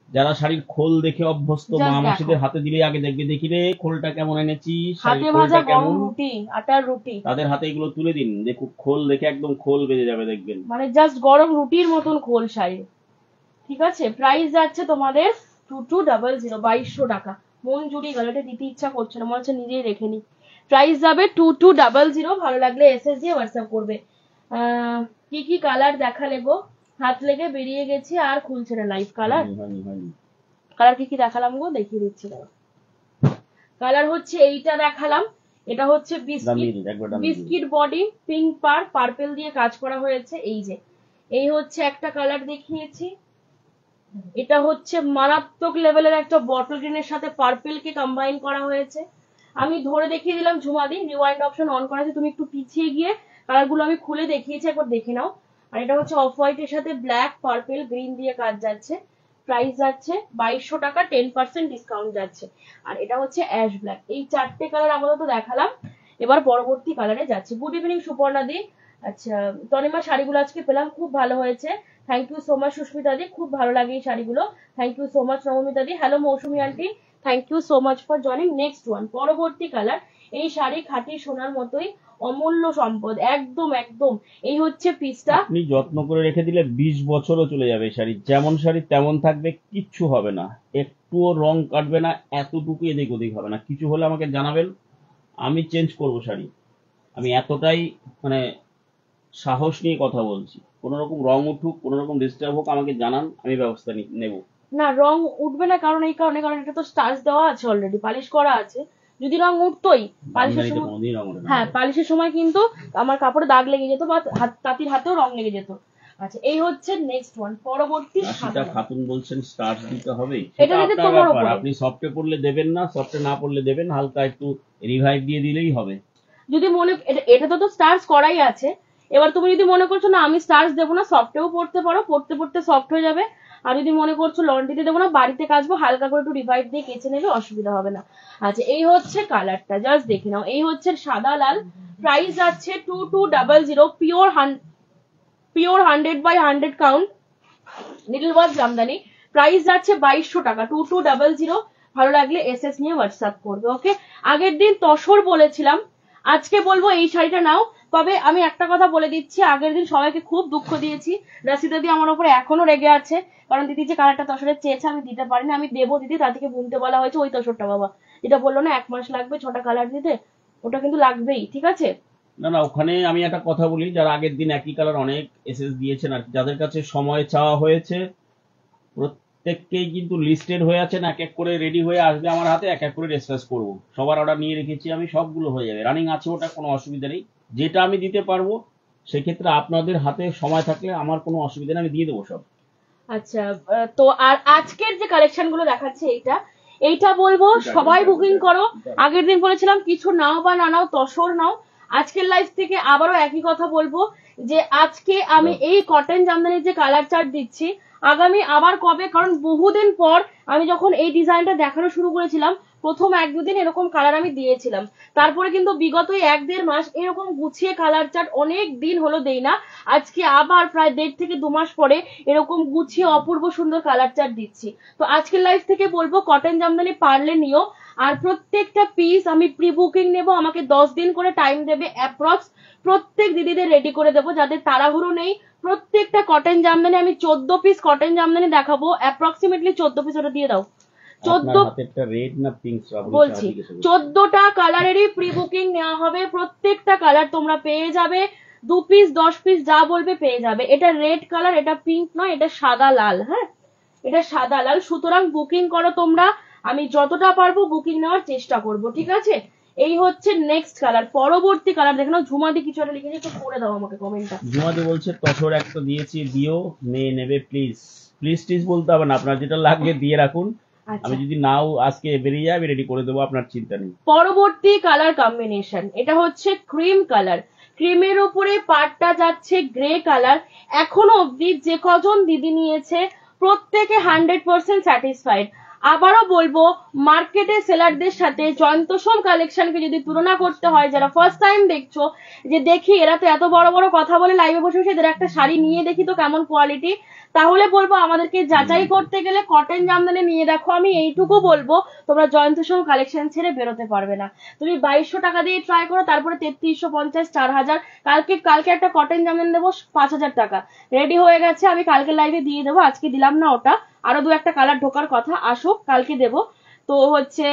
যারা শাড়ির খোল দেখে অভ্যস্ত, Just মা দেখো। মাসিদের হাতে দিলে আগে দেখবে, দেখি রে খোলটা কেমন এনেছি, হাতে শাড়ির ভাজা খোলটা গরম কেমন, রুটি, আটার রুটি, তাদের হাতে এগুলো তুলে দিন, দেখুক খোল দেখে একদম খোল বেজে যাবে দেখবেন। মানে জাস্ট গরম রুটির মতন খোল শাড়ি, ঠিক আছে। প্রাইস যাচ্ছে তোমাদের 2200, 2200 টাকা। মন জুড়িয়ে গেল, এটা দিতে ইচ্ছা করছে না, মনে হচ্ছে নিজেই রেখে নি। প্রাইস যাবে 2200, ভালো লাগলে এসএস দিয়ে হোয়াটসঅ্যাপ করবে। কি কি কালার দেখালে গো, হাত লেগে বেরিয়ে গেছি আর খুলছে না লাইভ কালার। কালার কি কি দেখালাম গো, দেখিয়ে দিচ্ছি। কালার হচ্ছে এইটা দেখালাম, এটা হচ্ছে biscuit, biscuit body, pink purple দিয়ে কাজ করা হয়েছে, এই যে এই হচ্ছে একটা কালার দেখিয়েছি। এটা হচ্ছে মারাত্মক লেভেলের একটা বটল গ্রিনের সাথে পার্পেল কে কম্বাইন করা হয়েছে। আমি ধরে দেখিয়ে দিলাম ঝুমাদি, রিওয়াইন্ড অপশন অন করা আছে, তুমি একটু পিছিয়ে গিয়ে কালারগুলো আমি খুলে দেখিয়েছি, একবার দেখে নাও। আর এটা হচ্ছে অফ হোয়াইট এর সাথে ব্ল্যাক পার্পেল গ্রিন দিয়ে কাজ যাচ্ছে। প্রাইস যাচ্ছে 2200 টাকা, 10% ডিসকাউন্ট যাচ্ছে। আর এটা হচ্ছে অ্যাশ ব্ল্যাক। এই চারটে কালার আপাতত দেখালাম, এবার পরবর্তী কালারে যাচ্ছি। Good evening Suparna di. আচ্ছা তনিমা, শাড়িগুলো আজকে পেলাম, খুব ভালো হয়েছে, thank you so much. Susmita di, খুব ভালো লাগে এই শাড়িগুলো, thank you so much. Nabamita di, hello Mousumi aunty, thank you so much for joining. Next one, পরবর্তী কালার। এই শাড়ি খাঁটি সোনার মতোই অমূল্য সম্পদ, একদম একদম। এই হচ্ছে পিসটা, আপনি যত্ন করে রেখে দিলে 20 বছরও চলে যাবে শাড়ি, যেমন শাড়ি তেমন থাকবে, কিচ্ছু হবে না, একটুও রং কাটবে না, এতটুকু এদিক ওদিক হবে না। কিছু হলে আমাকে জানাবেন, আমি চেঞ্জ করব শাড়ি। আমি এতটাই মানে সাহস নিয়ে কথা বলছি, কোন রকম রং উঠুক, কোন রকম ডিস্টার্ব হোক, আমাকে জানান, আমি ব্যবস্থা নেব। না রং উঠবে না, কারণ এই কারণে, কারণ এটা তো স্টার্চ দেওয়া আছে অলরেডি, পালিশ করা আছে। যদি রং উঠতোই পালিশের জামদানিতে সময়, কোনোদিন রং ওঠে না। হ্যাঁ পালিশের সময় কিন্তু আমার কাপড়ে দাগ লেগে যেত, বা তাঁতির হাতেও রং লেগে যেত। আচ্ছা এই হচ্ছে নেক্সট ওয়ান, পরবর্তী রাশিটা খাতুন বলছেন স্টার্চ দিতে হবে, এটা সেটা যদি আপনার তোমার ব্যাপার, উপরে, আপনি সফটে পড়লে দেবেন না, সফটে না পড়লে দেবেন, হালকা একটু রিভাইভ দিয়ে দিলেই হবে। যদি মনে, এটা তো স্টার্চ করাই আছে, এবার তুমি যদি মনে করছো না আমি স্টার্চ দেবো না, সফটেও পড়তে পারো, পড়তে পড়তে সফট হয়ে যাবে। আর যদি মনে করছো লন্ড্রিতে দেবো না, বাড়িতে কাচবো, হালকা করে একটু রিভাইভ দিয়ে কেচে নেবে, অসুবিধা হবে না। আচ্ছা এই হচ্ছে কালারটা, জাস্ট দেখে নাও, এই হচ্ছে সাদা লাল। প্রাইস আছে 2200, pure 100/100 count little work Jamdani. Price যাচ্ছে 2200 টাকা, 2200। ভালো লাগলে এসএস নিয়ে হোয়াটসঅ্যাপ করবে, ওকে। আগের দিন তসর বলেছিলাম, আজকে বলবো এই শাড়িটা নাও। তবে আমি একটা কথা বলে দিচ্ছি, আগের দিন সবাইকে খুব দুঃখ দিয়েছি, রাশিদা দি আমার উপরে এখনো রেগে আছে, কারণ দিদি যে কালারটা তসরের চেয়েছে আমি দিতে পারিনি, আমি দেবো দিদি, তাদেরকে বুনতে বলা হয়েছে ওই তসরটা বাবা, যেটা বললো না 1 মাস লাগবে 6টা কালার দিতে, ওটা কিন্তু লাগবেই, ঠিক আছে। না না, ওখানে আমি একটা কথা বলি, যারা আগের দিন একই কালার অনেক এসএস দিয়েছেন আর কি, যাদের কাছে সময় চাওয়া হয়েছে, প্রত্যেককেই কিন্তু লিস্টেড হয়ে আছেন, এক এক করে রেডি হয়ে আসবে আমার হাতে, এক এক করে ডিসকাস করবো। সবার অর্ডার নিয়ে রেখেছি আমি, সবগুলো হয়ে যাবে, রানিং আছে, ওটা কোনো অসুবিধা নেই। যেটা আমি দিতে পারবো সেক্ষেত্রে আপনাদের হাতে সময় থাকলে আমার কোনো অসুবিধা নেই, আমি দিয়ে দেবো সব। আচ্ছা তো আর আজকের যে কালেকশন গুলো দেখাচ্ছে এইটা বলবো সবাই বুকিং করো। আগের দিন বলেছিলাম কিছু নাও বা না নাও তসর নাও, আজকের লাইভ থেকে আবারও একই কথা বলবো, যে আজকে আমি এই কটন জামদানির যে কালার চার্ট দিচ্ছি, আগামী আবার কবে, কারণ বহুদিন পর আমি যখন এই ডিজাইনটা দেখানো শুরু করেছিলাম, প্রথম 1-2 দিন এরকম কালার আমি দিয়েছিলাম, তারপরে কিন্তু বিগত 1-1.5 মাস এরকম গুছিয়ে কালার চার্ট অনেক দিন হলো দেই না। আজকে আবার প্রায় 1.5 থেকে 2 মাস পরে এরকম গুছিয়ে অপূর্ব সুন্দর কালার চার্ট দিচ্ছি। তো আজকের লাইভ থেকে বলবো কটন জামদানি পারলে নিও, আর প্রত্যেকটা পিস আমি প্রি বুকিং নেব, আমাকে 10 দিন করে টাইম দেবে অ্যাপ্রক্স। প্রত্যেক দিদিদের রেডি করে দেবো, যাদের তাড়াহুড়ো নেই। প্রত্যেকটা কটন জামদানি আমি 14 পিস কটন জামদানি দেখাবো, অ্যাপ্রক্সিমেটলি 14 পিস, ওটা দিয়ে দাও। 14টা কালারেরই প্রি বুকিং নেওয়া হবে, প্রত্যেকটা কালার তোমরা পেয়ে যাবে। 2 পিস 10 পিস যা বলবে পেয়ে যাবে। এটা রেড কালার, এটা পিঙ্ক নয়, এটা সাদা লাল। হ্যাঁ, এটা সাদা লাল। সুতরাং বুকিং করো তোমরা, আমি যতটা পারবো বুকিং নেওয়ার চেষ্টা করব, ঠিক আছে? এই হচ্ছে নেক্সট কালার। পরবর্তী কালার দেখে নাও। ঝুমাদি কিছু একটা লিখেছে, একটু পড়ে দাও আমাকে কমেন্টটা। ঝুমাদি বলছে তসর একটা দিয়েছি, দিও, মেয়ে নেবে প্লিজ। প্লিজ টিজ বলতে হবে না, আপনার যেটা লাগবে দিয়ে রাখুন। আমি যদি নাও আজকে বেরিয়ে যাই, আমি রেডি করে দেবো, আপনার চিন্তা নেই। পরবর্তী কালার কম্বিনেশন, এটা হচ্ছে ক্রিম কালার। ক্রিমের উপরে পাটটা যাচ্ছে গ্রে কালার। এখনো অবধি যে কজন দিদি নিয়েছে প্রত্যেকে 100% স্যাটিসফাইড। আবারও বলবো, মার্কেটে সেলারদের সাথে জয়ন্ত সোম কালেকশনকে যদি তুলনা করতে হয়, যারা ফার্স্ট টাইম দেখছো, যে দেখি এরা তো এত বড় বড় কথা বলে লাইভে বসে বসে, এদের একটা শাড়ি নিয়ে দেখি তো কেমন কোয়ালিটি, তাহলে বলবো আমাদেরকে যাচাই করতে গেলে কটন জামদানি নিয়ে দেখো। আমি এইটুকু বলবো, তোমরা জয়ন্ত সোম কালেকশন ছেড়ে বেরোতে পারবে না। তুমি 2200 টাকা দিয়ে ট্রাই করো, তারপরে 3350, 4000। কালকে একটা কটন জামদানি দেবো 5000 টাকা, রেডি হয়ে গেছে, আমি কালকে লাইভে দিয়ে দেবো, আজকে দিলাম না ওটা। আরো 2-1টা কালার ঢোকার কথা, আসুক, কালকে দেবো। তো হচ্ছে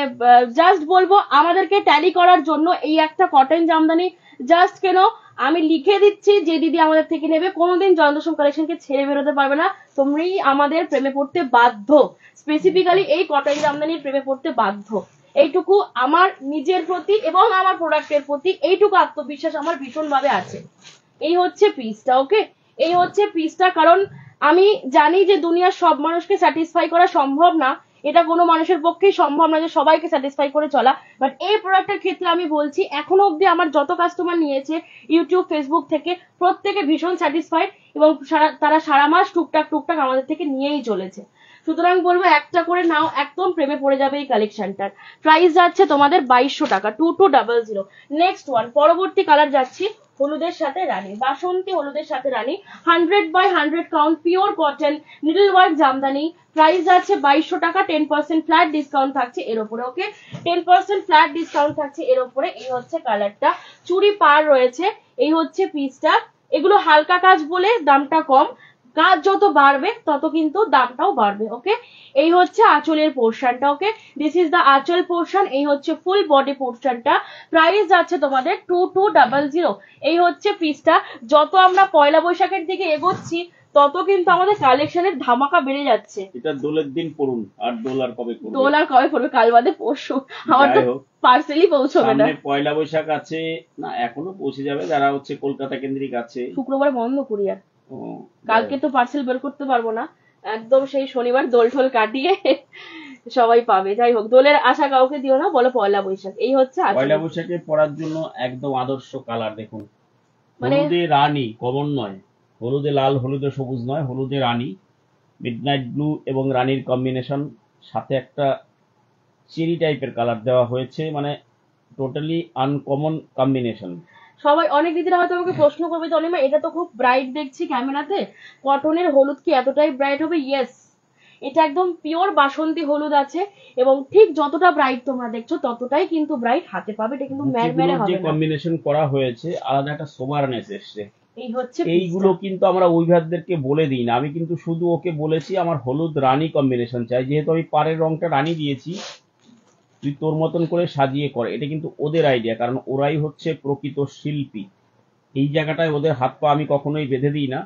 জাস্ট বলবো আমাদেরকে ট্যালি করার জন্য এই একটা কটন জামদানি জাস্ট কেন, আমি লিখে দিচ্ছি, যে দিদি আমাদের থেকে নেবে কোনোদিন জয়ন্ত সোম কালেকশনকে ছেড়ে বেরোতে পারবে না। তোমরাই আমাদের প্রেমে পড়তে বাধ্য, স্পেসিফিক্যালি এই কটন জামদানির প্রেমে পড়তে বাধ্য। এইটুকু আমার নিজের প্রতি এবং আমার প্রোডাক্টের প্রতি এইটুকু আত্মবিশ্বাস আমার ভীষণ ভাবে আছে। এই হচ্ছে পিসটা, ওকে? এই হচ্ছে পিসটা। কারণ আমি জানি যে দুনিয়ার সব মানুষকে স্যাটিসফাই করা সম্ভব না, এটা কোনো মানুষের পক্ষেই সম্ভব না যে সবাইকে স্যাটিসফাই করে চলা। বাট এই প্রোডাক্টের ক্ষেত্রে আমি বলছি, এখনো অব্দি আমার যত কাস্টমার নিয়েছে ইউটিউব ফেসবুক থেকে, প্রত্যেকে ভীষণ স্যাটিসফাইড, এবং তারা সারা মাস টুকটাক টুকটাক আমাদের থেকে নিয়েই চলেছে। সুতরাং বলবো একটা করে নাও, একদম প্রেমে পড়ে যাবে এই কালেকশনটার। প্রাইস যাচ্ছে তোমাদের 2200 টাকা, 2200। নেক্সট ওয়ান, পরবর্তী কালার যাচ্ছি হলুদের সাথে রানী, বাসন্তী হলুদের সাথে রানী। 100/100 count pure cotton needle work Jamdani. Price যাচ্ছে 2200 টাকা, 10% ফ্ল্যাট ডিসকাউন্ট থাকছে এর উপরে, ওকে? 10% ফ্ল্যাট ডিসকাউন্ট থাকছে এর উপরে। এই হচ্ছে কালারটা, চুড়ি পার রয়েছে। এই হচ্ছে পিসটা। এগুলো হালকা কাজ বলে দামটা কম, কাজ যত বাড়বে তত কিন্তু দামটাও বাড়বে, ওকে? এই হচ্ছে আঁচলের পোর্শনটা, ওকে? দিস ইজ দা আঁচল পোর্শন। এই হচ্ছে ফুল বডি পোর্শনটা। প্রাইস যাচ্ছে তোমাদের 2200। এই হচ্ছে পিসটা। যত আমরা পয়লা বৈশাখের দিকে এগোচ্ছি, তত কিন্তু আমাদের কালেকশনের ধামাকা বেড়ে যাচ্ছে। এটা দোলের দিন পড়ুন, আর দোল আর কবে পড়বে? দোল আর কবে পড়বে? কাল বাদে পরশু। আমার তো পার্সেলই পৌঁছবে না। সামনে পয়লা বৈশাখ আছে, না এখনো পৌঁছে যাবে, যারা হচ্ছে কলকাতা কেন্দ্রিক আছে। শুক্রবার বন্ধ কুরিয়ার, কালকে তো পার্সেল বের করতে পারবো না, একদম সেই শনিবার দোল ঠোল কাটিয়ে সবাই পাবে। যাই হোক, দোলের আশা কাউকে দিও না, বলো পয়লা বৈশাখ। এই হচ্ছে পয়লা বৈশাখে পরার জন্য একদম আদর্শ কালার। দেখুন, হলুদে রানী, কমন নয়, হলুদে লাল, হলুদে সবুজ নয়, হলুদে রানী, মিডনাইট ব্লু এবং রানীর কম্বিনেশন, সাথে একটা চেরি টাইপের কালার দেওয়া হয়েছে, মানে টোটালি আনকমন কম্বিনেশন। সবাই, অনেক দিদিরা হয়তো আমাকে প্রশ্ন করবে, যে অনিমা এটা তো খুব ব্রাইট দেখছি ক্যামেরাতে, কটনের হলুদ কি এতটাই ব্রাইট হবে? ইয়েস, এটা একদম পিওর বাসন্তী হলুদ আছে, এবং ঠিক যতটা ব্রাইট তোমরা দেখছো ততটাই কিন্তু ব্রাইট হাতে পাবে। এটা কিন্তু ম্যারম্যারে হবে না, যে কম্বিনেশন করা হয়েছে আলাদা একটা সোবারনেস এসছে। এই হচ্ছে এইগুলো কিন্তু আমরা উইভারদেরকে বলে দিই না, আমি কিন্তু শুধু ওকে বলেছি আমার হলুদ রানী কম্বিনেশন চাই, যেহেতু আমি পাড়ের রংটা রানী দিয়েছি, তুই তোর মতন করে সাজিয়ে কর। এটা কিন্তু ওদের আইডিয়া, কারণ ওরাই হচ্ছে প্রকৃত শিল্পী। এই জায়গাটায় ওদের হাত পা আমি কখনোই বেঁধে দিই না,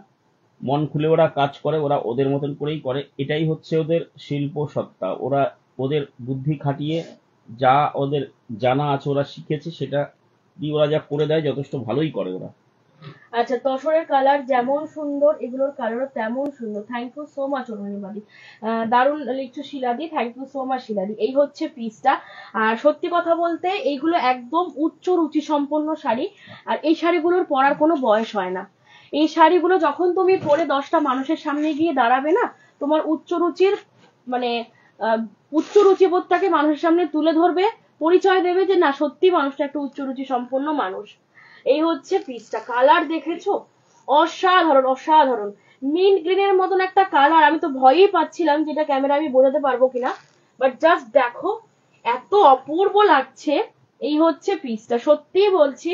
মন খুলে ওরা কাজ করে, ওরা ওদের মতন করেই করে। এটাই হচ্ছে ওদের শিল্প সত্তা। ওরা ওদের বুদ্ধি খাটিয়ে যা ওদের জানা আছে, ওরা শিখেছে, সেটা দিয়ে ওরা যা করে দেয় যথেষ্ট ভালোই করে ওরা। আচ্ছা, তসরের কালার যেমন সুন্দর, এগুলোর কালারও তেমন সুন্দর। থ্যাংক ইউ সো মাচ অরুণিমাদি, দারুণ লিখছো শিলাদি, থ্যাংক ইউ সো মাচ শিলাদি। এই হচ্ছে পিসটা। আর সত্যি কথা বলতে এইগুলো একদম উচ্চ রুচি সম্পন্ন শাড়ি, আর এই শাড়িগুলোর পরার কোনো বয়স হয় না। এই শাড়িগুলো যখন তুমি পরে 10টা মানুষের সামনে গিয়ে দাঁড়াবে না, তোমার উচ্চ রুচির মানে উচ্চ রুচিবোধটাকে মানুষের সামনে তুলে ধরবে, পরিচয় দেবে যে না, সত্যি মানুষটা একটা উচ্চ রুচি সম্পন্ন মানুষ। এই হচ্ছে পিসটা। কালার দেখেছো? অসাধারণ অসাধারণ, মিন্ট গ্রিনের মতন একটা কালার। আমি তো ভয়ই পাচ্ছিলাম যেটা ক্যামেরা আমি বোঝাতে পারবো কিনা, বাট জাস্ট দেখো, এত অপূর্ব লাগছে। এই হচ্ছে পিসটা, সত্যি বলছি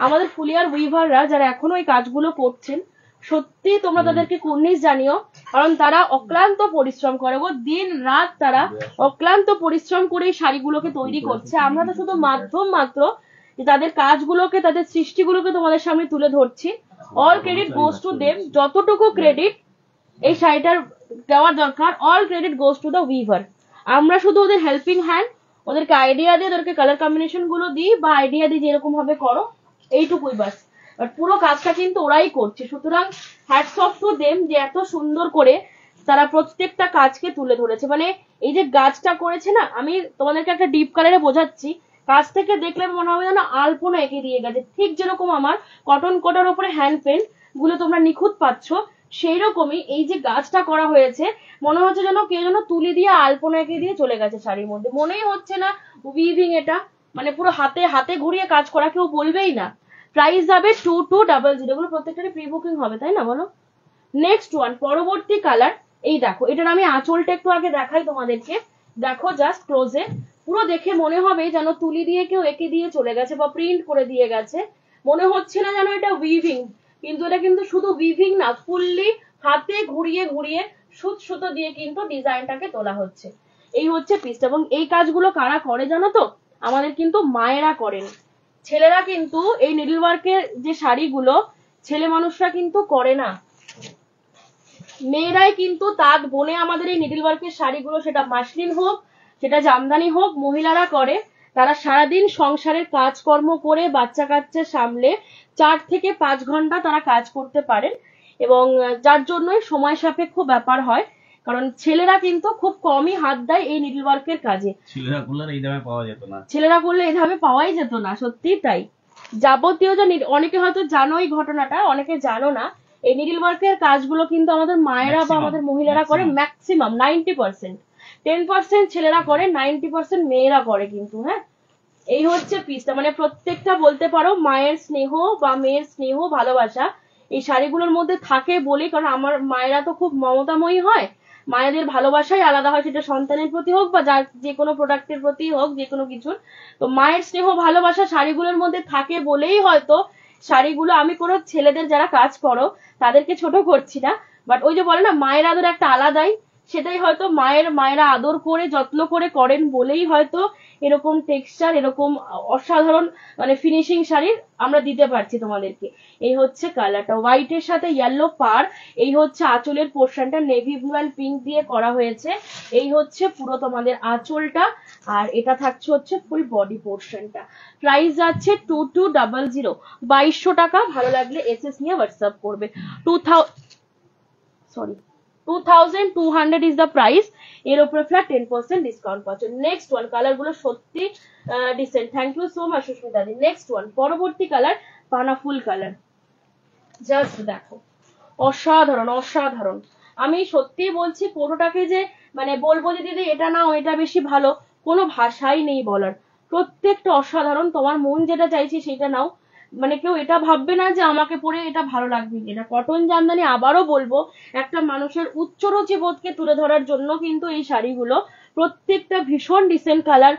আমাদের ফুলিয়ার উইভাররা যারা এখনো এই কাজগুলো করছেন, সত্যি তোমরা তাদেরকে কুর্নিশ জানিও, কারণ তারা অক্লান্ত পরিশ্রম করে গো, দিন রাত তারা অক্লান্ত পরিশ্রম করে এই শাড়িগুলোকে তৈরি করছে। আমরা তো শুধু মাধ্যম মাত্র, যে তাদের কাজগুলোকে, তাদের সৃষ্টিগুলোকে তোমাদের সামনে তুলে ধরছি। All credit goes to them, যতটুকু ক্রেডিট এই শাড়িটার দেওয়ার দরকার, all credit goes to the weaver. আমরা শুধু ওদের হেল্পিং হ্যান্ড, ওদেরকে আইডিয়া দিয়ে, ওদেরকে কালার কম্বিনেশন গুলো দিই বা আইডিয়া দিই যেরকম ভাবে করো, এইটুকুই বাস। বাট পুরো কাজটা কিন্তু ওরাই করছে। সুতরাং হ্যাটস অফ টু দেম, যে এত সুন্দর করে তারা প্রত্যেকটা কাজকে তুলে ধরেছে। মানে এই যে গাছটা করেছে না, আমি তোমাদেরকে একটা ডিপ কালারে বোঝাচ্ছি, কাছ থেকে দেখলে মনে হবে যেন আলপনা এঁকে দিয়ে গেছে, ঠিক যেরকম আমার কটন কোটার উপরে হ্যান্ড পেন্ট গুলো তোমরা নিখুঁত পাচ্ছ, সেই রকমই এই যে গাছটা করা হয়েছে, মনে হচ্ছে যেন কেউ যেন তুলি দিয়ে আলপনা এঁকে দিয়ে চলে গেছে শাড়ির মধ্যে। মনেই হচ্ছে না উইভিং এটা, মানে পুরো হাতে হাতে ঘুরিয়ে কাজ করা, কেউ বলবেই না। প্রাইস যাবে 2200, এগুলো প্রত্যেকটারই প্রি বুকিং হবে, তাই না বলো? নেক্সট ওয়ান, পরবর্তী কালার, এই দেখো, এটার আমি আঁচলটা একটু আগে দেখাই তোমাদেরকে। দেখো জাস্ট ক্লোজে, পুরো দেখে মনে হবে যেন তুলি দিয়ে কেউ এঁকে দিয়ে চলে গেছে বা প্রিন্ট করে দিয়ে গেছে। মনে হচ্ছে না যেন এটা উইভিং, কিন্তু এটা কিন্তু শুধু উইভিং না, ফুললি হাতে ঘুরিয়ে ঘুরিয়ে সুত সুতো দিয়ে কিন্তু ডিজাইনটাকে তোলা হচ্ছে। এই হচ্ছে পিসটা। এবং এই কাজগুলো কারা করে জানো তো? আমাদের কিন্তু মায়েরা করেন। ছেলেরা কিন্তু এই নিডল ওয়ার্কের যে শাড়িগুলো ছেলে মানুষরা কিন্তু করে না, মেয়েরাই কিন্তু তাঁত বনে আমাদের এই নিডল ওয়ার্কের শাড়িগুলো, সেটা মাসলিন হোক, সেটা জামদানি হোক, মহিলারা করে। তারা সারাদিন সংসারের কাজকর্ম করে বাচ্চা কাচ্চা সামলে 4 থেকে 5 ঘন্টা তারা কাজ করতে পারেন, এবং যার জন্যই সময় সাপেক্ষ ব্যাপার হয়। কারণ ছেলেরা কিন্তু খুব কমই হাত দেয় এই নিডল ওয়ার্কের কাজে। ছেলেরা করলে এই দামে পাওয়া যেত না, ছেলেরা করলে এইভাবে পাওয়াই যেত না, সত্যি তাই। যাবতীয় যে অনেকে হয়তো জানো এই ঘটনাটা, অনেকে জানো না, এই নিডল ওয়ার্কের কাজগুলো কিন্তু আমাদের মায়েরা বা আমাদের মহিলারা করে, ম্যাক্সিমাম 90%। 10% ছেলেরা করে, 90% মেয়েরা করে কিন্তু। হ্যাঁ, এই হচ্ছে পিসটা, মানে প্রত্যেকটা বলতে পারো মায়ের স্নেহ বা মেয়ের স্নেহ ভালোবাসা এই শাড়িগুলোর মধ্যে থাকে বলেই, কারণ আমার মায়েরা তো খুব মমতাময়ী হয়, মায়েদের ভালোবাসাই আলাদা হয়, সেটা সন্তানের প্রতি হোক বা যার যে কোনো প্রোডাক্টের প্রতি হোক, যে কোনো কিছুর। তো মায়ের স্নেহ ভালোবাসা শাড়িগুলোর মধ্যে থাকে বলেই হয়তো শাড়িগুলো, আমি কোনো ছেলেদের যারা কাজ করো তাদেরকে ছোট করছি না, বাট ওই যে বলে না মায়ের আদর একটা আলাদাই, সেটাই হয়তো মায়েরা আদর করে যত্ন করে করেন বলেই হয়তো এরকম টেক্সচার, এরকম অসাধারণ মানে ফিনিশিং শাড়ির আমরা দিতে পারছি তোমাদেরকে। এই হচ্ছে কালারটা, হোয়াইটের সাথে ইয়েলো পার। এই হচ্ছে আঁচলের পোর্শনটা, নেভি ব্লু অ্যান্ড পিঙ্ক দিয়ে করা হয়েছে। এই হচ্ছে পুরো তোমাদের আঁচলটা, আর এটা থাকছে হচ্ছে ফুল বডি পোর্শনটা। প্রাইস যাচ্ছে 2200, 2200 টাকা। ভালো লাগলে এসএস নিয়ে হোয়াটসঅ্যাপ করবে। 2200 ইজ দ্য প্রাইস। এর উপরে ফ্ল্যাট 10% ডিসকাউন্ট পাচ্ছ। নেক্সট ওয়ান, কালার গুলো সত্যি decent. Thank you so much Susmita দি। নেক্সট ওয়ান, পরবর্তী কালার পানাফুল কালার। জাস্ট দেখো, অসাধারণ অসাধারণ। আমি সত্যি বলছি, কোনোটাকে যে মানে বলবো যে দিদি এটা নাও এটা বেশি ভালো, কোনো ভাষাই নেই বলার। প্রত্যেকটা অসাধারণ, তোমার মন যেটা চাইছে সেটা নাও। মানে কেউ এটা ভাববে না যে আমাকে পরে এটা ভালো লাগবে। এটা কটন জামদানি, আবারও বলবো, একটা মানুষের উচ্চ রুচিবোধকে তুলে ধরার জন্য কিন্তু এই শাড়িগুলো প্রত্যেকটা ভীষণ ডিসেন্ট কালার,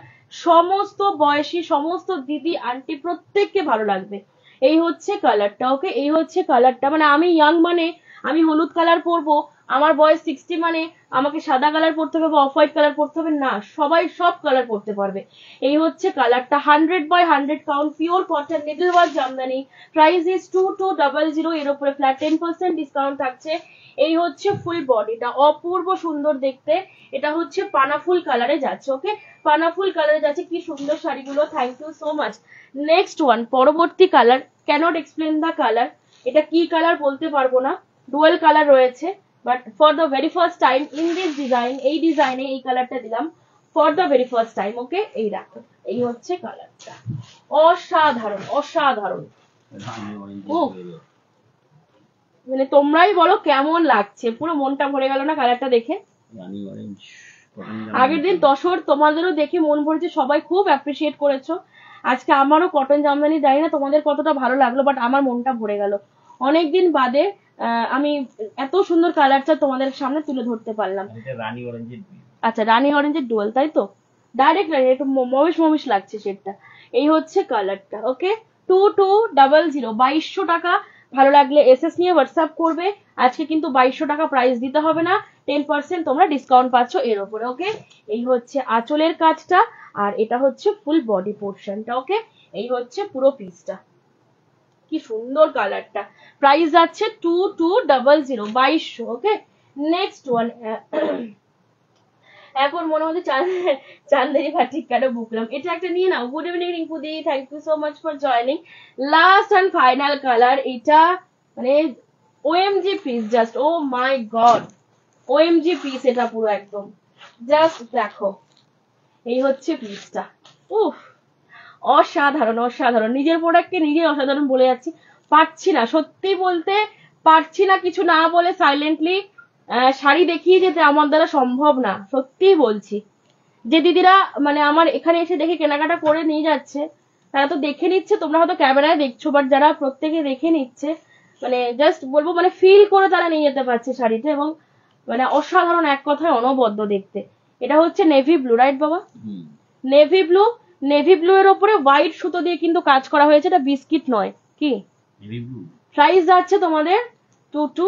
সমস্ত বয়সী সমস্ত দিদি আন্টি প্রত্যেককে ভালো লাগবে। এই হচ্ছে কালারটা, ওকে, এই হচ্ছে কালারটা। মানে আমি ইয়াং মানে আমি হলুদ কালার পরবো, আমার বয়স 60 মানে আমাকে সাদা কালার পরতে হবে বা অফ হোয়াইট কালার পরতে হবে না, সবাই সব কালার পরতে পারবে। এই হচ্ছে কালারটা, 100/100 count, pure cotton needle work Jamdani. Price is 2200, এর উপরে ফ্ল্যাট 10% ডিসকাউন্ট থাকছে। এই হচ্ছে ফুল বডিটা, অপূর্ব সুন্দর দেখতে। এটা হচ্ছে পানাফুল কালারে যাচ্ছে, ওকে, পানাফুল কালারে যাচ্ছে। কি সুন্দর শাড়িগুলো, thank you so much. Next one, পরবর্তী colour, can't explain the colour. এটা কি কালার বলতে পারবো না, ডুয়াল কালার রয়েছে, but for the very first time in this design, এই ডিজাইনে এই কালারটা দিলাম for the very first time, okay. এই দেখো, এই হচ্ছে কালারটা, অসাধারণ অসাধারণ। ও মানে তোমরাই বলো কেমন লাগছে, পুরো মনটা ভরে গেল না কালারটা দেখে। আগের দিন তসর তোমাদেরও দেখে মন ভরেছে, সবাই খুব অ্যাপ্রিসিয়েট করেছো। আজকে আমারও কটন জামদানি, জানি না তোমাদের কতটা ভালো লাগলো, বাট আমার মনটা ভরে গেল। অনেকদিন বাদে আমি এত সুন্দর কালারটা তোমাদের সামনে তুলে ধরতে পারলাম। রানী অরেঞ্জের, আচ্ছা, রানী অরেঞ্জের ডুয়াল, তাই তো? ডাইরেক্ট না, একটু মবিশ মবিশ লাগছে শেডটা। এই হচ্ছে কালারটা। ওকে, 2200, 2200 টাকা। ভালো লাগলে এসএস নিয়ে হোয়াটসঅ্যাপ করবে। আজকে কিন্তু 2200 টাকা প্রাইস দিতে হবে না, 10% তোমরা ডিসকাউন্ট পাচ্ছ এর উপরে। ওকে, এই হচ্ছে আঁচলের কাজটা, আর এটা হচ্ছে ফুল বডি পোর্শনটা। ওকে, এই হচ্ছে পুরো পিসটা। কি সুন্দর কালারটা। প্রাইস যাচ্ছে 2200, 2200। ওকে, নেক্সট ওয়ান। এখন মনে হচ্ছে চান্দেরি ভাটিক কেন বুকলাম, এটা একটা নিয়ে নাও। গুড ইভিনিং রিঙ্কুদি, thank you so much for joining. Last and final colour, এটা মানে OMG piece, just oh my god, OMG piece এটা পুরো একদম। জাস্ট দেখো, এই হচ্ছে পিসটা। উফ, অসাধারণ অসাধারণ। নিজের প্রোডাক্টকে নিজে অসাধারণ বলে যাচ্ছি, পারছি না সত্যি বলতে, পারছি না কিছু না বলে সাইলেন্টলি শাড়ি দেখিয়ে যেতে আমার দ্বারা সম্ভব না, সত্যি বলছি। যে দিদিরা মানে আমার এখানে এসে দেখে কেনাকাটা করে নিয়ে যাচ্ছে, তারা তো দেখে নিচ্ছে, তোমরা হয়তো ক্যামেরায় দেখছো, বাট যারা প্রত্যেকে দেখে নিচ্ছে, মানে জাস্ট বলবো মানে ফিল করে তারা নিয়ে যেতে পারছে শাড়িতে, এবং মানে অসাধারণ, এক কথায় অনবদ্য দেখতে। এটা হচ্ছে নেভি ব্লু, রাইট বাবা? নেভি ব্লু, নেভি ব্লু এর উপরে হোয়াইট সুতো দিয়ে কিন্তু কাজ করা হয়েছে, এটা বিস্কিট নয়। কি প্রাইস যাচ্ছে তোমাদের 2200,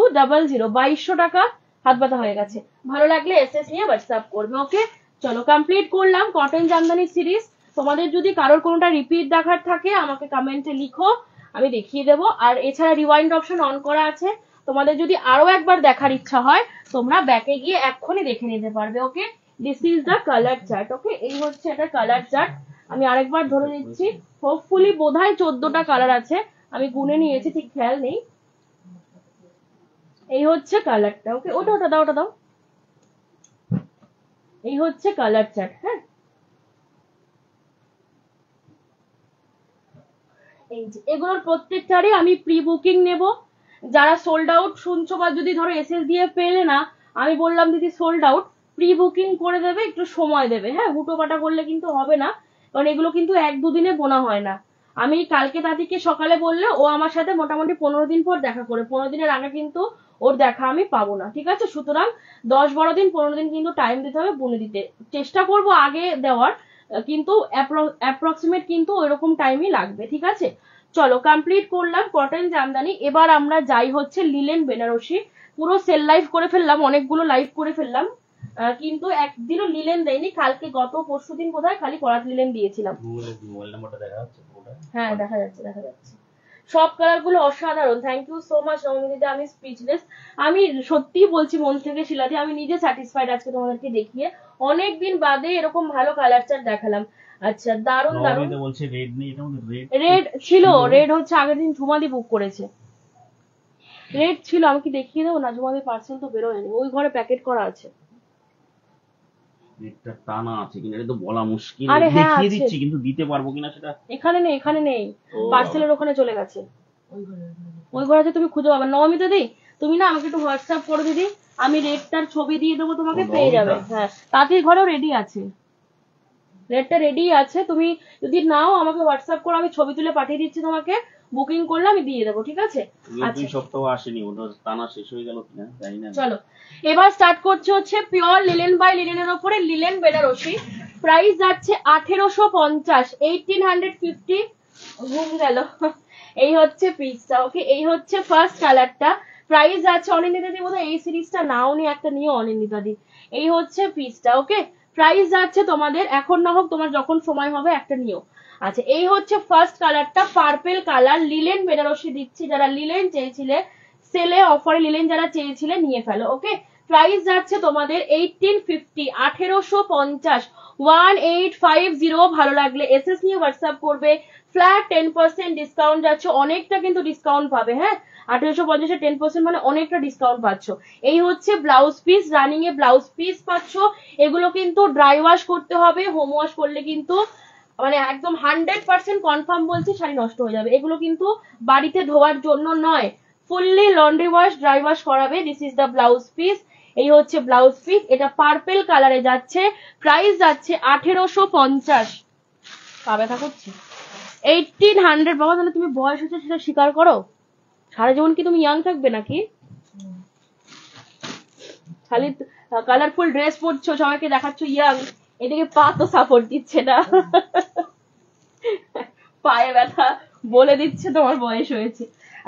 2200 টাকা। হাত ব্যথা হয়ে গেছে। ভালো লাগলে এসএস নিয়ে হোয়াটসঅ্যাপ করবে। ওকে, চলো কমপ্লিট করলাম কটন জামদানি সিরিজ। তোমাদের যদি কারোর কোনোটা রিপিট দেখার থাকে আমাকে কমেন্টে লিখো, আমি দেখিয়ে দেবো। আর এছাড়া রিওয়াইন্ড অপশন অন করা আছে, তোমাদের যদি আরো একবার দেখার ইচ্ছা হয় তোমরা ব্যাকে গিয়ে এক্ষুনি দেখে নিতে পারবে। Okay, this is the colour chart. Okay, এই হচ্ছে এটা কালার চার্ট। আমি আরেকবার ধরে নিচ্ছি, হোপফুলি বোধহয় 14টা কালার আছে, আমি গুনে নিয়েছি, ঠিক খেয়াল নেই। এই হচ্ছে কালারটা। ওকে, ওটা ওটা দাও, ওটা দাও। এই হচ্ছে কালার চার্ট। হ্যাঁ, এই যে এগুলোর প্রত্যেকটারই আমি প্রি বুকিং নেব। যারা সোল্ড আউট শুনছো, বা যদি ধরো এসএস দিয়ে পেলে না, আমি বললাম দিদি সোল্ড আউট, প্রি বুকিং করে দেবে, একটু সময় দেবে। হ্যাঁ, হুটো পাটা করলে কিন্তু হবে না, কারণ এগুলো কিন্তু 1-2 দিনে বোনা হয় না। আমি কালকে তাদেরকে সকালে বললে ও আমার সাথে মোটামুটি 15 দিন পর দেখা করে, 15 দিনের আগে কিন্তু ওর দেখা আমি পাবো না। ঠিক আছে, সুতরাং 10-12 দিন 15 দিন কিন্তু টাইম দিতে হবে বুনে দিতে। চেষ্টা করব আগে দেওয়ার, কিন্তু অ্যাপ্রক্সিমেট কিন্তু ওইরকম টাইমই লাগবে। ঠিক আছে, চলো কমপ্লিট করলাম কটন জামদানি। এবার আমরা যাই হচ্ছে লিলেন বেনারসি। পুরো সেল লাইভ করে ফেললাম, অনেকগুলো লাইভ করে ফেললাম, কিন্তু একদিনও লিলেন দেয়নি। কালকে গত পরশুদিন বোধহয় খালি করাত লিলেন দিয়েছিলাম। হ্যাঁ, দেখা যাচ্ছে দেখা যাচ্ছে। সব কালার গুলো অসাধারণ। Thank you so much Nabanita, আমি স্পিচলেস। আমি সত্যি বলছি মন থেকে শিলাদি, আমি নিজে স্যাটিসফাইড আজকে তোমাদেরকে দেখিয়ে। অনেকদিন বাদে এরকম ভালো কালার চার্ট দেখালাম। আচ্ছা, দারুন দারুন। বলছে রেড নেই, রেড ছিল, রেড হচ্ছে আগের দিন ঝুমাদি বুক করেছে, রেড ছিল। আমি কি দেখিয়ে দেবো না? ঝুমাদি পার্সেল তো বেরোয়নি, ওই ঘরে প্যাকেট করা আছে। একটা টানা আছে কিনা এটা তো বলা মুশকিল। আরে হ্যাঁ, দেখিয়ে আছে। দিচ্ছি, কিন্তু দিতে পারবো কিনা সেটা। এখানে নেই, এখানে নেই, পার্সেলের ওখানে চলে গেছে। ওই ঘরে আছে, তুমি খুঁজে পাবে। নবমিতা দি, তুমি না আমাকে একটু হোয়াটসঅ্যাপ করো দিদি, আমি রেডটার ছবি দিয়ে দেবো তোমাকে, পেয়ে যাবে। হ্যাঁ, তাঁতির ঘরেও রেডি আছে, রেডটা রেডি আছে। তুমি যদি নাও আমাকে হোয়াটসঅ্যাপ করো, আমি ছবি তুলে পাঠিয়ে দিচ্ছি তোমাকে, বুকিং করলে আমি দিয়ে দেবো। ঠিক আছে, আচ্ছা, 2 সপ্তাহ আসেনি, ওটা টানা শেষ হয়ে গেল কিনা জানি না। চলো এবার স্টার্ট করছে হচ্ছে পিওর লিলেন বাই লিলেনের উপরে লিলেন বেনারসি। প্রাইস যাচ্ছে 1850, 1850। ঘুম গেল। এই হচ্ছে পিসটা। ওকে, এই হচ্ছে ফার্স্ট কালারটা। প্রাইস যাচ্ছে, অনিন্দিতা দি বোধহয় এই সিরিজটা নাও নি, একটা নিও অনিন্দিতা দি। এই হচ্ছে পিসটা। ওকে, প্রাইস যাচ্ছে তোমাদের, এখন না হোক তোমার যখন সময় হবে একটা নিও। আচ্ছা, এই হচ্ছে ফার্স্ট কালারটা, পার্পেল কালার, লিলেন বেনারসি দিচ্ছি। যারা লিলেন চেয়েছিলে, সেলে অফারে লিলেন যারা চেয়েছিলে নিয়ে ফেলো। ওকে, প্রাইস যাচ্ছে তোমাদের 1850, 1850, 1850। ভালো লাগলে এসএস নিয়ে হোয়াটসঅ্যাপ করবে। ফ্ল্যাট 10% ডিসকাউন্ট যাচ্ছে, অনেকটা কিন্তু ডিসকাউন্ট পাবে। হ্যাঁ, 1850 10% মানে অনেকটা ডিসকাউন্ট পাচ্ছ। এই হচ্ছে ব্লাউজ পিস, রানিং এ ব্লাউজ পিস পাচ্ছ। এগুলো কিন্তু ড্রাই ওয়াশ করতে হবে, হোম ওয়াশ করলে কিন্তু মানে একদম 100% কনফার্ম বলছি শাড়ি নষ্ট হয়ে যাবে। এগুলো কিন্তু বাড়িতে ধোয়ার জন্য নয়, fully laundry wash dry wash করাবে। This is the blouse piece. এই হচ্ছে ব্লাউজ পিস, এটা পার্পেল কালারে যাচ্ছে। প্রাইস যাচ্ছে 1850। পা ব্যথা করছে। 1800। বাবা, তাহলে তুমি বয়স হচ্ছে সেটা স্বীকার করো, সারা জীবন কি তুমি ইয়াং থাকবে নাকি? খালি কালারফুল ড্রেস পরছো, সবাইকে দেখাচ্ছ ইয়াং, এদিকে পা তো সাপোর্ট দিচ্ছে না, পায়ে ব্যথা বলে দিচ্ছে তোমার বয়স হয়েছে।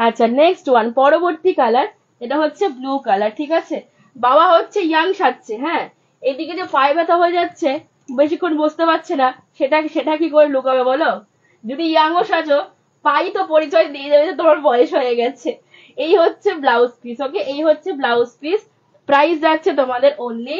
আচ্ছা নেক্সট ওয়ান, পরবর্তী কালার, এটা হচ্ছে ব্লু কালার, ঠিক আছে। বাবা হচ্ছে ইয়াং সাজছে, হ্যাঁ, এদিকে যে পায়ে ব্যথা হয়ে যাচ্ছে, বেশিক্ষণ বসতে পারছে না, সেটা কি করে লুকাবে বলো? যদি ইয়াংও সাজো, পাই তো পরিচয় দিয়ে দেবে যে তোমার বয়স হয়ে গেছে। এই হচ্ছে ব্লাউজ পিস, ওকে, এই হচ্ছে ব্লাউজ পিস। প্রাইস যাচ্ছে তোমাদের অনলি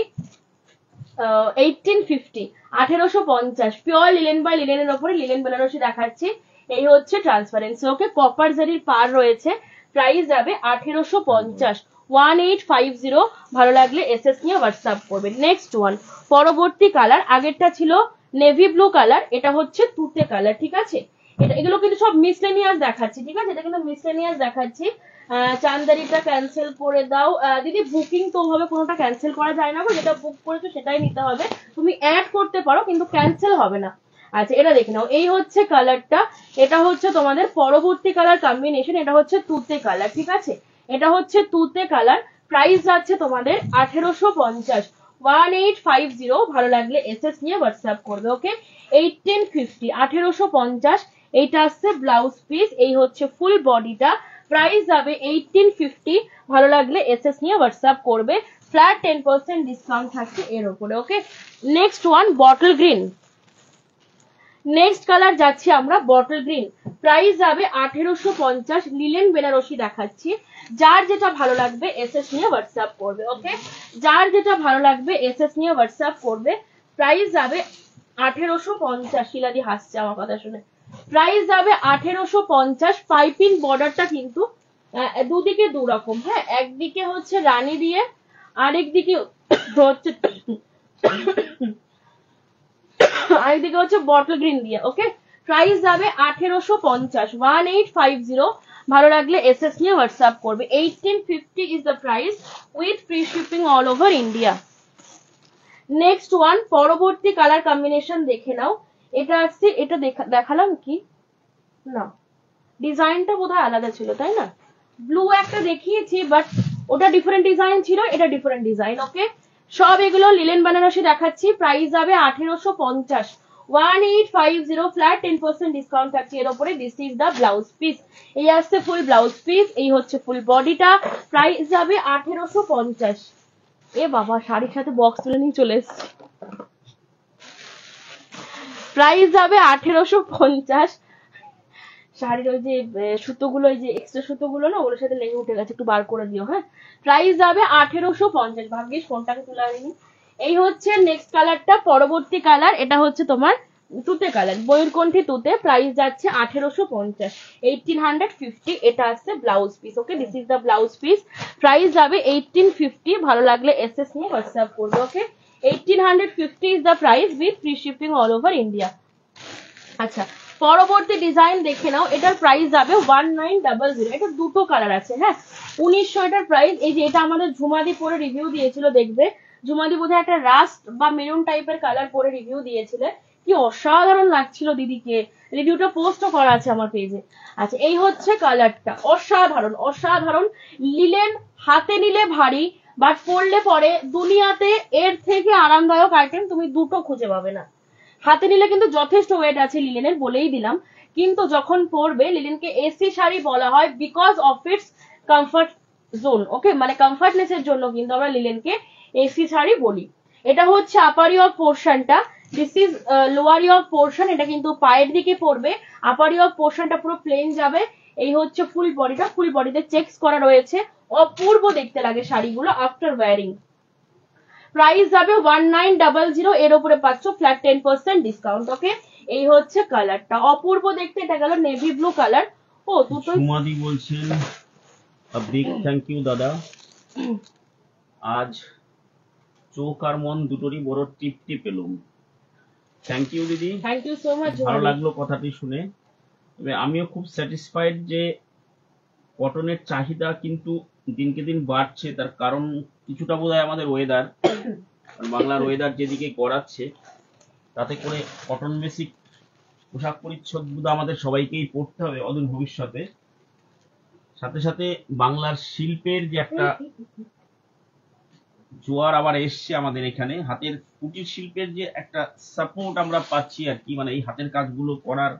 1850, 1850, পিওর লিলেন বাই লিলেনের ওপরে লিলেন বেনারসি দেখাচ্ছি। এই হচ্ছে ট্রান্সপারেন্সি, ওকে, কপার জারির পার রয়েছে। প্রাইস যাবে 1850, 1850। ভালো লাগলে এসএস নিয়ে হোয়াটসঅ্যাপ করবে। নেক্সট ওয়ান, পরবর্তী কালার, আগেরটা ছিল নেভি ব্লু কালার, এটা হচ্ছে তুতে কালার, ঠিক আছে। এগুলো কিন্তু সব মিসলেনিয়াস দেখাচ্ছি, ঠিক আছে, এটা কিন্তু মিসলেনিয়াস দেখাচ্ছি। চান্দারিটা ক্যান্সেল করে দাও দিদি, বুকিং তো ওভাবে কোনোটা ক্যান্সেল করা যায় না গো, যেটা বুক করেছো সেটাই নিতে হবে। তুমি অ্যাড করতে পারো কিন্তু ক্যান্সেল হবে না। আচ্ছা এটা দেখে নাও, এই হচ্ছে কালারটা, এটা হচ্ছে তোমাদের পরবর্তী কালার কম্বিনেশন, এটা হচ্ছে তুতে কালার, ঠিক আছে, এটা হচ্ছে তুতে কালার। প্রাইস যাচ্ছে তোমাদের 1850, 1850। ভালো লাগলে এসএস নিয়ে হোয়াটসঅ্যাপ করবে, ওকে। 1850, 1850। এইটা আসছে ব্লাউজ পিস, এই হচ্ছে ফুল বডিটা। প্রাইস যাবে 1850। ভালো লাগলে এসএস নিয়ে হোয়াটসঅ্যাপ করবে। ফ্ল্যাট 10% ডিসকাউন্ট থাকছে এর উপরে, okay. Next one, bottle green. Next colour যাচ্ছি আমরা বটল গ্রিন। প্রাইস যাবে 1850, লিলেন বেনারসি দেখাচ্ছি। যার যেটা ভালো লাগবে এসএস নিয়ে হোয়াটসঅ্যাপ করবে, ওকে, যার যেটা ভালো লাগবে এসএস নিয়ে হোয়াটসঅ্যাপ করবে। প্রাইস যাবে 1850, শিলাদি হাসছে আমার কথা শুনে। প্রাইস যাবে 1850। পাইপিং বর্ডারটা কিন্তু দুদিকে দু রকম, হ্যাঁ, একদিকে হচ্ছে রানী দিয়ে, আরেকদিকে হচ্ছে আরেকদিকে হচ্ছে বটল গ্রিন দিয়ে, ওকে। প্রাইস যাবে 1850, 1850। ভালো লাগলে এসএস নিয়ে হোয়াটসঅ্যাপ করবে। 1850 is the price with free shipping all over India. Next one, পরবর্তী কালার কম্বিনেশন দেখে নাও। এটা আসছে, এটা দেখালাম কি না, ডিজাইনটা বোধহয় আলাদা ছিল তাই না? ব্লু একটা দেখিয়েছি বাট ওটা ডিফারেন্ট ডিজাইন ছিল, এটা ডিফারেন্ট ডিজাইন, ওকে। সব এগুলো লিলেন বেনারসি দেখাচ্ছি। প্রাইস যাবে 1850, 1850। ফ্ল্যাট 10% ডিসকাউন্ট থাকছে এর উপরে। This is the blouse piece, এই আসছে ফুল ব্লাউজ পিস, এই হচ্ছে ফুল বডিটা। প্রাইস যাবে 1850। এ বাবা, শাড়ির সাথে বক্স তুলে নিয়ে চলে এসছে। প্রাইস যাবে 1850। শাড়ির ওই যে সুতোগুলো, ওই যে এক্সট্রা সুতোগুলো না, ওগুলোর সাথে লেগে উঠে গেছে, একটু বার করে দিও, হ্যাঁ। প্রাইস যাবে 1850। ভাগ্যিস ফোনটাকে তুলে আনিনি। এই হচ্ছে নেক্সট কালারটা, পরবর্তী কালার, এটা হচ্ছে তোমার তুতে কালার, ময়ূরকণ্ঠী তুতে। প্রাইস যাচ্ছে 1850, 1850। এটা আসছে blouse piece, okay, this is the blouse piece. Price যাবে 1850। ভালো লাগলে এসএস নিয়ে হোয়াটসঅ্যাপ করবে, okay. 1850 is the price with free shipping all over India. আচ্ছা পরবর্তী ডিজাইন দেখে নাও, এটার প্রাইস যাবে 1900। এটা দুটো কালার আছে, হ্যাঁ, 1900 এটার প্রাইস। এই যে এটা আমাদের ঝুমাদি পরে রিভিউ দিয়েছিল, দেখবে ঝুমাদি বোধহয় একটা রাস্ট বা মেরুন টাইপের কালার পরে রিভিউ দিয়েছিল, কি অসাধারণ লাগছিল দিদিকে। রিভিউটা পোস্টও করা আছে আমার পেজে। আচ্ছা এই হচ্ছে কালারটা, অসাধারণ অসাধারণ লিলেন, হাতে নিলে ভারী, বাট পরলে পরে দুনিয়াতে এর থেকে আরামদায়ক আইটেম তুমি দুটো খুঁজে পাবে না। হাতে নিলে কিন্তু যথেষ্ট ওয়েট আছে লিলেনের, বলেই দিলাম, কিন্তু যখন পরবে, লিলেনকে এসি শাড়ি বলা হয় because of its comfort zone, okay, মানে কমফর্টনেস এর জন্য কিন্তু আমরা লিলেনকে এসি শাড়ি বলি। এটা হচ্ছে আপার ইয়ক পোর্শনটা, this is lower yoke portion. এটা কিন্তু পায়ের দিকে পড়বে, আপার ইয়ক পোর্শনটা পুরো প্লেন যাবে। এই হচ্ছে ফুল বডিটা, ফুল বডিতে চেকস করা রয়েছে, অপূর্ব দেখতে লাগে শাড়িগুলো আফটার ওয়্যারিং। প্রাইস যাবে 1900, এর উপরে পাচ্ছ ফ্ল্যাট 10% ডিসকাউন্ট, ওকে। এই হচ্ছে কালারটা, অপূর্ব দেখতে। এটা গেল নেভি ব্লু কালার। ও দুটো সুমাদি বলছেন বিগ থ্যাংক ইউ দাদা, আজ চোখ আর মন দুটোরই বড় তৃপ্তি পেলুম। থ্যাংক ইউ দিদি, থ্যাংক ইউ সো মাচ। ভালো লাগলো কথাটি শুনে। তবে আমিও খুব স্যাটিসফাইড যে কটনের চাহিদা কিন্তু দিনকে দিন বাড়ছে। তার কারণ কিছুটা বোধহয় আমাদের ওয়েদার, বাংলার ওয়েদার যেদিকে গড়াচ্ছে, তাতে করে কটন বেসিক পোশাক পরিচ্ছদ আমাদের সবাইকেই পড়তে হবে অদূর ভবিষ্যতে। সাথে সাথে বাংলার শিল্পের যে একটা জোয়ার আবার এসছে আমাদের এখানে। হাতের কুটির শিল্পের যে একটা সাপোর্ট আমরা পাচ্ছি আর কি, মানে এই হাতের কাজগুলো করার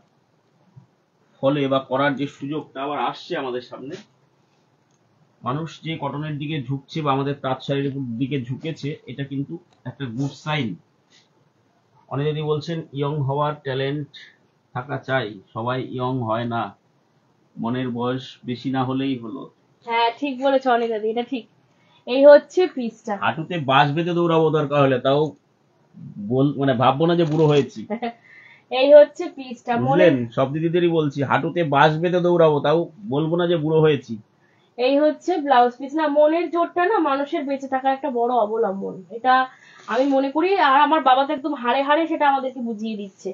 ফলে বা করার যে সুযোগটা আবার আসছে আমাদের সামনে। মানুষ যে কটনের দিকে ঝুঁকছে বা আমাদের তাঁত শাড়ির দিকে ঝুঁকেছে, এটা কিন্তু একটা গুড সাইন। অনেক যদি বলছেন ইয়ং হওয়ার ট্যালেন্ট থাকা চাই, সবাই ইয়ং হয় না, মনের বয়স বেশি না হলেই হলো। হ্যাঁ ঠিক বলেছো অনিতা দি, এটা ঠিক। এই হচ্ছে পিসটা। হাঁটুতে বাঁশ বেঁধে দৌড়াবো দরকার হলে, তাও মানে ভাববো না যে বুড়ো হয়েছি। এই হচ্ছে পিসটা, বুঝলেন, সব দিদিদেরই বলছি হাঁটুতে বাঁশ বেঁধে দৌড়াবো, তাও বলবো না যে বুড়ো হয়েছি। এই হচ্ছে ব্লাউজ পিস। না, মনের জোরটা না মানুষের বেঁচে থাকার একটা বড় অবলম্বন, এটা আমি মনে করি। আর আমার বাবা তো একদম হাড়ে হাড়ে সেটা আমাদেরকে বুঝিয়ে দিচ্ছে।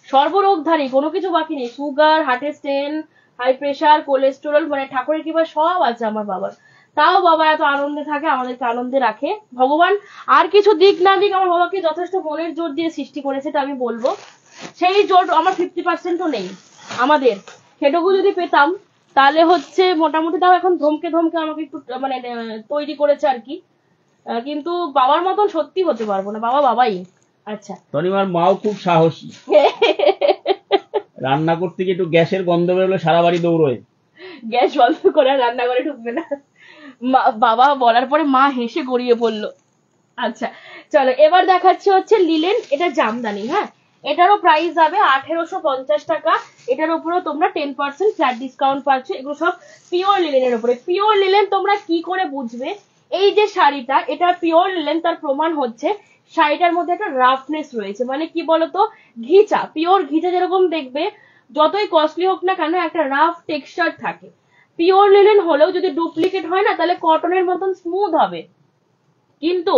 সর্বরোগধারী, কোনো কিছু বাকি নেই। সুগার, হার্টের স্টেন, হাই প্রেশার, কোলেস্টেরল, মানে ঠাকুরের কৃপা সব আছে আমার বাবার। তাও বাবা এত আনন্দে থাকে, আমাদেরকে আনন্দে রাখে। ভগবান আর কিছু দিক না দিক, আমার বাবাকে যথেষ্ট মনের জোর দিয়ে সৃষ্টি করেছে, এটা আমি বলবো। সেই জোর আমার 50%ও নেই আমাদের। সেটুকু যদি পেতাম তাহলে হচ্ছে মোটামুটি, তাও এখন ধমকে ধমকে আমাকে একটু মানে তৈরি করেছে আর কি। কিন্তু বাবার মতন সত্যি হতে পারবো না, বাবা বাবাই। আচ্ছা, তনিমার মাও খুব সাহসী। রান্না করতে গিয়ে একটু গ্যাসের গন্ধ বেরোলে সারা বাড়ি দৌড়োয়। গ্যাস বন্ধ করে আর রান্নাঘরে ঢুকবে না। বাবা বলার পরে মা হেসে গড়িয়ে পড়লো। আচ্ছা চলো, এবার দেখাচ্ছি হচ্ছে লিলেন, এটা জামদানি। হ্যাঁ, এটারও প্রাইস যাবে 1850 টাকা। এটার উপরেও তোমরা 10% ফ্ল্যাট ডিসকাউন্ট পাচ্ছ। এগুলো সব পিওর লিলেনের উপরে। পিওর লিলেন তোমরা কি করে বুঝবে? এই যে শাড়িটা, এটা পিওর লিলেন, তার প্রমাণ হচ্ছে শাড়িটার মধ্যে একটা রাফনেস রয়েছে। মানে কি বলতো, ঘিচা, পিওর ঘিচা যেরকম দেখবে, যতই কস্টলি হোক না কেন একটা রাফ টেক্সচার থাকে। পিওর লিলেন হলেও যদি ডুপ্লিকেট হয় না, তাহলে কটনের মতন স্মুথ হবে। কিন্তু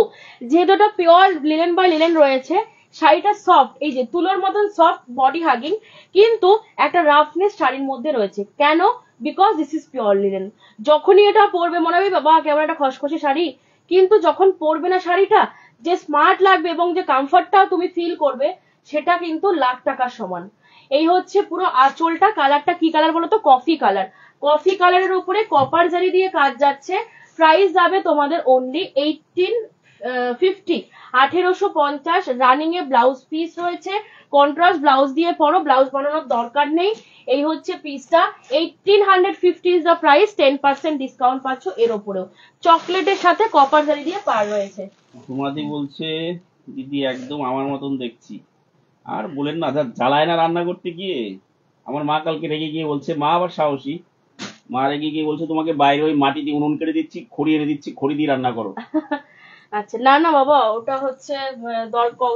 যেহেতু এটা পিওর লিলেন বাই লিলেন রয়েছে, শাড়িটা সফট, এই যে তুলোর মতন সফট, বডি হাগিং, কিন্তু একটা রাফনেস শাড়ির মধ্যে রয়েছে। কেন? Because this is pure linen. যখনই এটা পরবে মনে হবে বাবা কেমন একটা খসখসে শাড়ি, কিন্তু যখন পরবে না শাড়িটা, যে স্মার্ট লাগবে এবং যে কমফর্টটাও তুমি ফিল করবে, সেটা কিন্তু লাখ টাকার সমান। এই হচ্ছে পুরো আঁচলটা। কালারটা কি কালার বলো তো? Coffee colour. কফি কালারের উপরে কপার জারি দিয়ে কাজ যাচ্ছে। প্রাইস যাবে তোমাদের অনলি 1850, 1850। রানিং এ ব্লাউজ পিস রয়েছে। কন্ট্রাস্ট ব্লাউজ দিয়ে পরো, ব্লাউজ বানানোর দরকার নেই। এই হচ্ছে পিসটা। 1850 ইজ দ্য প্রাইস। 10% ডিসকাউন্ট পাচ্ছ এর উপরেও। চকলেটের সাথে কপার জারি দিয়ে পার রয়েছে। তোমাদি বলছে দিদি একদম আমার মতন দেখছি। আর বলেন না, জ্বালায় না রান্না করতে গিয়ে। আমার মা কালকে রেগে গিয়ে বলছে, মা আবার সাহসী, মা রেগে গিয়ে বলছে তোমাকে বাইরে ওই মাটি দিয়ে উনুন কেটে দিচ্ছি, খড়ি এনে দিচ্ছি, খড়ি দিয়ে রান্না করো। আচ্ছা, না না বাবা, ওটা হচ্ছে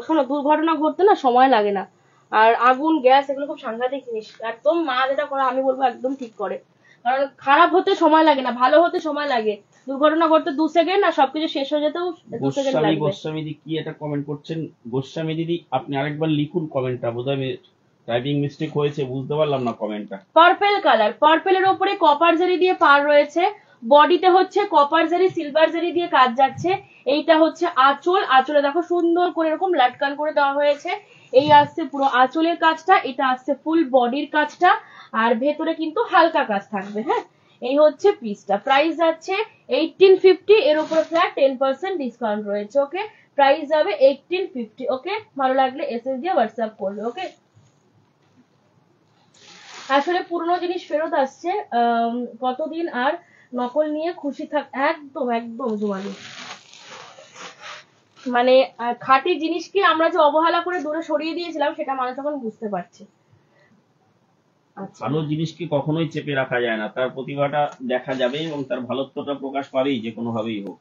শোনো, দুর্ঘটনা ঘটতে না সময় লাগে না। আর আগুন, গ্যাস, এগুলো খুব সাংঘাতিক জিনিস। একদম মা যেটা করে আমি বলবো একদম ঠিক করে। কারণ খারাপ হতে সময় লাগে না, ভালো হতে সময় লাগে। দুর্ঘটনা ঘটতে 2 সেকেন্ড, আর সবকিছু শেষ হয়ে যেতেও 2 সেকেন্ড গোস্বামী লাগবে। গোস্বামী দিদি কি একটা কমেন্ট করছেন। গোস্বামী দিদি আপনি আরেকবার লিখুন কমেন্টটা, বোধহয় টাইপিং মিস্টেক হয়েছে, বুঝতে পারলাম না কমেন্টটা। পার্পেল কালার, পার্পেলের উপরে কপার জারি দিয়ে পার রয়েছে। বডিতে হচ্ছে কপার জারি, সিলভার জারি দিয়ে কাজ যাচ্ছে। এইটা হচ্ছে আঁচল। আঁচলে দেখো সুন্দর করে এরকম লাটকান করে দেওয়া হয়েছে। এই আসছে পুরো আঁচলের কাজটা, এটা আসছে ফুল বডির কাজটা, আর ভেতরে কিন্তু হালকা কাজ থাকবে। হ্যাঁ, এই হচ্ছে পিসটা। প্রাইস যাচ্ছে 1850, এর উপরে ফ্ল্যাট 10% ডিসকাউন্ট রয়েছে। ওকে, প্রাইস যাবে 1850। ওকে, ভালো লাগলে এসএস দিয়ে হোয়াটসঅ্যাপ করবে। ওকে, আসলে পুরনো জিনিস ফেরত আসছে। কতদিন আর নকল নিয়ে খুশি থাক। একদম একদম জুমালি, মানে খাঁটি জিনিসকে আমরা যে অবহেলা করে দূরে সরিয়ে দিয়েছিলাম, সেটা মানুষ এখন বুঝতে পারছে। আচ্ছা, ভালো জিনিসকে কখনোই চেপে রাখা যায় না, তার প্রতিভাটা দেখা যাবে এবং তার ভালোত্বটা প্রকাশ পাবেই যে কোনো ভাবেই হোক।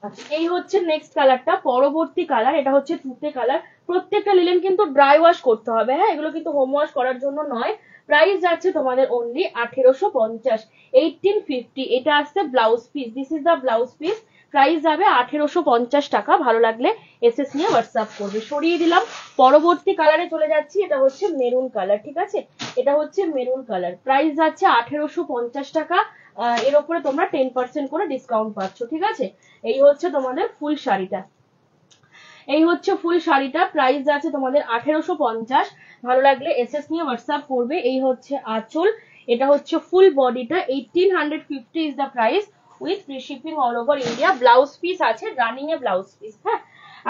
আচ্ছা, এই হচ্ছে নেক্সট কালারটা, পরবর্তী কালার। এটা হচ্ছে তুতে কালার। প্রত্যেকটা লিলেন কিন্তু ড্রাই ওয়াশ করতে হবে। হ্যাঁ, এগুলো কিন্তু হোম ওয়াশ করার জন্য নয়। প্রাইস যাচ্ছে তোমাদের অনলি 1850, 1850। এটা আসছে blouse piece, this is the blouse piece. Price যাবে 1850 টাকা। ভালো লাগলে এসএস নিয়ে হোয়াটসঅ্যাপ করবে। সরিয়ে দিলাম, পরবর্তী কালারে চলে যাচ্ছি। এটা হচ্ছে মেরুন কালার। ঠিক আছে, এটা হচ্ছে মেরুন কালার। প্রাইস যাচ্ছে 1850 টাকা। এর উপরে তোমরা 10% করে ডিসকাউন্ট পাচ্ছ। ঠিক আছে, এই হচ্ছে তোমাদের ফুল শাড়িটা। এই হচ্ছে ফুল শাড়িটা। প্রাইস আছে তোমাদের 1850। ভালো লাগলে এসএস নিয়ে হোয়াটসঅ্যাপ করবে। এই হচ্ছে আঁচল, এটা হচ্ছে ফুল বডিটা। 1850 is the price. With free shipping all over India. Blouse piece আছে, রানিং এ ব্লাউজ পিস। হ্যাঁ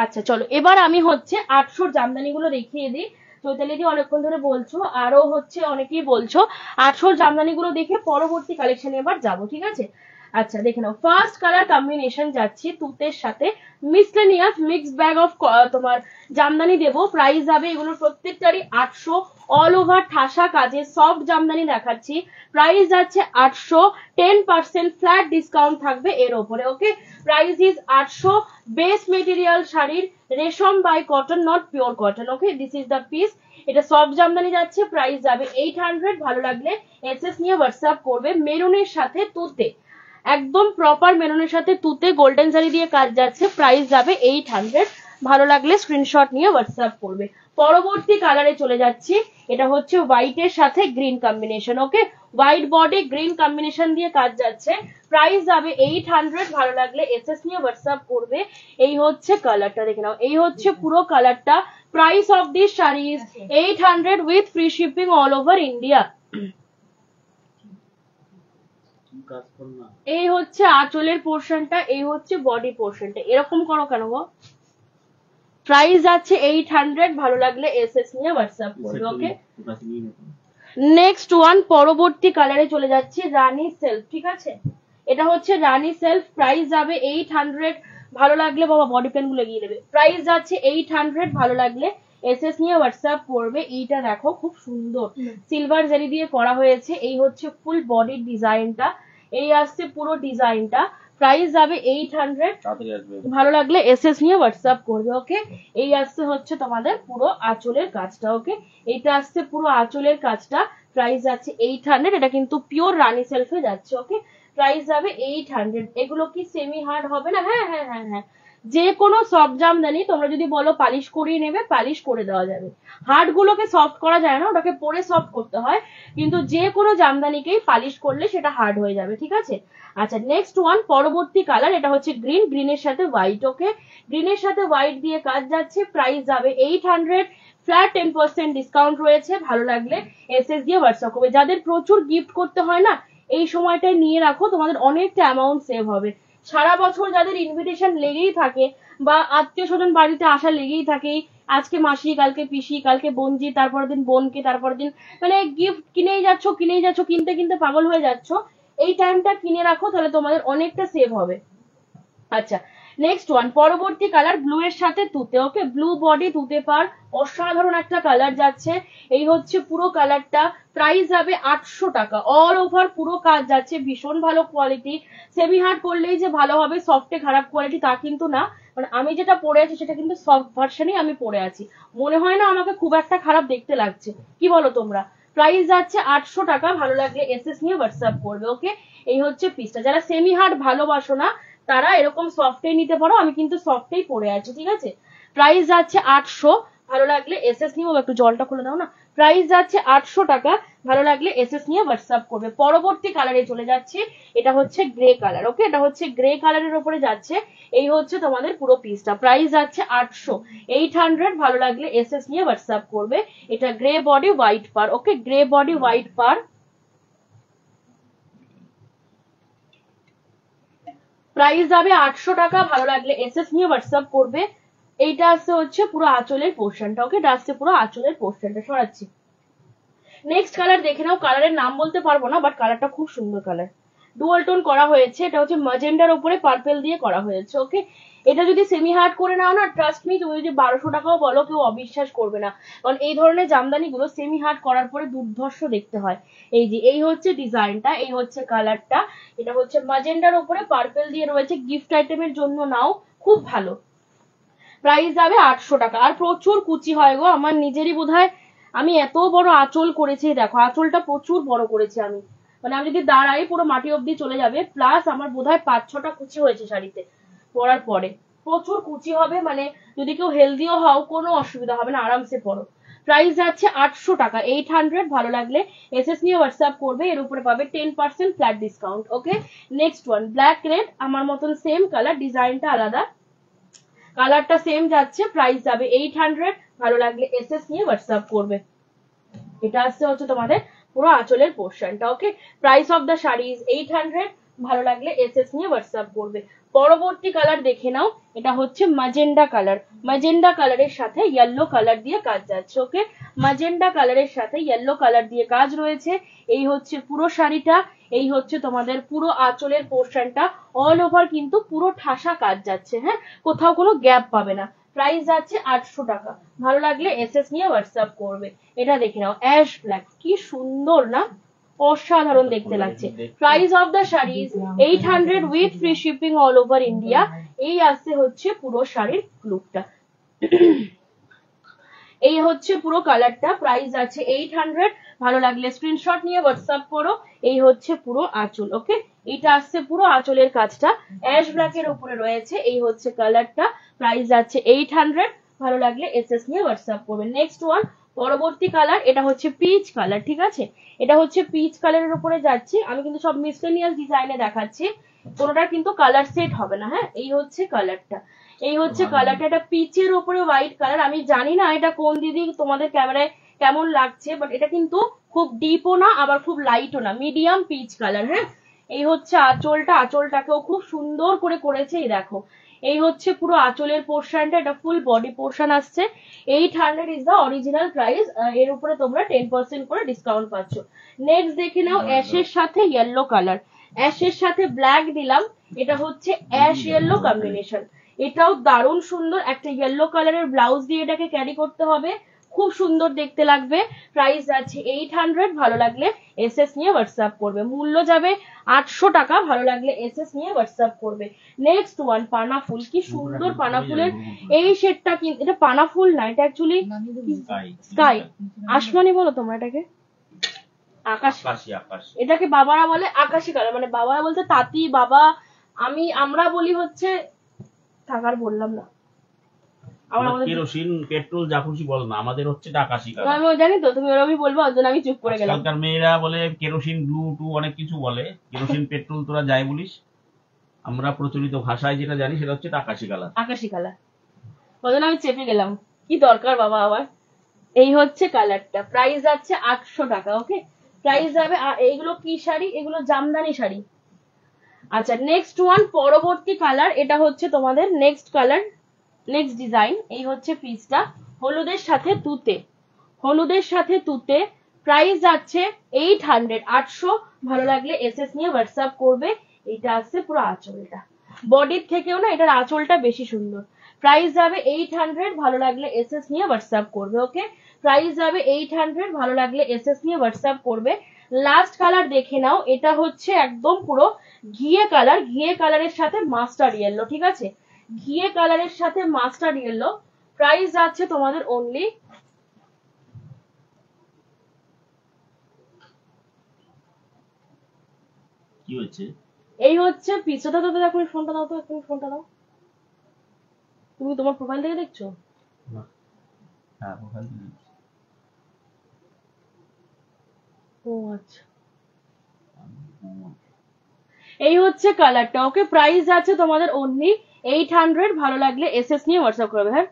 আচ্ছা চলো এবার আমি হচ্ছে 800 জামদানি গুলো দেখিয়ে দিই। চৈতালি দি অনেকক্ষণ ধরে বলছো, আরো হচ্ছে অনেকেই বলছো, 800 জামদানি গুলো দেখে পরবর্তী কালেকশনে এবার যাবো, ঠিক আছে? আচ্ছা দেখে নাও, ফার্স্ট কালার কম্বিনেশন যাচ্ছি তুতের সাথে, মিসলেনিয়াস মিক্স ব্যাগ অফ তোমার জামদানি দেবো। প্রাইস যাবে এগুলোর প্রত্যেকটারই 800, অল ওভার ঠাসা কাজে সফট জামদানি দেখাচ্ছি। প্রাইস যাচ্ছে 800, 10% ফ্ল্যাট ডিসকাউন্ট থাকবে এর ওপরে। Okay, price is 800। Base material শাড়ির, রেশম by cotton, not pure cotton. Okay, this is the piece. এটা সফট জামদানি যাচ্ছে, প্রাইস যাবে 800। ভালো লাগলে এসএস নিয়ে হোয়াটসঅ্যাপ করবে। মেরুনের সাথে তুতে, একদম প্রপার মেরুনের সাথে তুতে গোল্ডেন জারি দিয়ে কাজ যাচ্ছে, প্রাইস যাবে 800। ভালো লাগলে স্ক্রিনশট নিয়ে হোয়াটসঅ্যাপ করবে। পরবর্তী কালারে চলে যাচ্ছি, এটা হচ্ছে হোয়াইটের সাথে গ্রিন কম্বিনেশন। ওকে, হোয়াইট বডি গ্রিন কম্বিনেশন দিয়ে কাজ যাচ্ছে, প্রাইস যাবে 800। ভালো লাগলে এসএস নিয়ে হোয়াটসঅ্যাপ করবে। এই হচ্ছে কালারটা, দেখে নাও, এই হচ্ছে পুরো কালারটা। Price of this sari is 800 with free shipping all over India. এই হচ্ছে আঁচলের পোর্শনটা, এই হচ্ছে বডি পোর্শনটা। এরকম করো কেন গো? প্রাইস আছে 800। ভালো লাগলে এসএস নিয়ে হোয়াটসঅ্যাপ করবে। ওকে, নেক্সট ওয়ান, পরবর্তী কালারে চলে যাচ্ছি, রানী সেলফ। ঠিক আছে, এটা হচ্ছে রানী সেলফ, প্রাইস যাবে 800। ভালো লাগলে বাবা বডি পেন গুলো এগিয়ে দেবে। প্রাইস যাচ্ছে 800। ভালো লাগলে এসএস নিয়ে হোয়াটসঅ্যাপ করবে। এইটা দেখো খুব সুন্দর সিলভার জারি দিয়ে করা হয়েছে। এই হচ্ছে ফুল বডির ডিজাইনটা, এই আসছে পুরো ডিজাইনটা। প্রাইস যাবে 800। ভালো লাগলে এসএস নিয়ে হোয়াটসঅ্যাপ করবে। ওকে, এই আসছে হচ্ছে তোমাদের পুরো আঁচলের কাজটা। ওকে, এইটা আসছে পুরো আঁচলের কাজটা, প্রাইস যাচ্ছে 800। এটা কিন্তু পিওর রানী সেলফে যাচ্ছে। ওকে, প্রাইস যাবে 800। এগুলো কি সেমি হার্ড হবে না? হ্যাঁ হ্যাঁ হ্যাঁ হ্যাঁ, যে কোনো সফট জামদানি তোমরা যদি বলো পালিশ করিয়ে নেবে, পালিশ করে দেওয়া যাবে। হার্ড গুলোকে সফট করা যায় না, ওটাকে পরে সফট করতে হয়, কিন্তু যে কোনো জামদানিকেই পালিশ করলে সেটা হার্ড হয়ে যাবে। ঠিক আছে, আচ্ছা নেক্সট ওয়ান, পরবর্তী কালার, এটা হচ্ছে গ্রিন, গ্রিনের সাথে হোয়াইট। ওকে, গ্রিনের সাথে হোয়াইট দিয়ে কাজ যাচ্ছে, প্রাইস যাবে 800। ফ্ল্যাট 10% ডিসকাউন্ট রয়েছে। ভালো লাগলে এসএস দিয়ে হোয়াটসঅ্যাপ করবে। যাদের প্রচুর গিফট করতে হয় না, এই সময়টায় নিয়ে রাখো, তোমাদের অনেকটা অ্যামাউন্ট সেভ হবে। সারা বছর যাদের ইনভিটেশন লেগেই থাকে বা আত্মীয় স্বজন বাড়িতে আসা লেগেই থাকে, আজকে মাসি, কালকে পিসি, কালকে বোনজি, তারপরের দিন বোনকে, তারপরের দিন মানে গিফট কিনেই যাচ্ছ কিনেই যাচ্ছ, কিনতে কিনতে পাগল হয়ে যাচ্ছ। এই টাইমটা কিনে রাখো, তাহলে তোমাদের অনেকটা সেভ হবে। আচ্ছা নেক্সট ওয়ান, পরবর্তী কালার ব্লু এর সাথে তুতে। ওকে, ব্লু বডি তুতে পার, অসাধারণ একটা কালার যাচ্ছে। এই হচ্ছে পুরো কালারটা, প্রাইস যাবে 800 টাকা। অল ওভার পুরো কাজ যাচ্ছে, ভীষণ ভালো কোয়ালিটি। সেমি হার্ড করলেই যে ভালো হবে, সফটে খারাপ কোয়ালিটি তা কিন্তু না। মানে আমি যেটা পরে আছি সেটা কিন্তু সফট ভার্সনই আমি পরে আছি, মনে হয় না আমাকে খুব একটা খারাপ দেখতে লাগছে। কি বলো তোমরা? প্রাইস যাচ্ছে 800 টাকা। ভালো লাগলে এসএস নিয়ে হোয়াটসঅ্যাপ করবে। ওকে, এই হচ্ছে পিসটা। যারা সেমি হার্ড ভালোবাসো না তারা এরকম সফটই নিতে পারো, আমি কিন্তু সফটেই পরে আছি। ঠিক আছে, প্রাইস যাচ্ছে 800। ভালো লাগলে এসএস নিয়ে, একটু জলটা খুলে দাও না। প্রাইস যাচ্ছে 800 টাকা। ভালো লাগলে এসএস নিয়ে হোয়াটসঅ্যাপ করবে। পরবর্তী কালারে চলে যাচ্ছে, এটা হচ্ছে গ্রে কালার। ওকে, এটা হচ্ছে গ্রে কালারের উপরে যাচ্ছে। এই হচ্ছে তোমাদের পুরো পিসটা, প্রাইস যাচ্ছে 800, 800। ভালো লাগলে এসএস নিয়ে হোয়াটসঅ্যাপ করবে। এটা গ্রে বডি হোয়াইট পার। ওকে, গ্রে বডি হোয়াইট পার, প্রাইস যাবে 800 টাকা। ভালো লাগলে এসএস নিয়ে হোয়াটসঅ্যাপ করবে। এইটা আসছে হচ্ছে পুরো আঁচলের পোর্শনটা। ওকে, এটা আসছে পুরো আঁচলের পোর্শনটা, সরাচ্ছি। নেক্সট কালার দেখে নাও, কালারের নাম বলতে পারবো না, বাট কালারটা খুব সুন্দর কালার, ডুয়াল টোন করা হয়েছে। এটা হচ্ছে ম্যাজেন্ডার উপরে পার্পল দিয়ে করা হয়েছে। ওকে, এটা যদি সেমি হার্ড করে নাও না, ট্রাস্ট মি, তুমি যদি 1200 টাকাও বলো কেউ অবিশ্বাস করবে না, কারণ এই ধরনের জামদানি গুলো সেমি হার্ড করার পরে দুর্ধর্ষ দেখতে হয়। এই যে এই হচ্ছে ডিজাইনটা, এই হচ্ছে কালারটা, এটা হচ্ছে ম্যাজেন্ডার উপরে পার্পল দিয়ে রয়েছে। গিফট আইটেমের জন্য নাও, খুব ভালো। প্রাইস যাবে 800 টাকা। আর প্রচুর কুচি হয় গো, আমার নিজেরই বোধহয়, আমি এত বড় আঁচল করেছি, দেখো আঁচলটা প্রচুর বড় করেছি আমি, মানে আমি যদি দাঁড়াই পুরো মাটি অব্দি চলে যাবে। প্লাস আমার বোধহয় 5-6টা কুচি হয়েছে শাড়িতে পরার পরে, প্রচুর কুচি হবে। মানে যদি কেউ হেলদিও হও কোনো অসুবিধা হবে না, আরামসে পরো। প্রাইস যাচ্ছে 800 টাকা, 800। ভালো লাগলে এসএস নিয়ে হোয়াটসঅ্যাপ করবে। এর উপরে পাবে 10% ফ্ল্যাট ডিসকাউন্ট। ওকে, নেক্সট ওয়ান, ব্ল্যাক রেড, আমার মতন সেম কালার, ডিজাইনটা আলাদা, কালারটা সেম যাচ্ছে, প্রাইস যাবে 800। ভালো লাগলে এসএস নিয়ে হোয়াটসঅ্যাপ করবে। এটা আসছে হচ্ছে তোমাদের পুরো আঁচলের পোর্শনটা। Okay, price of the sari is 800। ভালো লাগলে এসএস নিয়ে হোয়াটসঅ্যাপ করবে। পরবর্তী কালার দেখে নাও, এটা হচ্ছে ম্যাজেন্ডা কালার। ম্যাজেন্ডা কালারের সাথে ইয়েলো কালার দিয়ে কাজ যাচ্ছে। ওকে, ম্যাজেন্ডা কালারের সাথে ইয়েলো কালার দিয়ে কাজ রয়েছে। এই হচ্ছে পুরো শাড়িটা, এই হচ্ছে তোমাদের পুরো আঁচলের পোর্শনটা, অল ওভার কিন্তু পুরো ঠাসা কাজ যাচ্ছে। হ্যাঁ, কোথাও কোনো গ্যাপ পাবে না। প্রাইস যাচ্ছে 800 টাকা। ভালো লাগলে এসএস নিয়ে হোয়াটসঅ্যাপ করবে। এটা দেখে নাও, অ্যাশ ব্ল্যাক, কি সুন্দর না, অসাধারণ দেখতে লাগছে। Price of the sari is 800 with free shipping all over India. এই আসছে হচ্ছে পুরো শাড়ির লুকটা। এই হচ্ছে পুরো কালারটা, প্রাইস আছে 800। ভালো লাগলে স্ক্রিনশট নিয়ে হোয়াটসঅ্যাপ করো। এই হচ্ছে পুরো আঁচল। ওকে, এটা আসছে পুরো আঁচলের কাজটা অ্যাশ ব্ল্যাক এর উপরে রয়েছে। এই হচ্ছে কালারটা, প্রাইস আছে 800। ভালো লাগলে এসএস নিয়ে হোয়াটসঅ্যাপ করবে। নেক্সট ওয়ান, পরবর্তী কালার, এটা হচ্ছে পিচ কালার। ঠিক আছে, এটা হচ্ছে পিচ কালারের উপরে যাচ্ছি। আমি কিন্তু সব মিসলেনিয়াস ডিজাইনে দেখাচ্ছি, কোনোটার কিন্তু কালার সেট হবে না। হ্যাঁ, এই হচ্ছে কালারটা, এই হচ্ছে কালারটা। এটা পিচের উপরে হোয়াইট কালার। আমি জানি না এটা কোন দিদি তোমাদের ক্যামেরায় কেমন লাগছে, বাট এটা কিন্তু খুব ডিপও না আবার খুব লাইটও না, মিডিয়াম পিচ কালার। হ্যাঁ, এই হচ্ছে আঁচলটা, আঁচলটাকেও খুব সুন্দর করে করেছে। এই দেখো, এই হচ্ছে পুরো আঁচলের পোর্শনটা, এটা ফুল বডি পোর্শন আসছে। 800 ইজ দ্য অরিজিনাল প্রাইস। এর উপরে তোমরা 10% করে ডিসকাউন্ট পাচ্ছ। নেক্সট দেখে নাও, অ্যাশের সাথে ইয়েলো কালার, অ্যাশের সাথে ব্ল্যাক দিলাম। এটা হচ্ছে অ্যাশ ইয়েলো কম্বিনেশন। এটাও দারুণ সুন্দর, একটা ইয়েলো কালারের ব্লাউজ দিয়ে এটাকে ক্যারি করতে হবে, খুব সুন্দর দেখতে লাগবে। প্রাইস আছে 800। ভালো লাগলে এসএস নিয়ে হোয়াটসঅ্যাপ করবে। মূল্য যাবে 800 টাকা। ভালো লাগলে এসএস নিয়ে হোয়াটসঅ্যাপ করবে। নেক্সট ওয়ান, পানা ফুল, কি সুন্দর পানা ফুলের এই শেডটা। কিন্তু এটা পানা ফুল না, এটা অ্যাকচুয়ালি স্কাই, আসমানি বলো তোমরা এটাকে, আকাশী। এটাকে বাবারা বলে আকাশী কালার, মানে বাবারা বলতে তাঁতি বাবা, আমরা বলি হচ্ছে, থাকার বললাম না, কেরোসিন পেট্রোল যা খুশি বল না, আমাদের হচ্ছে আকাশী কালার। আমি জানি তো তুমি ওরকমই বলবো, ওর জন্য আমি চুপ করে গেলাম। আজকালকার মেয়েরা বলে কেরোসিন ব্লু টু অনেক কিছু বলে, কেরোসিন পেট্রোল তোরা যাই বলিস, আমরা প্রচলিত ভাষায় যেটা জানি সেটা হচ্ছে আকাশী কালার। আকাশী কালার, ওর জন্য আমি চেপে গেলাম, কি দরকার বাবা আবার। এই হচ্ছে কালারটা, প্রাইস আছে 800 টাকা। ওকে, প্রাইস যাবে। এইগুলো কি শাড়ি? এগুলো জামদানি শাড়ি। আচ্ছা, নেক্সট ওয়ান, পরবর্তী কালার, এটা হচ্ছে তোমাদের নেক্সট কালার, নেক্সট ডিজাইন। এই হচ্ছে পিসটা, হলুদের সাথে তুতে, হলুদের সাথে তুতে। প্রাইস যাচ্ছে 800, 800। ভালো লাগলে এসএস নিয়ে হোয়াটসঅ্যাপ করবে। এটা আসছে পুরো আঁচলটা, বডির থেকেও না এটার আঁচলটা বেশি সুন্দর। প্রাইস যাবে 800। ভালো লাগলে এসএস নিয়ে হোয়াটসঅ্যাপ করবে। ওকে, প্রাইস যাবে 800। ভালো লাগলে এসএস নিয়ে হোয়াটসঅ্যাপ করবে। লাস্ট কালার দেখে নাও, এটা হচ্ছে একদম পুরো ঘিয়ে কালার, ঘিয়ে কালারের সাথে মাস্টার্ড ইয়েলো। ঠিক আছে, ঘিয়ে কালারের সাথে মাস্টার্ড ইয়েলো। প্রাইস যাচ্ছে তোমাদের অনলি, কি হচ্ছে, এই হচ্ছে পিছটা। তো দেখো, ফোনটা দাও তো, একটু ফোনটা দাও। তুমি তোমার প্রোফাইল থেকে দেখছো? হ্যাঁ, প্রোফাইল থেকে। ও আচ্ছা, এই হচ্ছে কালারটা। ওকে, প্রাইস আছে তোমাদের অনলি 800। ভালো লাগলে এসএস নিয়ে হোয়াটসঅ্যাপ করবে। হ্যাঁ,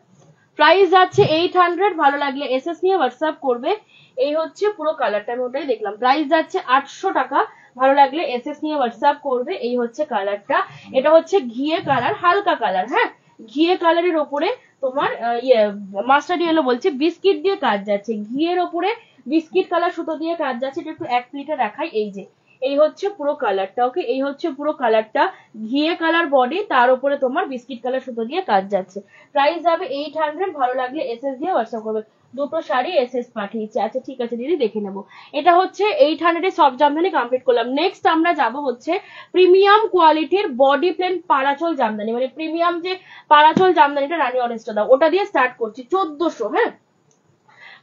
প্রাইস যাচ্ছে 800। ভালো লাগলে এসএস নিয়ে হোয়াটসঅ্যাপ করবে। এই হচ্ছে পুরো কালারটা, আমি ওটাই দেখলাম। প্রাইস যাচ্ছে 800 টাকা। ভালো লাগলে এসএস নিয়ে হোয়াটসঅ্যাপ করবে। এই হচ্ছে কালারটা, এটা হচ্ছে ঘিয়ে কালার, হালকা কালার। হ্যাঁ, ঘিয়ে কালারের ওপরে তোমার মাস্টার্ড ইয়েলো বলছে, বিস্কিট দিয়ে কাজ যাচ্ছে, ঘিয়ের ওপরে বিস্কিট কালার সুতো দিয়ে কাজ যাচ্ছে। এটা একটু এক প্লেটে রাখাই। এই যে এই হচ্ছে পুরো কালারটা। ওকে, এই হচ্ছে পুরো কালারটা, ঘিয়ে কালার বডি, তার উপরে তোমার বিস্কিট কালার সুতো দিয়ে কাজ যাচ্ছে। প্রাইস যাবে 800। ভালো লাগলে এসএস দিয়ে হোয়াটসঅ্যাপ করবে। দুটো শাড়ি এসএস পাঠিয়েছে। আচ্ছা ঠিক আছে দিদি, দেখে নেবো। এটা হচ্ছে 800 সব জামদানি কমপ্লিট করলাম। নেক্সট আমরা যাব হচ্ছে প্রিমিয়াম কোয়ালিটির বডি প্লেন পারাচল জামদানি, মানে প্রিমিয়াম যে পারাচল জামদানিটা রানী অরেঞ্জটা দাও, ওটা দিয়ে স্টার্ট করছি 1400। হ্যাঁ,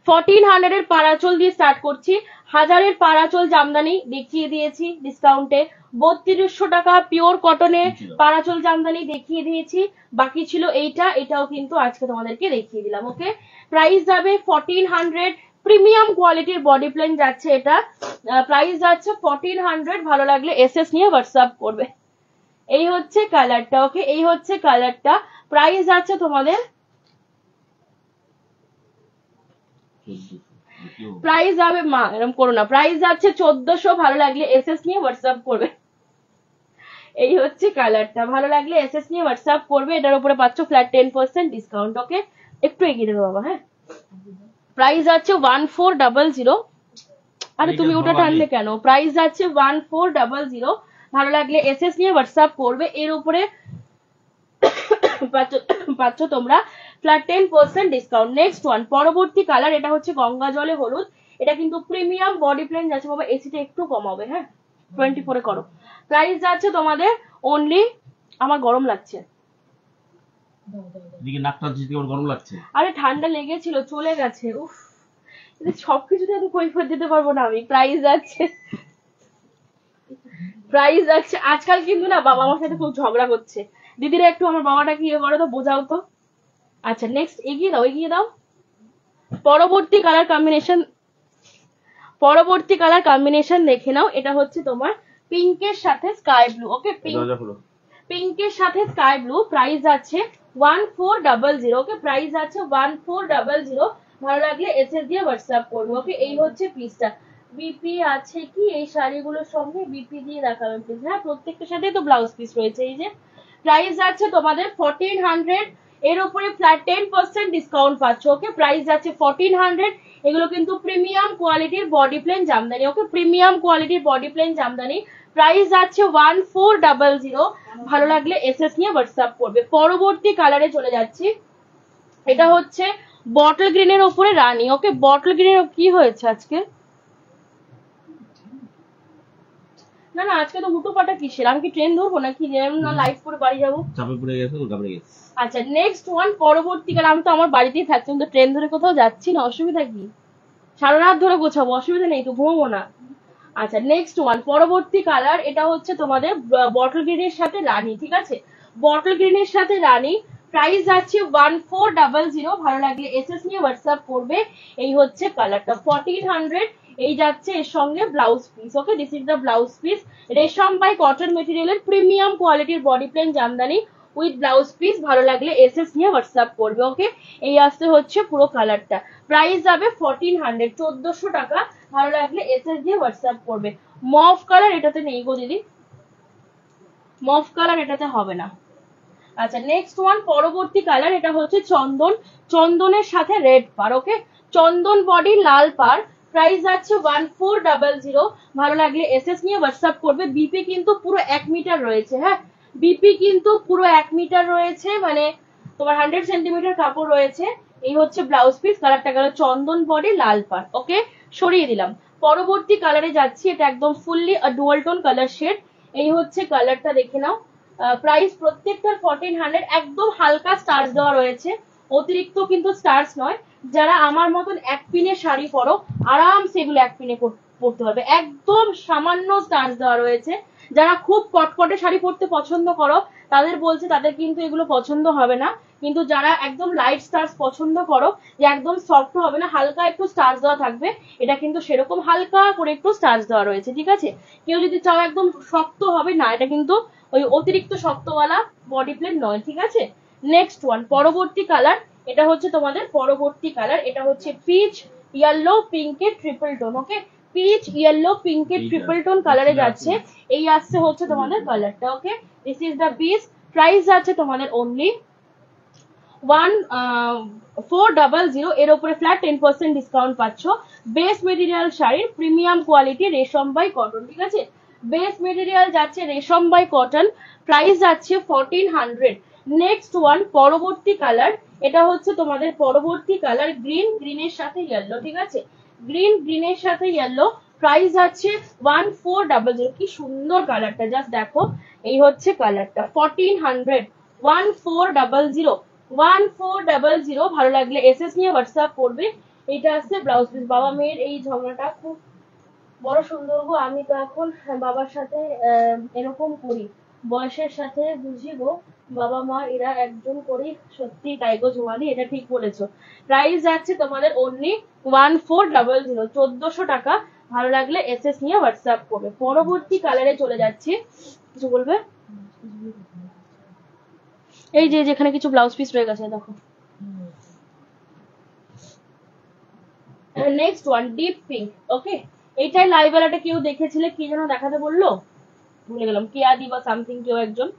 1400 এর পারাচল দিয়ে স্টার্ট করছি। 1000 এর পারাচল জামদানি দেখিয়ে দিয়েছি ডিসকাউন্টে। 3200 টাকা পিওর কটনে পারাচল জামদানি দেখিয়ে দিয়েছি। বাকি ছিল এইটা, এটাও কিন্তু আজকে তোমাদেরকে দেখিয়ে দিলাম। ওকে, প্রাইস যাবে 1400। প্রিমিয়াম কোয়ালিটির বডি প্লেন যাচ্ছে এটা, প্রাইস যাচ্ছে 1400। ভালো লাগলে এসএস নিয়ে হোয়াটসঅ্যাপ করবে। এই হচ্ছে কালারটা। ওকে, এই হচ্ছে কালারটা, প্রাইস যাচ্ছে তোমাদের, প্রাইস যাবে, মা এরকম করো না, প্রাইস যাচ্ছে 1400। ভালো লাগলে এসএস নিয়ে হোয়াটসঅ্যাপ করবে। এই হচ্ছে কালারটা, ভালো লাগলে এসএস নিয়ে হোয়াটসঅ্যাপ করবে, এটার উপরে পাচ্ছ ফ্ল্যাট 10% ডিসকাউন্ট। ওকে, একটু এগিয়ে দেবে বাবা। হ্যাঁ, প্রাইস আছে 1400। আরে তুমি ওটা টানলে কেন? প্রাইস আছে 1400, ভালো লাগলে এসএস নিয়ে হোয়াটসঅ্যাপ করবে, এর উপরে পাচ্ছ তোমরা ফ্ল্যাট 10% ডিসকাউন্ট। নেক্সট ওয়ান, পরবর্তী কালার, এটা হচ্ছে গঙ্গা জলে হলুদ, এটা কিন্তু প্রিমিয়াম বডি প্লেন যাচ্ছে বাবা। এসিটা একটু কমাবে, হ্যাঁ 24 করো। প্রাইস যাচ্ছে তোমাদের অনলি, আমার গরম লাগছে, এদিকে নাকটা দিতে গরম লাগছে। আরে ঠান্ডা লেগেছিল চলে গেছে। উফ, সবকিছুতে এত কৈফিয়ত দিতে পারবো না আমি। প্রাইস যাচ্ছে, প্রাইস যাচ্ছে। আজকাল কিন্তু না বাবা আমার সাথে খুব ঝগড়া করছে। দিদিরা একটু আমার বাবাটাকে ইয়ে করো তো, বোঝাও তো। আচ্ছা নেক্সট, এগিয়ে দাও এগিয়ে দাও। পরবর্তী কালার কম্বিনেশন, পরবর্তী কালার কম্বিনেশন দেখে নাও। এটা হচ্ছে তোমার পিঙ্কের সাথে স্কাই ব্লু। ওকে, পিঙ্কের সাথে স্কাই ব্লু, প্রাইস আছে 1400। ওকে, প্রাইস আছে 1400, ভালো লাগলে এসএস দিয়ে হোয়াটসঅ্যাপ করবো। ওকে, এই হচ্ছে পিসটা। বিপি আছে কি এই শাড়িগুলোর সঙ্গে? বিপি দিয়ে দেখাবেন প্লিজ। হ্যাঁ, প্রত্যেকটার সাথে তো ব্লাউজ পিস রয়েছে। এই যে প্রাইস আছে তোমাদের 1400, এর উপরে ফ্ল্যাট 10% ডিসকাউন্ট পাচ্ছ। ওকে, প্রাইস আছে 1400। এগুলো কিন্তু প্রিমিয়াম কোয়ালিটির বডি প্লেন জামদানি। ওকে, প্রিমিয়াম কোয়ালিটির বডি প্লেন জামদানি, প্রাইস আছে 1400, ভালো লাগলে এসএস নিয়ে হোয়াটসঅ্যাপ করবে। পরবর্তী কালারে চলে যাচ্ছি, এটা হচ্ছে বটল গ্রিনের উপরে রানী। ওকে, বটল গ্রিনের কি হয়েছে আজকে? না না, আজকে তো হুটো পাটা কিসের? আমি কি ট্রেন ধরবো নাকি না লাইভ করে বাড়ি যাবো? চাপে পড়ে গেছে তো, ঘাবড়ে গেছে। আচ্ছা নেক্সট ওয়ান, পরবর্তীকালে আমি তো আমার বাড়িতেই থাকছি, আমি তো ট্রেন ধরে কোথাও যাচ্ছি না, অসুবিধা কি? সারা রাত ধরে গোছাবো, অসুবিধা নেই তো, ঘুমাবো না। আচ্ছা নেক্সট ওয়ান, পরবর্তী কালার, এটা হচ্ছে তোমাদের বটল গ্রিনের সাথে রানী। ঠিক আছে, বটল গ্রিনের সাথে রানী, প্রাইস আছে 1400, ভালো লাগলে এসএস নিয়ে হোয়াটসঅ্যাপ করবে। এই হচ্ছে কালারটা 1400, এই যাচ্ছে এর সঙ্গে blouse piece. Okay, this is the blouse piece, রেশম বাই কটন মেটেরিয়ালের প্রিমিয়াম কোয়ালিটির body plain Jamdani with blouse piece, ভালো লাগলে এসএস নিয়ে হোয়াটসঅ্যাপ করবে। ওকে, এই আসতে হচ্ছে পুরো কালারটা, প্রাইস যাবে 1400, 1400 টাকা, ভালো লাগলে এসএস দিয়ে হোয়াটসঅ্যাপ করবে। মফ কালার এটাতে নেই গো দিদি, মফ কালার এটাতে হবে না। আচ্ছা নেক্সট ওয়ান, পরবর্তী কালার, এটা হচ্ছে চন্দন, চন্দনের সাথে রেড পার। ওকে, চন্দন বডি লাল পার, প্রাইস আছে 1400, ভালো লাগলে এসএস নিয়ে হোয়াটসঅ্যাপ করবে। বিপি কিন্তু পুরো 1 মিটার রয়েছে। হ্যাঁ, বিপি কিন্তু পুরো 1 মিটার রয়েছে, মানে তোমার 100 সেন্টিমিটার কাপড় রয়েছে। এই হচ্ছে ব্লাউজ পিস, কালারটা গেল চন্দন বডি লাল পার। ওকে, সরিয়ে দিলাম। পরবর্তী কালারে যাচ্ছি, এটা একদম fully dual tone colour shade. এই হচ্ছে কালারটা, দেখে নাও। প্রাইস প্রত্যেকটার 1400, একদম হালকা স্টার্চ দেওয়া রয়েছে, অতিরিক্ত কিন্তু স্টার্চ নয়। যারা আমার মতন এক পিনের শাড়ি পরো, আরাম সেগুলো এক পিনে পরতে পারবে, একদম সামান্য স্টার্চ দেওয়া রয়েছে। যারা খুব কটকটে শাড়ি পরতে পছন্দ করো তাদের বলছে, তাদের কিন্তু এগুলো পছন্দ হবে না। কিন্তু যারা একদম লাইট স্টার্চ পছন্দ করো, যে একদম সফট হবে না, হালকা একটু স্টার্চ দেওয়া থাকবে, এটা কিন্তু সেরকম হালকা করে একটু স্টার্চ দেওয়া রয়েছে। ঠিক আছে, কেউ যদি চাও একদম শক্ত হবে না, এটা কিন্তু ওই অতিরিক্ত শক্তওয়ালা বডি প্লেন নয়। ঠিক আছে, নেক্সট ওয়ান, পরবর্তী কালার, এটা হচ্ছে তোমাদের পরবর্তী কালার, এটা হচ্ছে পিচ ইয়েলো পিঙ্কের triple tone. Okay, peach yellow পিঙ্কের ট্রিপল টোন কালারে যাচ্ছে, এই আসছে হচ্ছে তোমাদের কালারটা। Okay, this is the piece, price আছে তোমাদের অনলি 1400, এর উপরে ফ্ল্যাট 10% ডিসকাউন্ট পাচ্ছ। বেস মেটেরিয়াল শাড়ির প্রিমিয়াম কোয়ালিটি রেশম বাই কটন। ঠিক আছে, বেস মেটেরিয়াল যাচ্ছে রেশম বাই কটন, প্রাইস যাচ্ছে 1400। নেক্সট ওয়ান, পরবর্তী কালার, এটা হচ্ছে তোমাদের পরবর্তী কালার গ্রিন, গ্রিনের সাথে ইয়েলো। ঠিক আছে, গ্রিন, গ্রিনের সাথে ইয়েলো, প্রাইস আছে 1400। কি সুন্দর কালারটা, জাস্ট দেখো, এই হচ্ছে কালারটা 1400, 1400, 1400, ভালো লাগলে এসএস নিয়ে হোয়াটসঅ্যাপ করবে। এটা আসছে ব্লাউজ পিস। বাবা মেয়ের এই ঝগড়াটা খুব বড় সুন্দর গো, আমি তো এখন বাবার সাথে এরকম করি, বয়সের সাথে বুঝি গো, বাবা মা এরা একজন করি, সত্যি তাই গো ঝুমালি, এটা ঠিক বলেছো। প্রাইস যাচ্ছে তোমাদের অনলি 1400, 1400 টাকা, ভালো লাগলে এসএস নিয়ে হোয়াটসঅ্যাপ করবে। পরবর্তী কালারে চলে যাচ্ছি, কিছু বলবে? এই যে যেখানে কিছু ব্লাউজ পিস রয়ে গেছে দেখো। Next one, deep pink. Okay, এইটাই লাইভ বেলাটা কেউ দেখেছিলে, কি যেন দেখাতে বললো, ভুলে গেলাম, কেয়াদি বা সামথিং কেউ একজন।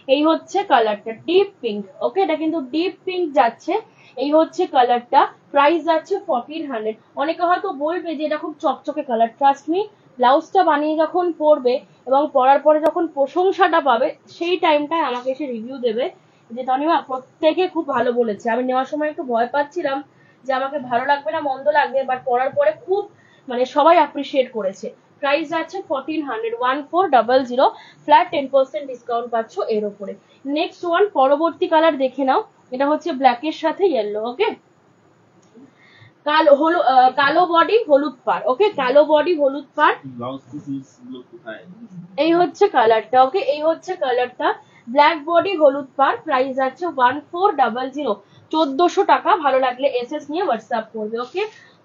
এই হচ্ছে কালারটা ডিপ পিঙ্ক, ওকে, এটা কিন্তু ডিপ পিঙ্ক যাচ্ছে। এই হচ্ছে কালারটা, প্রাইস যাচ্ছে 1400। অনেকে হয়তো বলবে যে এটা খুব চকচকে কালার, ট্রাস্ট মি, ব্লাউজটা বানিয়ে যখন পরবে এবং পরার পরে যখন প্রশংসাটা পাবে সেই টাইমটায় আমাকে এসে রিভিউ দেবে যে তনিমা প্রত্যেকে খুব ভালো বলেছে। আমি নেওয়ার সময় একটু ভয় পাচ্ছিলাম যে আমাকে ভালো লাগবে না মন্দ লাগবে, বাট পরার পরে খুব মানে সবাই অ্যাপ্রিসিয়েট করেছে। প্রাইস যাচ্ছে 1400, 1400, ফ্ল্যাট 10% ডিসকাউন্ট পাচ্ছ এর উপরে। নেক্সট ওয়ান, পরবর্তী কালার দেখে নাও, এটা হচ্ছে ব্ল্যাকের সাথে ইয়েলো, ওকে, কালো বডি হলুদ পার, ওকে, কালো বডি হলুদ পার, এই হচ্ছে কালারটা, ওকে, এই হচ্ছে কালারটা, ব্ল্যাক বডি হলুদ পার, প্রাইস আছে 1400, 1400 টাকা। ভালো লাগলে এসএস নিয়ে হোয়াটসঅ্যাপ করবে, ওকে।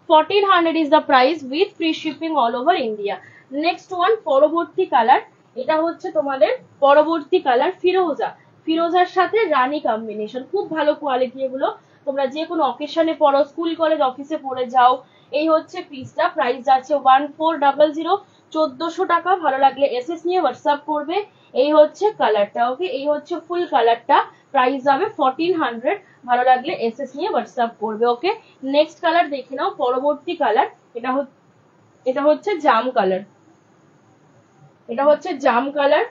1400 is the price with free shipping all over India. Next one, পরবর্তী কালার, এটা হচ্ছে তোমাদের পরবর্তী কালার ফিরোজা, ফিরোজার সাথে রানী কম্বিনেশন, খুব ভালো কোয়ালিটি এগুলো, তোমরা যে কোনো অকেশনে পড়ো, স্কুল কলেজ অফিসে পড়ে যাও। এই হচ্ছে পিসটা, প্রাইস আছে 1400, 1400 টাকা। ভালো লাগলে এসএস নিয়ে হোয়াটসঅ্যাপ করবে। এই হচ্ছে কালারটা, ওকে, এই হচ্ছে ফুল কালারটা, প্রাইস যাবে 1400। ভালো লাগলে এসএস নিয়ে হোয়াটসঅ্যাপ করবে, ওকে। নেক্সট কালার দেখে নাও, পরবর্তী কালার, এটা হচ্ছে জাম কালার, এটা হচ্ছে জাম কালার,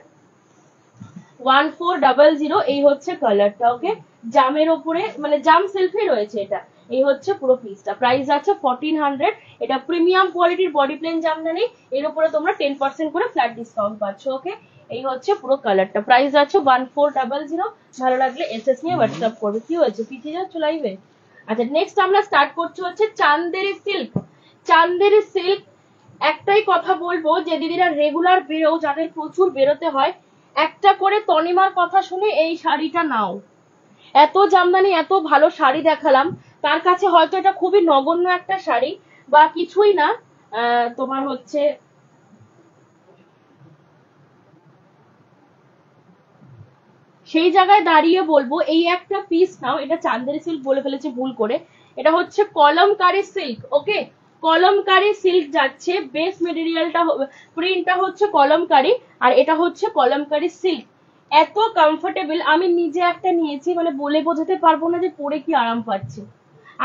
1400, এই হচ্ছে কালারটা, ওকে, জামের ওপরে মানে জাম সিল্কে রয়েছে এটা। এই হচ্ছে পুরো পিসটা, প্রাইস আছে 1400। এটা প্রিমিয়াম কোয়ালিটির বডি প্লেন জামদানি, এর উপরে তোমরা 10% করে ফ্ল্যাট ডিসকাউন্ট পাচ্ছ, ওকে। এই হচ্ছে পুরো কালারটা, প্রাইস আছে 1400। ভালো লাগলে এসএস নিয়ে হোয়াটসঅ্যাপ করবে। কি হয়েছে, পিছিয়ে যাচ্ছ লাইভে? আচ্ছা, নেক্সট আমরা স্টার্ট করছি হচ্ছে চান্দেরি সিল্ক। চান্দেরি সিল্ক, একটাই কথা বলবো যে দিদিরা রেগুলার বেরো, যাদের প্রচুর বেরোতে হয়, একটা করে তনিমার কথা শুনে এই শাড়িটা নাও। এত জামদানি এত ভালো শাড়ি দেখালাম, তার কাছে হয়তো এটা খুবই নগণ্য একটা শাড়ি বা কিছুই না, তোমার হচ্ছে সেই জায়গায় দাঁড়িয়ে বলবো এই একটা পিস নাও। এটা চান্দেরি সিল্ক বলে ফেলেছে ভুল করে, এটা হচ্ছে কলমকারি সিল্ক, ওকে, কলমকারি সিল্ক যাচ্ছে। বেস মেটেরিয়ালটা প্রিন্টটা হচ্ছে কলমকারি, আর এটা হচ্ছে কলমকারি সিল্ক। এত কমফোর্টেবল, আমি নিজে একটা নিয়েছি, মানে বলে বোঝাতে পারবো না যে পরে কি আরাম পাচ্ছি।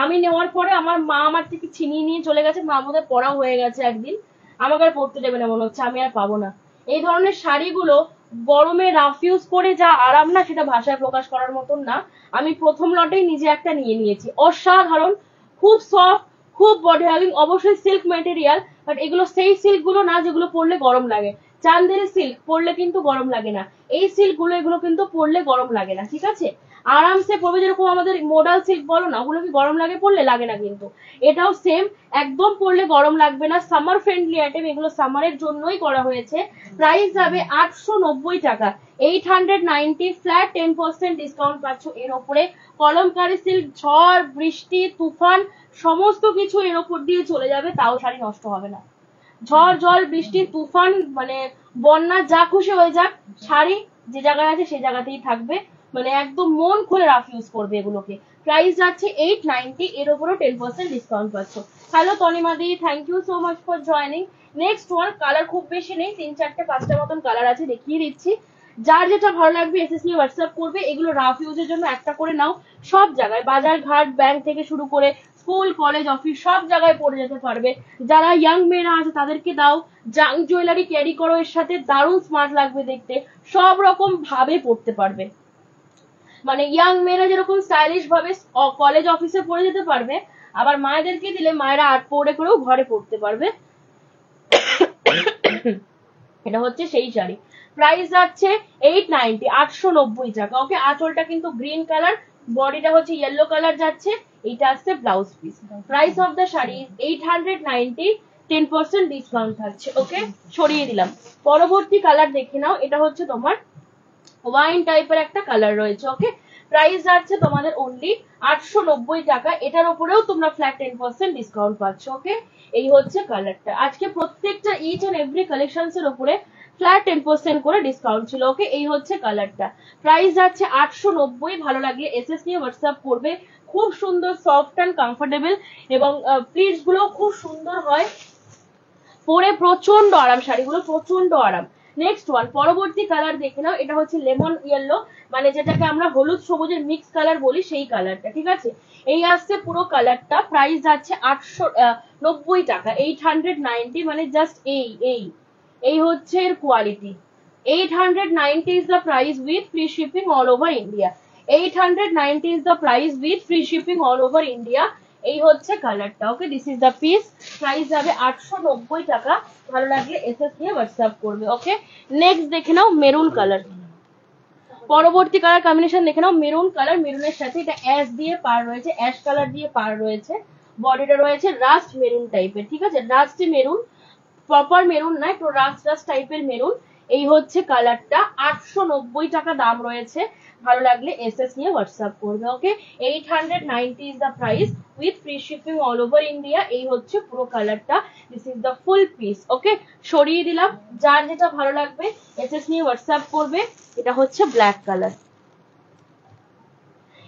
আমি নেওয়ার পরে আমার মা আমার থেকে ছিনিয়ে নিয়ে চলে গেছে, মা বোধহয় পরা হয়ে গেছে একদিন, আমাকে আর পরতে দেবে না মনে হচ্ছে, আমি আর পাবো না। এই ধরনের শাড়িগুলো গরমে রাফ ইউজ করে যা আরাম না, সেটা ভাষায় প্রকাশ করার মতন না। আমি প্রথম লটেই নিজে একটা নিয়ে নিয়েছি, অসাধারণ, খুব সফট, খুব বডি হাভিং, অবশ্যই সিল্ক ম্যাটেরিয়াল, বাট এগুলো সেই সিল্ক গুলো না যেগুলো পরলে গরম লাগে। চান্দেরি সিল্ক পরলে কিন্তু গরম লাগে না, এই সিল্ক গুলো এগুলো কিন্তু পরলে গরম লাগে না, ঠিক আছে, আরামসে পরবে। যেরকম আমাদের মোডাল সিল্ক বলো না, ওগুলো কি গরম লাগে পরলে? লাগে না, কিন্তু এটাও সেম, একদম পরলে গরম লাগবে না। সামার ফ্রেন্ডলি আইটেম, এগুলো সামারের জন্যই করা হয়েছে। প্রাইস যাবে 890 টাকা, 890, ফ্ল্যাট 10% ডিসকাউন্ট পাচ্ছ এর উপরে। কলমকারি সিল্ক, ঝড় বৃষ্টি তুফান সমস্ত কিছু এর উপর দিয়ে চলে যাবে, তাও শাড়ি নষ্ট হবে না। ঝড় জল বৃষ্টি তুফান মানে বন্যা যা খুশি হয়ে যাক, শাড়ি যে জায়গায় আছে সেই জায়গাতেই থাকবে, মানে একদম মন খুলে রাফ ইউজ করবে এগুলোকে। প্রাইস যাচ্ছে 890, এর উপরও 10% ডিসকাউন্ট পাচ্ছ। হ্যালো তনিমা দি, thank you so much for joining. Next one, colour খুব বেশি নেই, 3-4-5টা মতন কালার আছে, দেখিয়ে দিচ্ছি। যার যেটা ভালো লাগবে এসএস নিয়ে হোয়াটসঅ্যাপ করবে। এগুলো রাফ ইউজের জন্য একটা করে নাও, সব জায়গায় বাজার ঘাট ব্যাংক থেকে শুরু করে স্কুল কলেজ অফিস সব জায়গায় পরে যেতে পারবে। যারা ইয়াং মেয়েরা আছে তাদেরকে দাও, জাং জুয়েলারি ক্যারি করো এর সাথে, দারুণ স্মার্ট লাগবে দেখতে, সব রকম ভাবে পড়তে পারবে। মানে ইয়াং মেয়েরা যেরকম স্টাইলিশ ভাবে কলেজ অফিসে পরে যেতে পারবে, আবার মায়েদেরকে দিলে মায়েরা আট পরে করেও ঘরে পড়তে পারবে। এটা হচ্ছে সেই শাড়ি, প্রাইস যাচ্ছে 890, 890 টাকা, ওকে। আঁচলটা কিন্তু গ্রিন কালার, বডিটা হচ্ছে ইয়েলো কালার যাচ্ছে, এটা আসছে blouse piece. Price of the sari 890, 10% discount থাকছে, ওকে, সরিয়ে দিলাম। পরবর্তী কালার দেখে নাও, এটা হচ্ছে তোমার ওয়াইন টাইপের একটা কালার রয়েছে, ওকে। প্রাইস যাচ্ছে তোমাদের অনলি 890 টাকা, এটার উপরেও তোমরা ফ্ল্যাট 10% ডিসকাউন্ট পাচ্ছ, ওকে। এই হচ্ছে কালারটা। আজকে প্রত্যেকটা ইচ এন্ড এভরি কালেকশনস এর উপরে ফ্ল্যাট 10% করে ডিসকাউন্ট ছিল, ওকে। এই হচ্ছে কালারটা, প্রাইস যাচ্ছে 890। ভালো লাগলে এসএস নিয়ে হোয়াটসঅ্যাপ করবে। খুব সুন্দর, সফট অ্যান্ড কমফোর্টেবল, এবং প্লিটস গুলো খুব সুন্দর হয়, পরে প্রচন্ড আরাম, শাড়িগুলো প্রচন্ড আরাম। নেক্সট ওয়ান, পরবর্তী কালার দেখে নাও। এটা হচ্ছে লেমন ইয়েলো, মানে যেটাকে আমরা হলুদ সবুজের মিক্স কালার বলি, সেই কালারটা। ঠিক আছে, এই আসছে পুরো কালারটা। প্রাইস যাচ্ছে 890 টাকা, 890, মানে জাস্ট এই হচ্ছে এর quality. 890 is the price with free shipping all over India. 890 is the price with free shipping all over India. এই হচ্ছে কালারটা। Okay, this is the piece. Price যাবে 890 টাকা। ভালো লাগলে এসএস নিয়ে হোয়াটসঅ্যাপ করবে। ওকে, নেক্সট দেখে নাও মেরুন কালার। পরবর্তী কালার কম্বিনেশন দেখে নাও মেরুন কালার। মেরুনের সাথে এটা অ্যাশ দিয়ে পার রয়েছে, অ্যাশ কালার দিয়ে পার রয়েছে। বডিটা রয়েছে রাস্ট মেরুন টাইপের। ঠিক আছে, রাস্ট মেরুন, প্রপার মেরুন না, একটু রাস্ট রাস্ট টাইপের মেরুন। এই হচ্ছে কালারটা। 890 টাকা দাম রয়েছে। ভালো লাগলে এসএস নিয়ে হোয়াটসঅ্যাপ করবে। Okay, 890 is the price with free shipping all over India. এই হচ্ছে পুরো কালারটা। This is the full piece. Okay, সরিয়ে দিলাম। যার যেটা ভালো লাগবে এসএস নিয়ে হোয়াটসঅ্যাপ করবে। এটা হচ্ছে ব্ল্যাক কালার।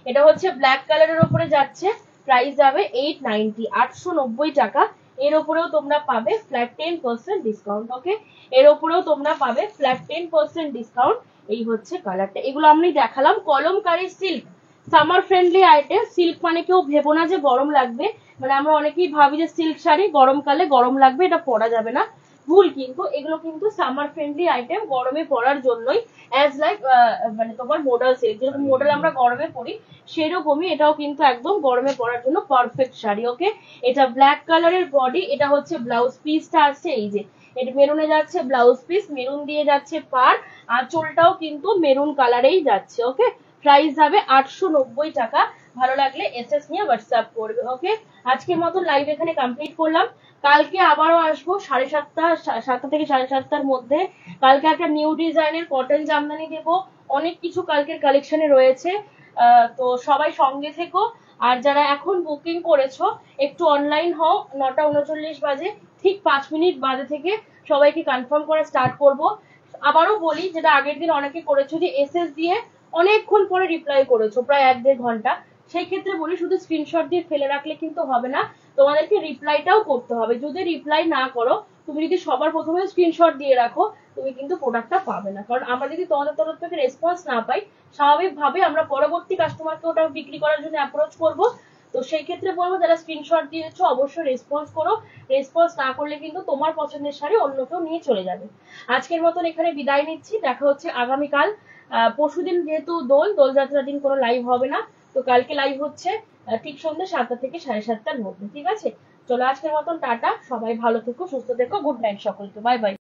এটা হচ্ছে ব্ল্যাক কালারের উপরে যাচ্ছে। প্রাইস যাবে 890, 890 টাকা। এর উপরেও তোমরা পাবে ফ্ল্যাট 10% ডিসকাউন্ট। ওকে, এর উপরেও তোমরা পাবে ফ্ল্যাট 10% ডিসকাউন্ট। এই হচ্ছে কালারটা। এগুলো আমি দেখালাম Kalamkari silk, summer friendly item. Silk মানে কেউ ভেবো না যে গরম লাগবে, মানে আমরা অনেকেই ভাবি যে সিল্ক শাড়ি গরমকালে গরম লাগবে, এটা পরা যাবে না, ভুল। কিন্তু এগুলো কিন্তু সামার ফ্রেন্ডলি আইটেম, গরমে পরার জন্যই। অ্যাজ লাইক মানে তোমার মডেল সিল্ক, যেরকম মডেল আমরা গরমে পরি সেরকমই এটাও কিন্তু একদম গরমে পরার জন্য পারফেক্ট শাড়ি। ওকে, এটা ব্ল্যাক কালারের বডি। এটা হচ্ছে ব্লাউজ পিসটা আসছে, এই যে এটা মেরুনে যাচ্ছে ব্লাউজ পিস, মেরুন দিয়ে যাচ্ছে পার, আঁচলটাও কিন্তু মেরুন কালারেই যাচ্ছে। ওকে, প্রাইস যাবে 890 টাকা। ভালো লাগলে এসএস নিয়ে হোয়াটসঅ্যাপ করবে। ওকে, আজকের মতো লাইভ এখানে কমপ্লিট করলাম। কালকে আবারও আসবো 7:30 থেকে 7:30টার মধ্যে। কালকে একটা নিউ ডিজাইনের কটন জামদানি দেবো। অনেক কিছু কালকের কালেকশনে রয়েছে, তো সবাই সঙ্গে থেকো। আর যারা এখন বুকিং করেছো একটু অনলাইন হও। 9:39 বাজে, ঠিক 5 মিনিট বাদে থেকে সবাইকে কনফার্ম করা স্টার্ট করব। আবারও বলি, যেটা আগের দিন অনেকে করেছো যে এসএস দিয়ে অনেকক্ষণ পরে রিপ্লাই করেছো, প্রায় 1-1.5 ঘন্টা, সেই ক্ষেত্রে বলি শুধু স্ক্রিনশট দিয়ে ফেলে রাখলে কিন্তু হবে না, তোমাদেরকে রিপ্লাইটাও করতে হবে। যদি রিপ্লাই না করো, তুমি যদি সবার প্রথমে স্ক্রিনশট দিয়ে রাখো, তুমি কিন্তু প্রোডাক্টটা পাবে না। কারণ আমরা যদি তোমাদের তরফ থেকে রেসপন্স না পাই, স্বাভাবিকভাবে আমরা পরবর্তী কাস্টমারকে ওটা বিক্রি করার জন্য অ্যাপ্রোচ করব। তো সেই ক্ষেত্রে বলবো, যারা স্ক্রিনশট দিয়েছো অবশ্যই রেসপন্স করো। রেসপন্স না করলে কিন্তু তোমার পছন্দের শাড়ি অন্য কেউ নিয়ে চলে যাবে। আজকের মতন এখানে বিদায় নিচ্ছি। দেখা হচ্ছে আগামীকাল। পরশুদিন যেহেতু দোলযাত্রার দিন কোনো লাইভ হবে না, তো কালকে লাইভ হচ্ছে ঠিক সন্ধ্যে 7টা থেকে 7:30টার মধ্যে। ঠিক আছে, চলো আজকের মতন টাটা। সবাই ভালো থেকো, সুস্থ থেকো। গুড নাইট সকলকে, বাই বাই।